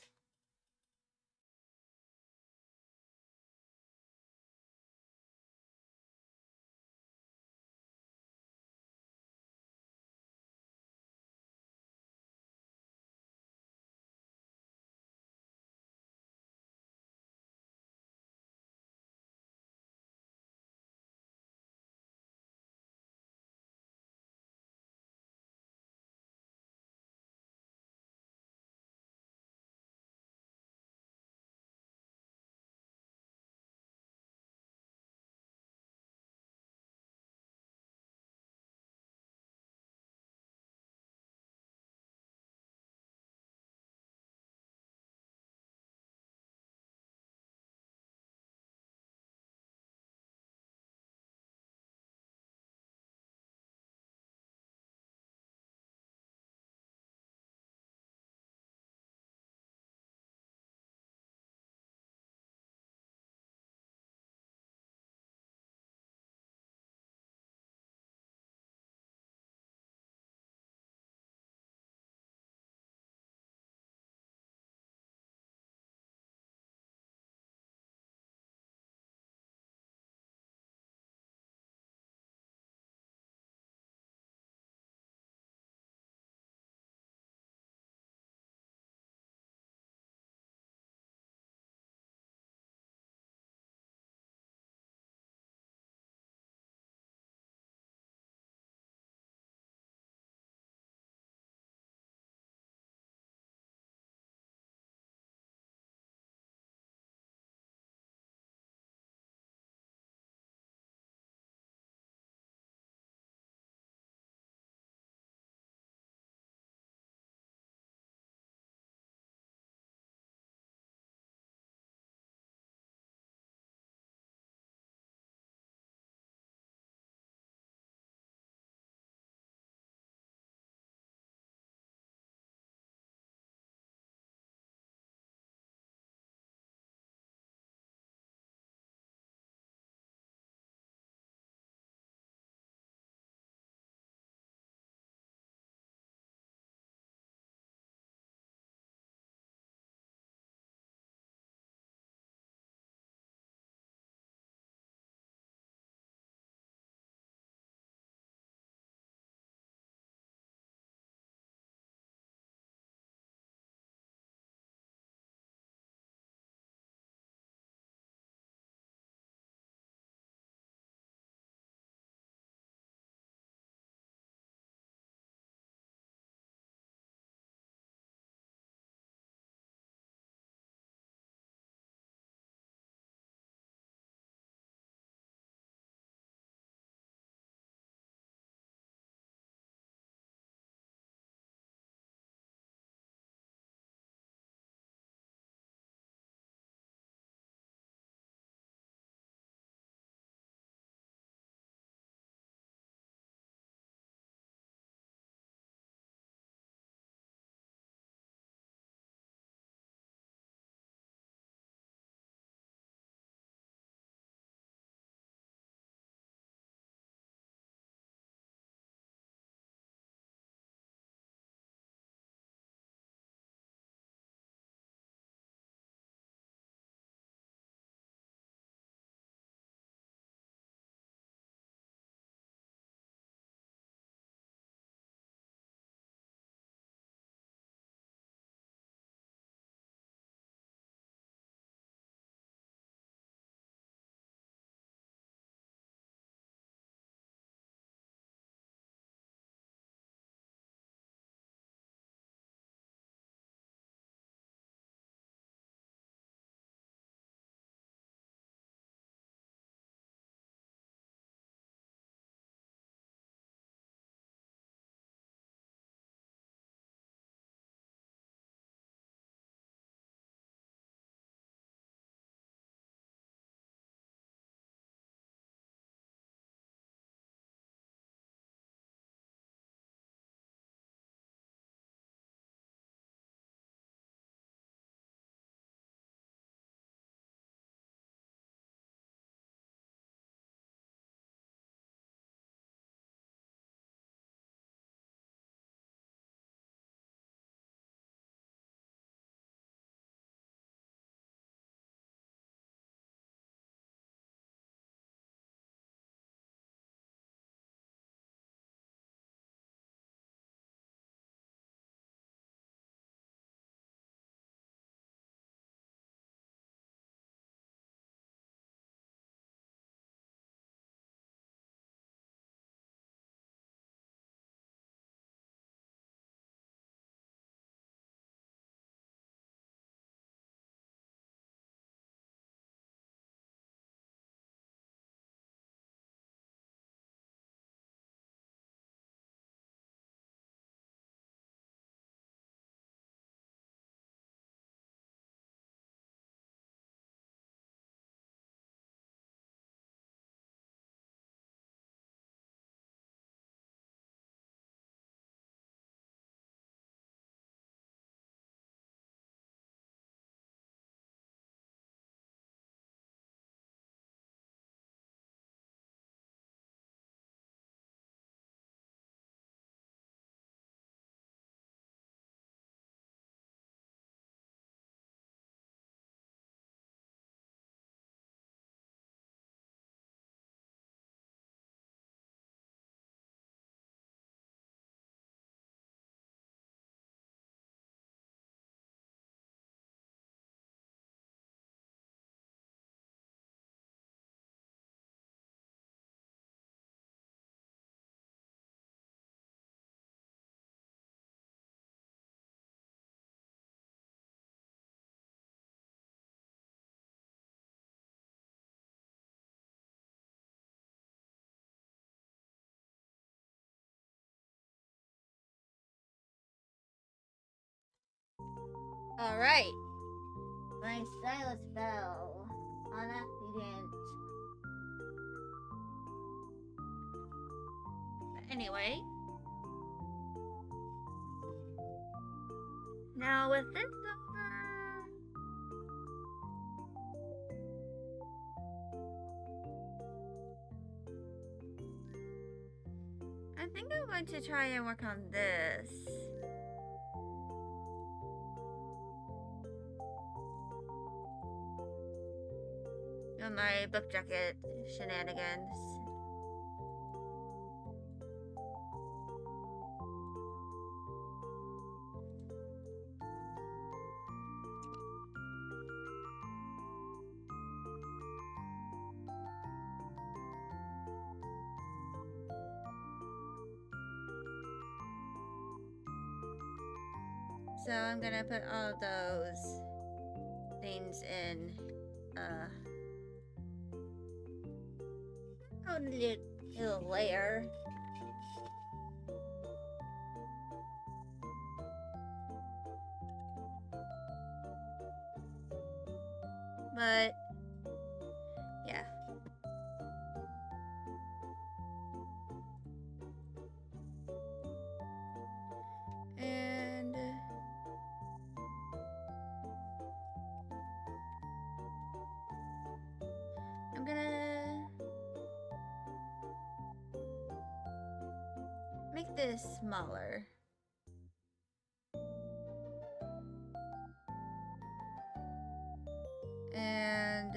Alright. My stylus fell on accident. But anyway. Now with this over, I think I'm going to try and work on this. On my book jacket shenanigans. So I'm gonna put all of those things in a little layer. But yeah. And I'm gonna make this smaller. And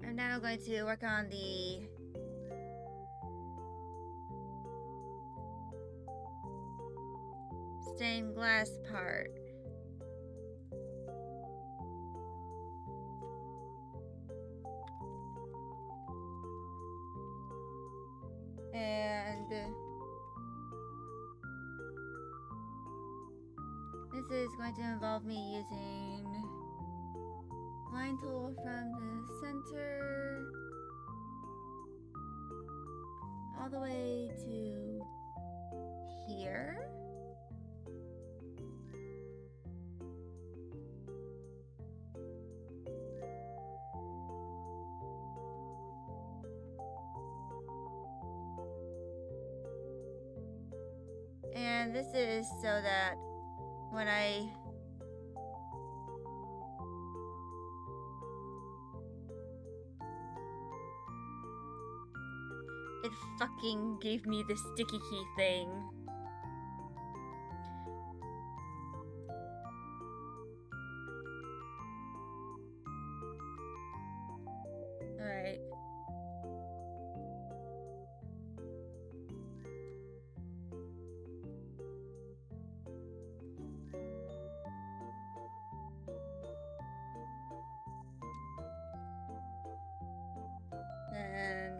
I'm now going to work on the stained glass part. And this is going to involve me using line tool from the center all the way to here. And this is so that when it fucking gave me the sticky key thing. Alright. Then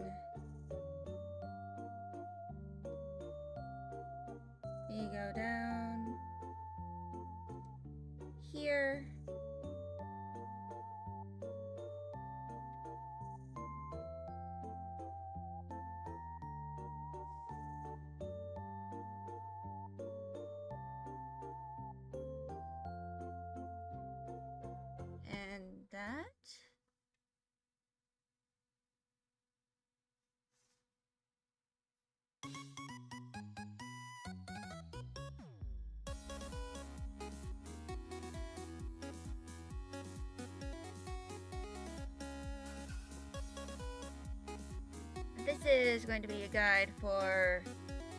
you go down here. And that. This is going to be a guide for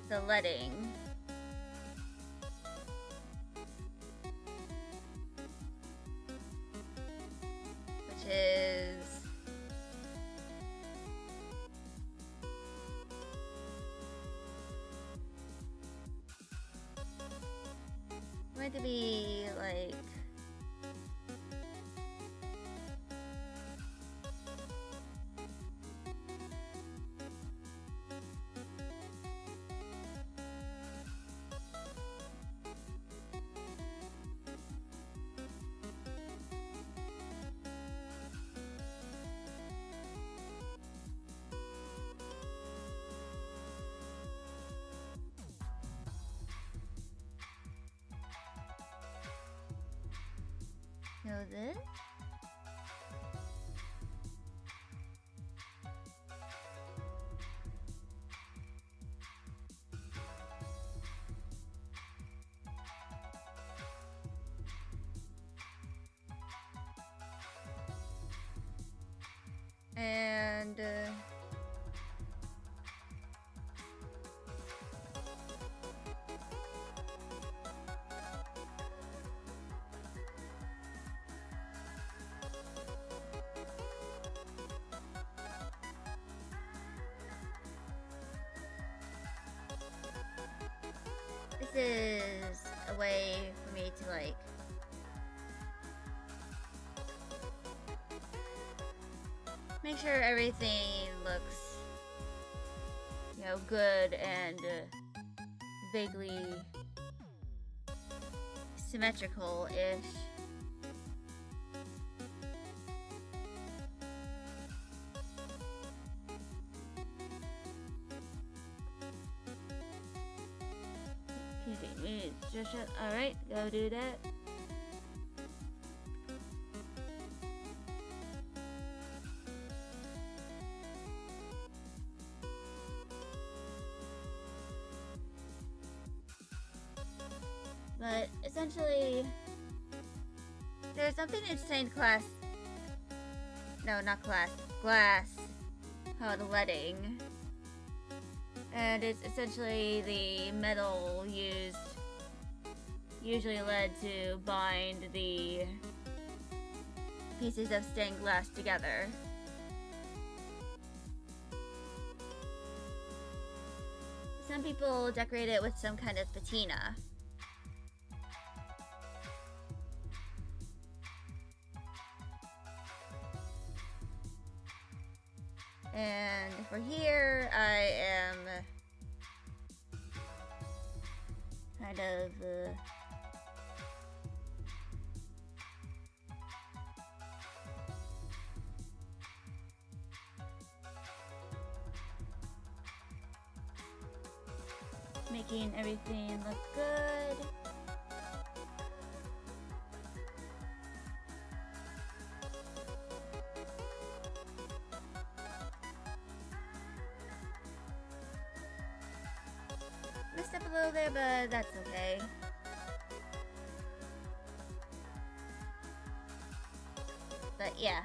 the letting. Which is going to be like Know this? And this is a way for me to like make sure everything looks, you know, good and vaguely symmetrical-ish. Alright, go do that. But essentially, there's something in stained glass. No, not glass. Glass. Called leading. And it's essentially the metal used, usually lead, to bind the pieces of stained glass together. Some people decorate it with some kind of patina. And for here, I am kind of making everything look good. Messed up a little bit, but that's okay. But yeah.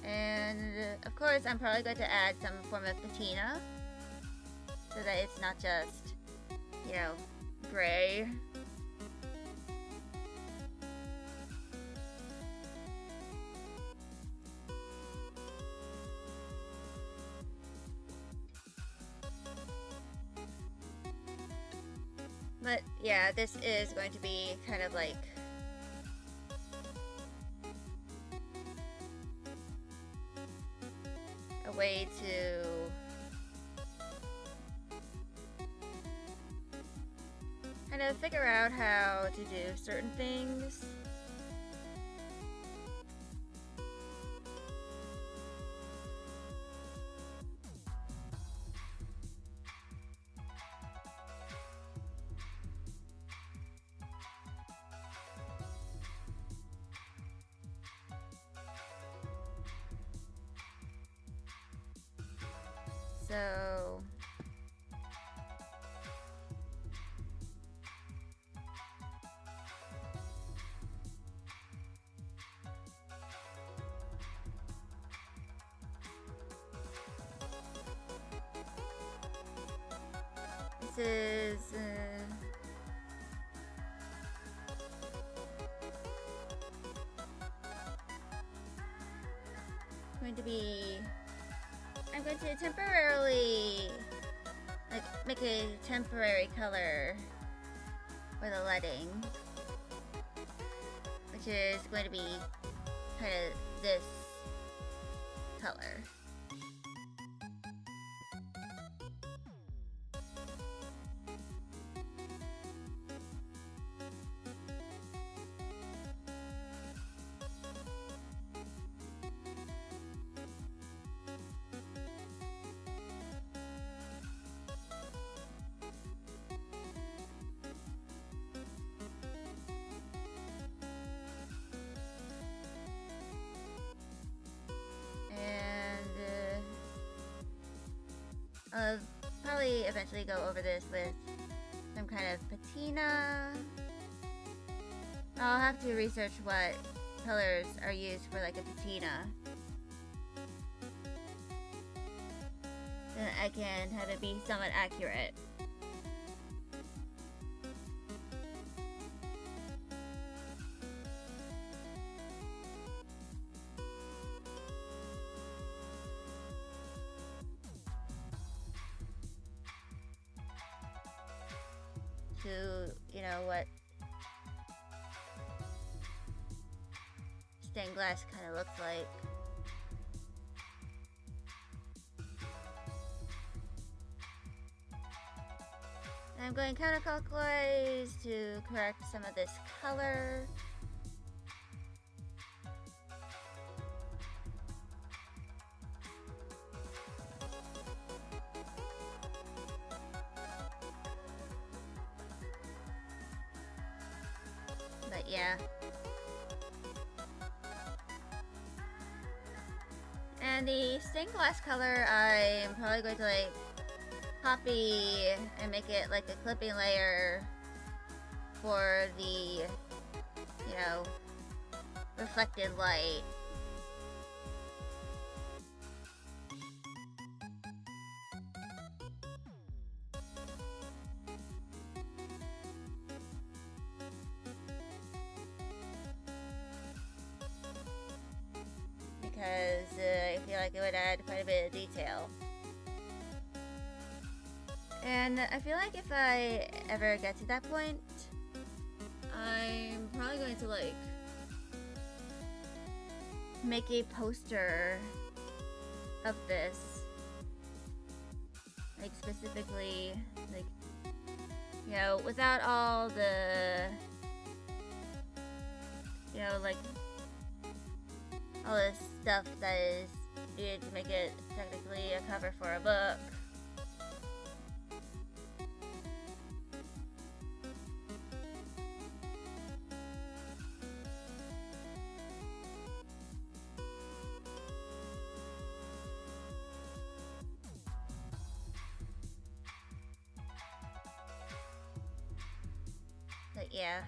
And of course, I'm probably going to add some form of patina so that it's not just, you know, gray. But yeah, this is going to be kind of like a way to kind of figure out how to do certain things. So this is going to be, I'm going to temporarily like make a temporary color for the leading, which is going to be kind of this color. probably eventually go over this with some kind of patina. I'll have to research what colors are used for like a patina. Then I can have it be somewhat accurate. To, you know, what stained glass kind of looks like. I'm going counterclockwise to correct some of this color. But yeah. And the stained glass color, I'm probably going to like copy and make it like a clipping layer for the, you know, reflected light. Because I feel like it would add quite a bit of detail. And I feel like if I ever get to that point, I'm probably going to like make a poster of this. Like specifically, like, you know, without all the, you know, like all this stuff that is needed to make it technically a cover for a book. But yeah.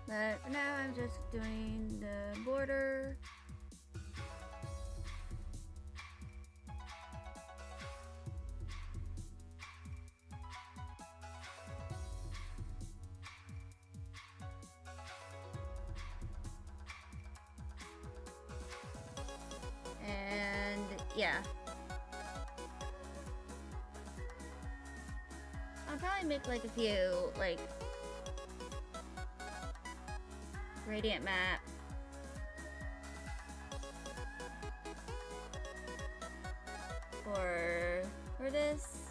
But for now, I'm just doing the border. And yeah. I'll probably make like a few, like, gradient map for this.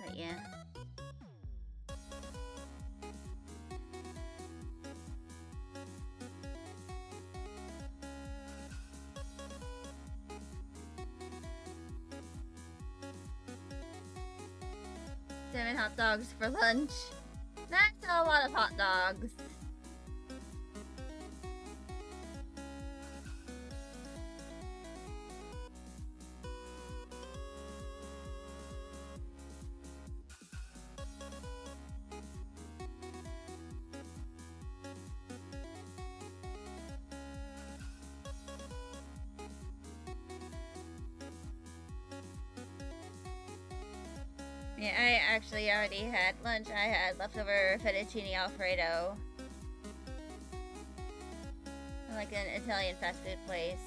But yeah. Seven hot dogs for lunch. That's a lot of hot dogs. Yeah, I actually already had lunch. I had leftover fettuccine alfredo. Like an Italian fast food place.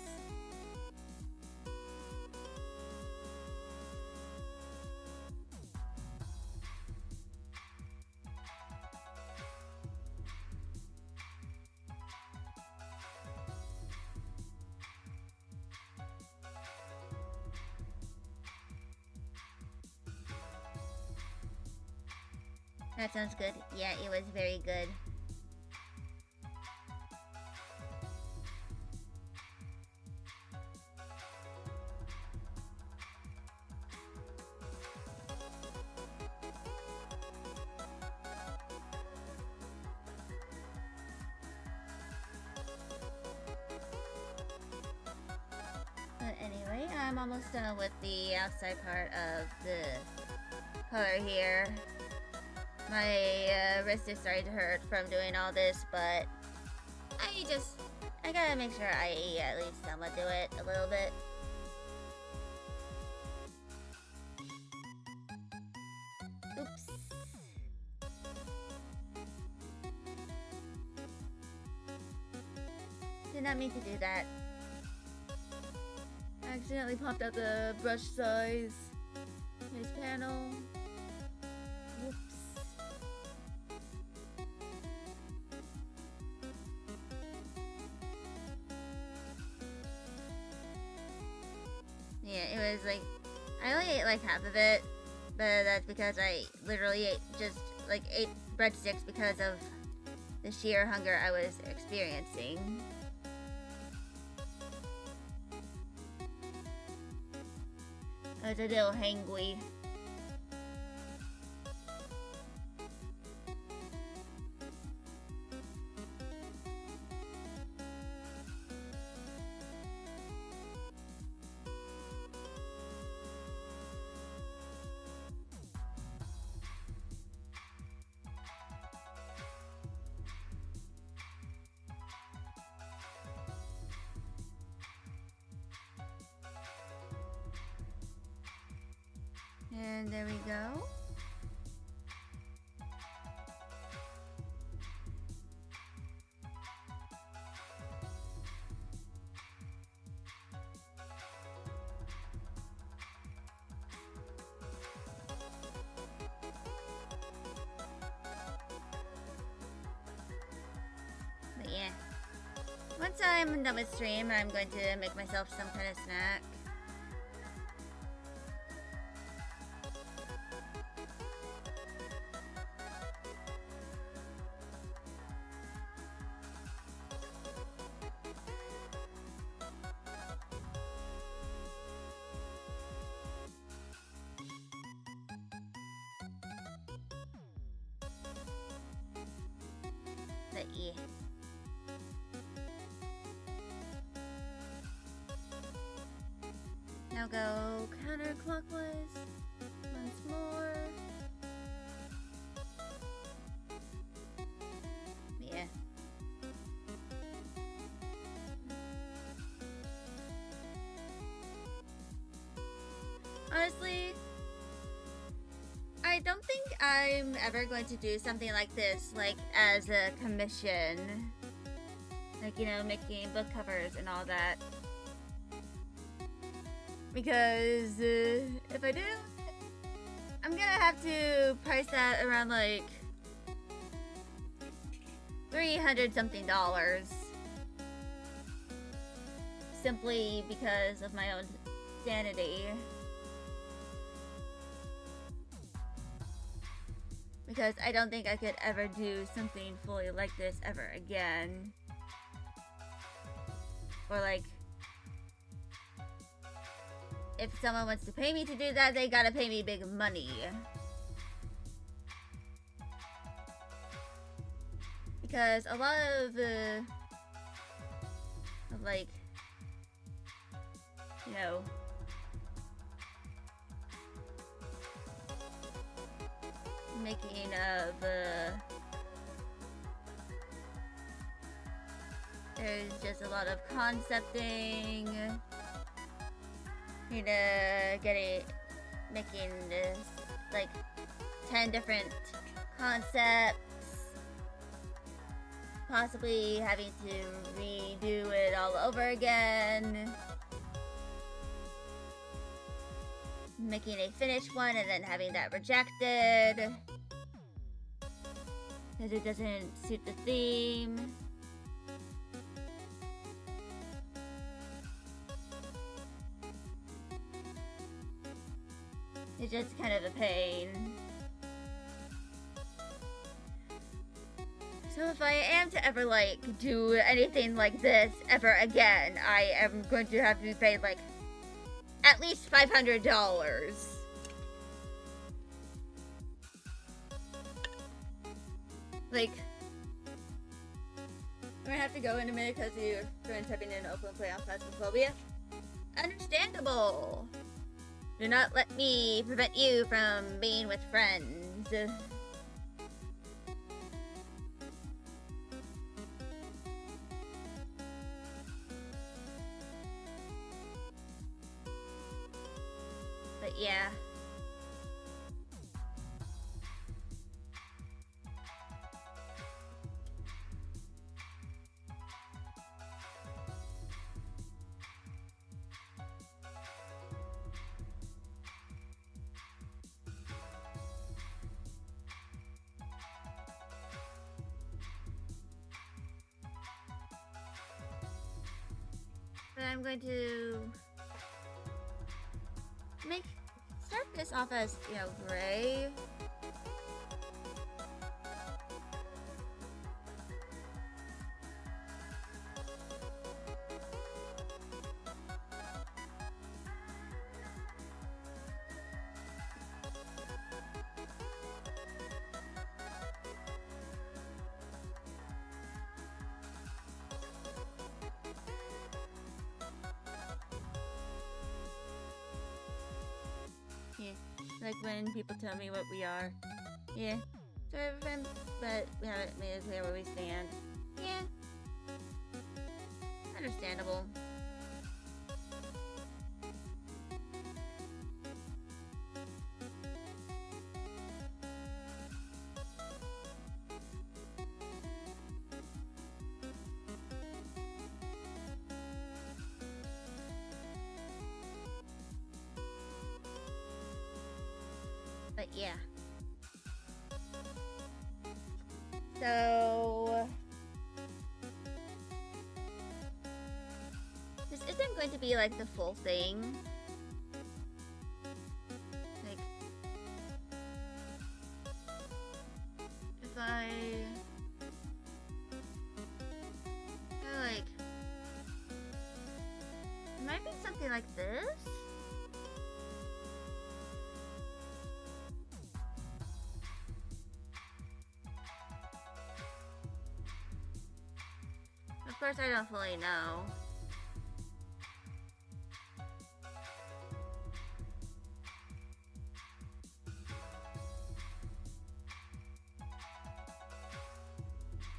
That sounds good. Yeah, it was very good. I'm almost done with the outside part of the color here. My wrist is starting to hurt from doing all this, but I gotta make sure I at least somewhat do it a little bit. Oops. Did not mean to do that. I accidentally popped out the brush size. Nice panel. Whoops. Yeah, it was like, I only ate like half of it, but that's because I literally ate just like 8 breadsticks because of the sheer hunger I was experiencing. I was a little hangry. And there we go. But yeah. Once I'm done with stream, I'm going to make myself some kind of snack. But yeah. Now go counterclockwise once more. Yeah. Honestly, I don't think I'm ever going to do something like this, like as a commission. Like, you know, making book covers and all that. Because if I do, I'm gonna have to price that around like $300 something. Simply because of my own sanity. Because I don't think I could ever do something fully like this ever again. Or like, if someone wants to pay me to do that, they gotta pay me big money. Because a lot of like, you know, making of there's just a lot of concepting, you know, making this like 10 different concepts, possibly having to redo it all over again, making a finished one and then having that rejected because it doesn't suit the theme. It's just kind of a pain. So if I am to ever like do anything like this ever again, I am going to have to be paid like at least $500. Like, I'm gonna have to go in a minute because you're going typing in open play on Phasmophobia. Understandable. Do not let me prevent you from being with friends. But yeah. But I'm going to start this off as, gray. Yeah, like when people tell me what we are. Yeah, sort of friends, but we haven't made it clear where we stand. Yeah, understandable. But yeah. So this isn't going to be like the full thing. Like if I like it might be something like this. Of course, I don't fully know.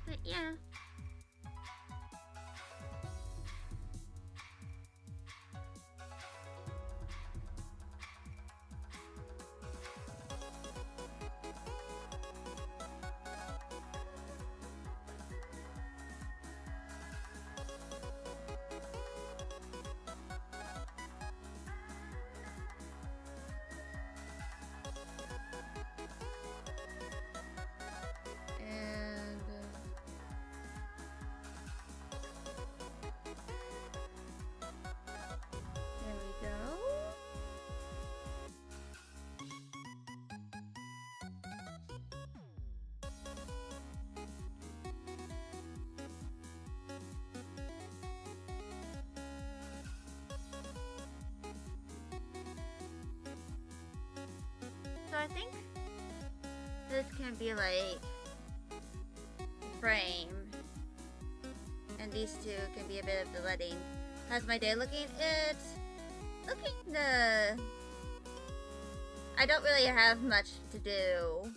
But yeah. And there we go. So I think this can be like a frame, and these two can be a bit of the letting. How's my day looking? It's looking I don't really have much to do.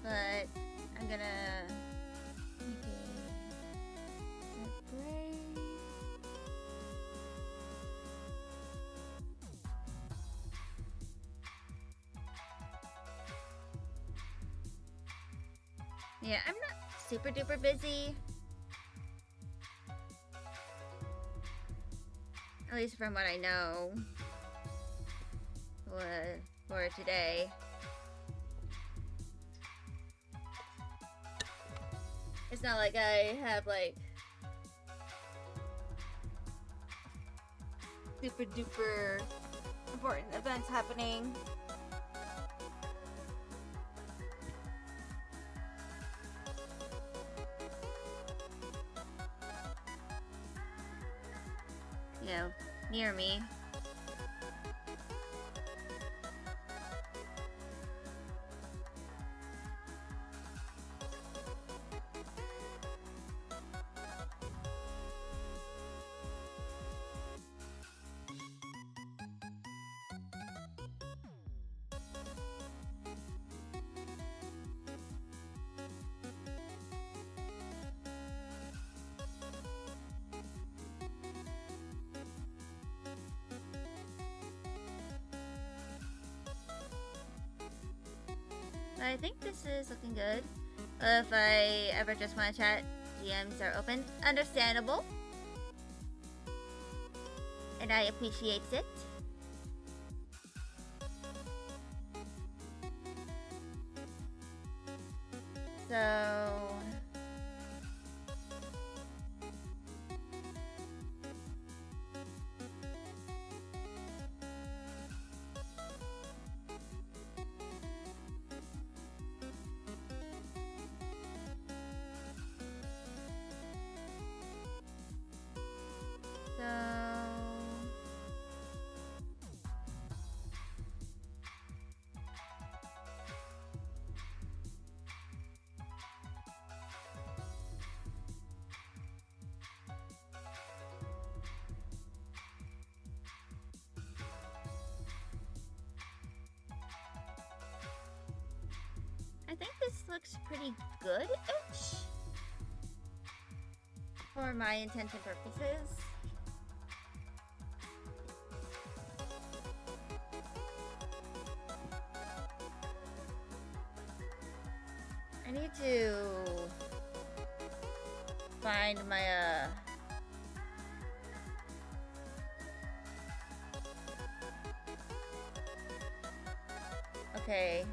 But I'm gonna make it gray. Yeah, I'm not super duper busy. At least from what I know. For today. It's not like I have like super duper important events happening. near me. I think this is looking good. If I ever just want to chat, DMs are open. Understandable. And I appreciate it. So... I think this looks pretty good-ish for my intents and purposes. I need to find my okay.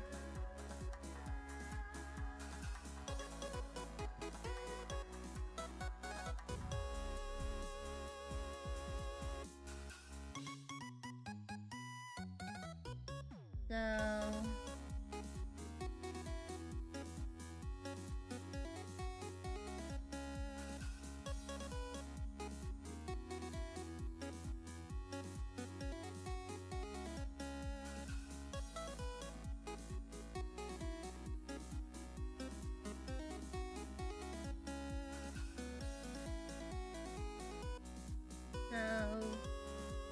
So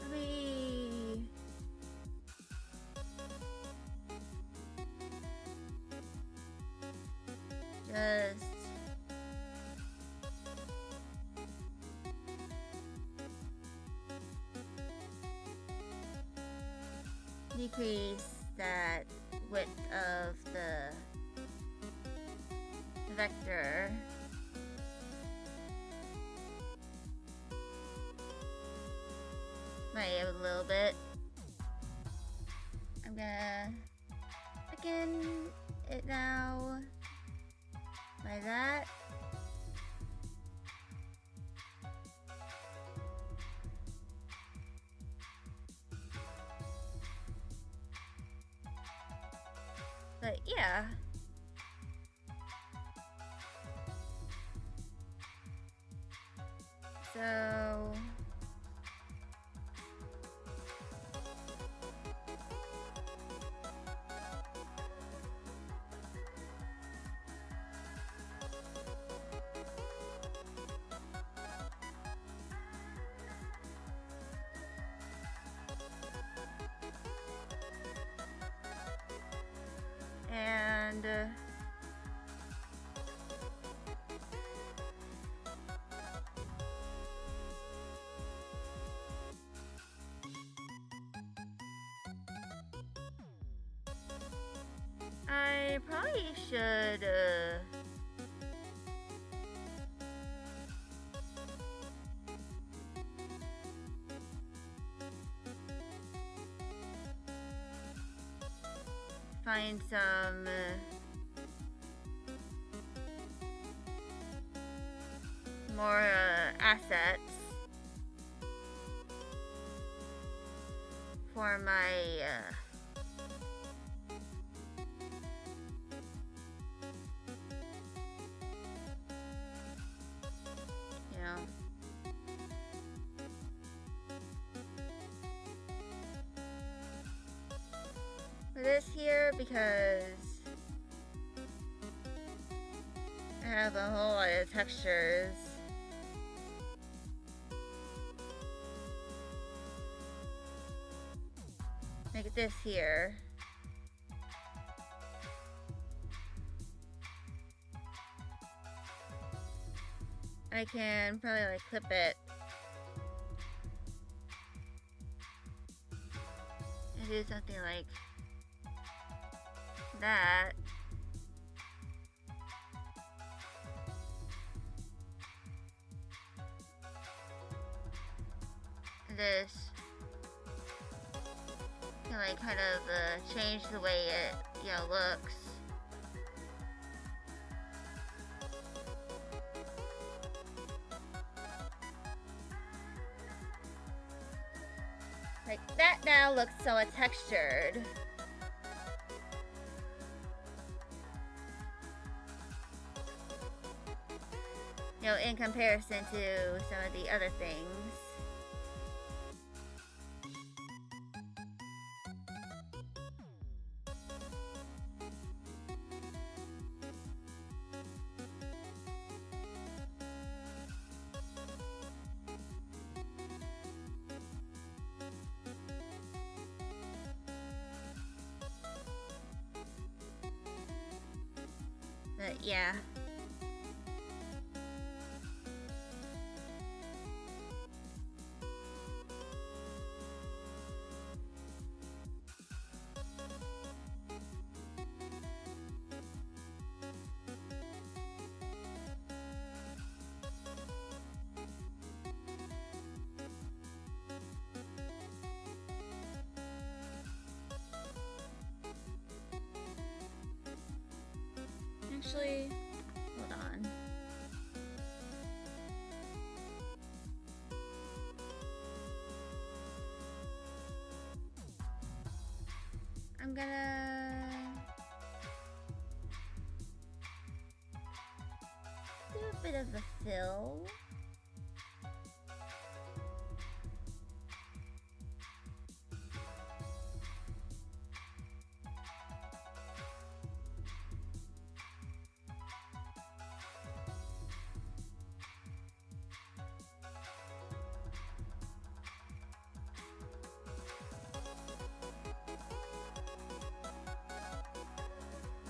let me just decrease that width of the vector. Might a little bit. I'm gonna thicken it now by that. But yeah. So and I probably should find some more assets for my you know, this here because I have a whole lot of textures. Like this here. I can probably like clip it and do something like that. And this can like kind of change the way it, looks. Like that now looks so textured. In comparison to some of the other things. But yeah. Actually, hold on. I'm gonna do a bit of a fill.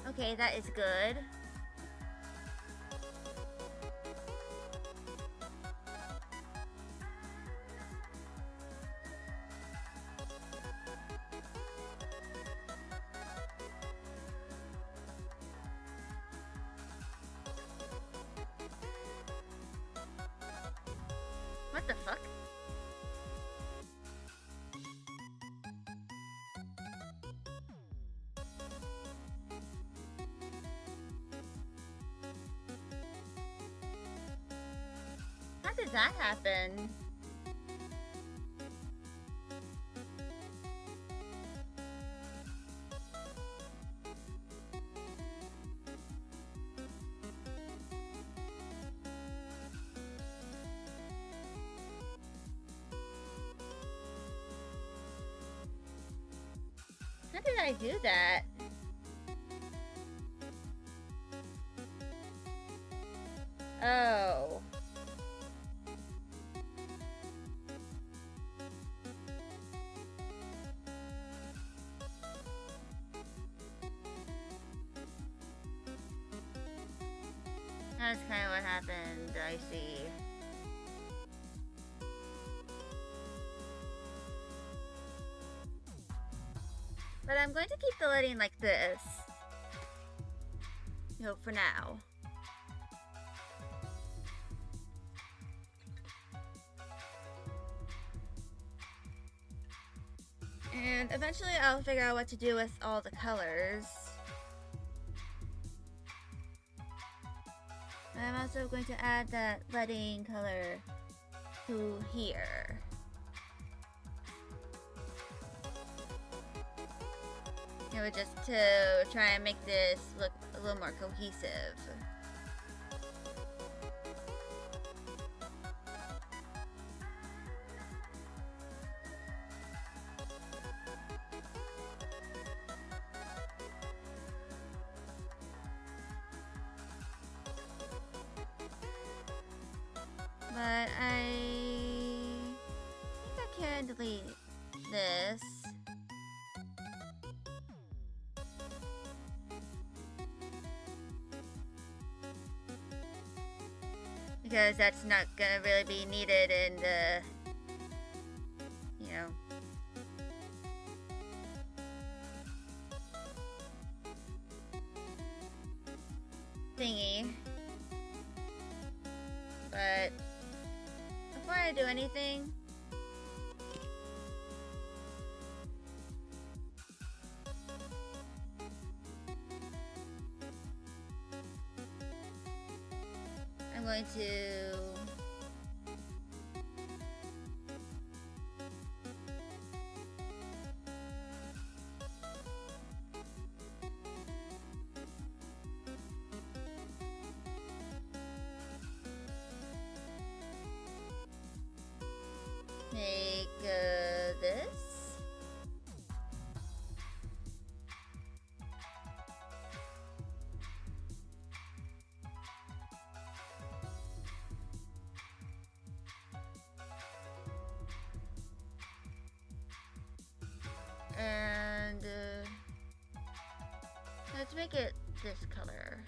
Okay, that is good. What the fuck? How did that happen? How did I do that? Oh. That's kind of what happened, I see. But I'm going to keep the lighting like this. For now. And eventually I'll figure out what to do with all the colors. I'm also going to add that lighting color to here. Just to try and make this look a little more cohesive. But I think I can delete this. Because that's not gonna really be needed in the, you know, thingy. But before I do anything, I'm going to make this. And let's make it this color.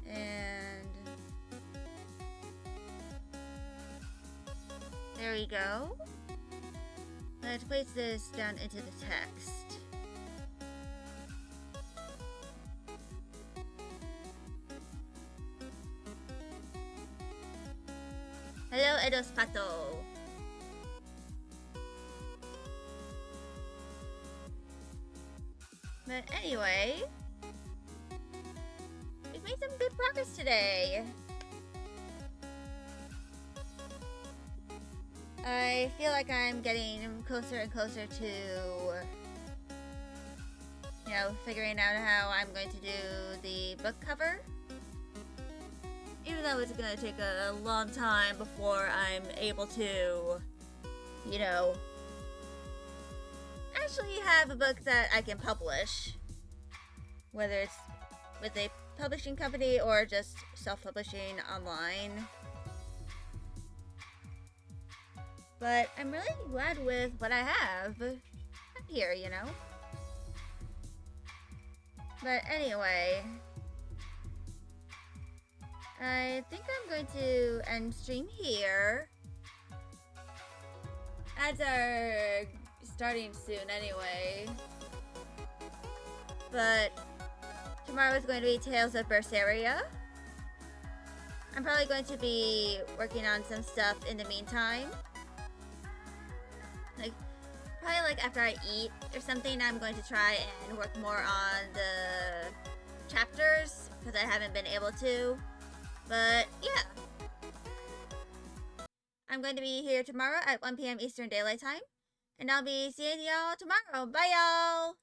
And there we go. Let's place this down into the text. Hello, Edos Pato. But anyway, we've made some good progress today. I feel like I'm getting closer and closer to, you know, figuring out how I'm going to do the book cover. Even though it's gonna take a long time before I'm able to, you know, actually have a book that I can publish. Whether it's with a publishing company or just self-publishing online. But I'm really glad with what I have here, you know? But anyway, I think I'm going to end stream here. Ads are starting soon anyway. But tomorrow is going to be Tales of Berseria. I'm probably going to be working on some stuff in the meantime. Like, probably like after I eat or something, I'm going to try and work more on the chapters, because I haven't been able to. But, yeah. I'm going to be here tomorrow at 1 p.m. Eastern Daylight Time. And I'll be seeing y'all tomorrow. Bye, y'all!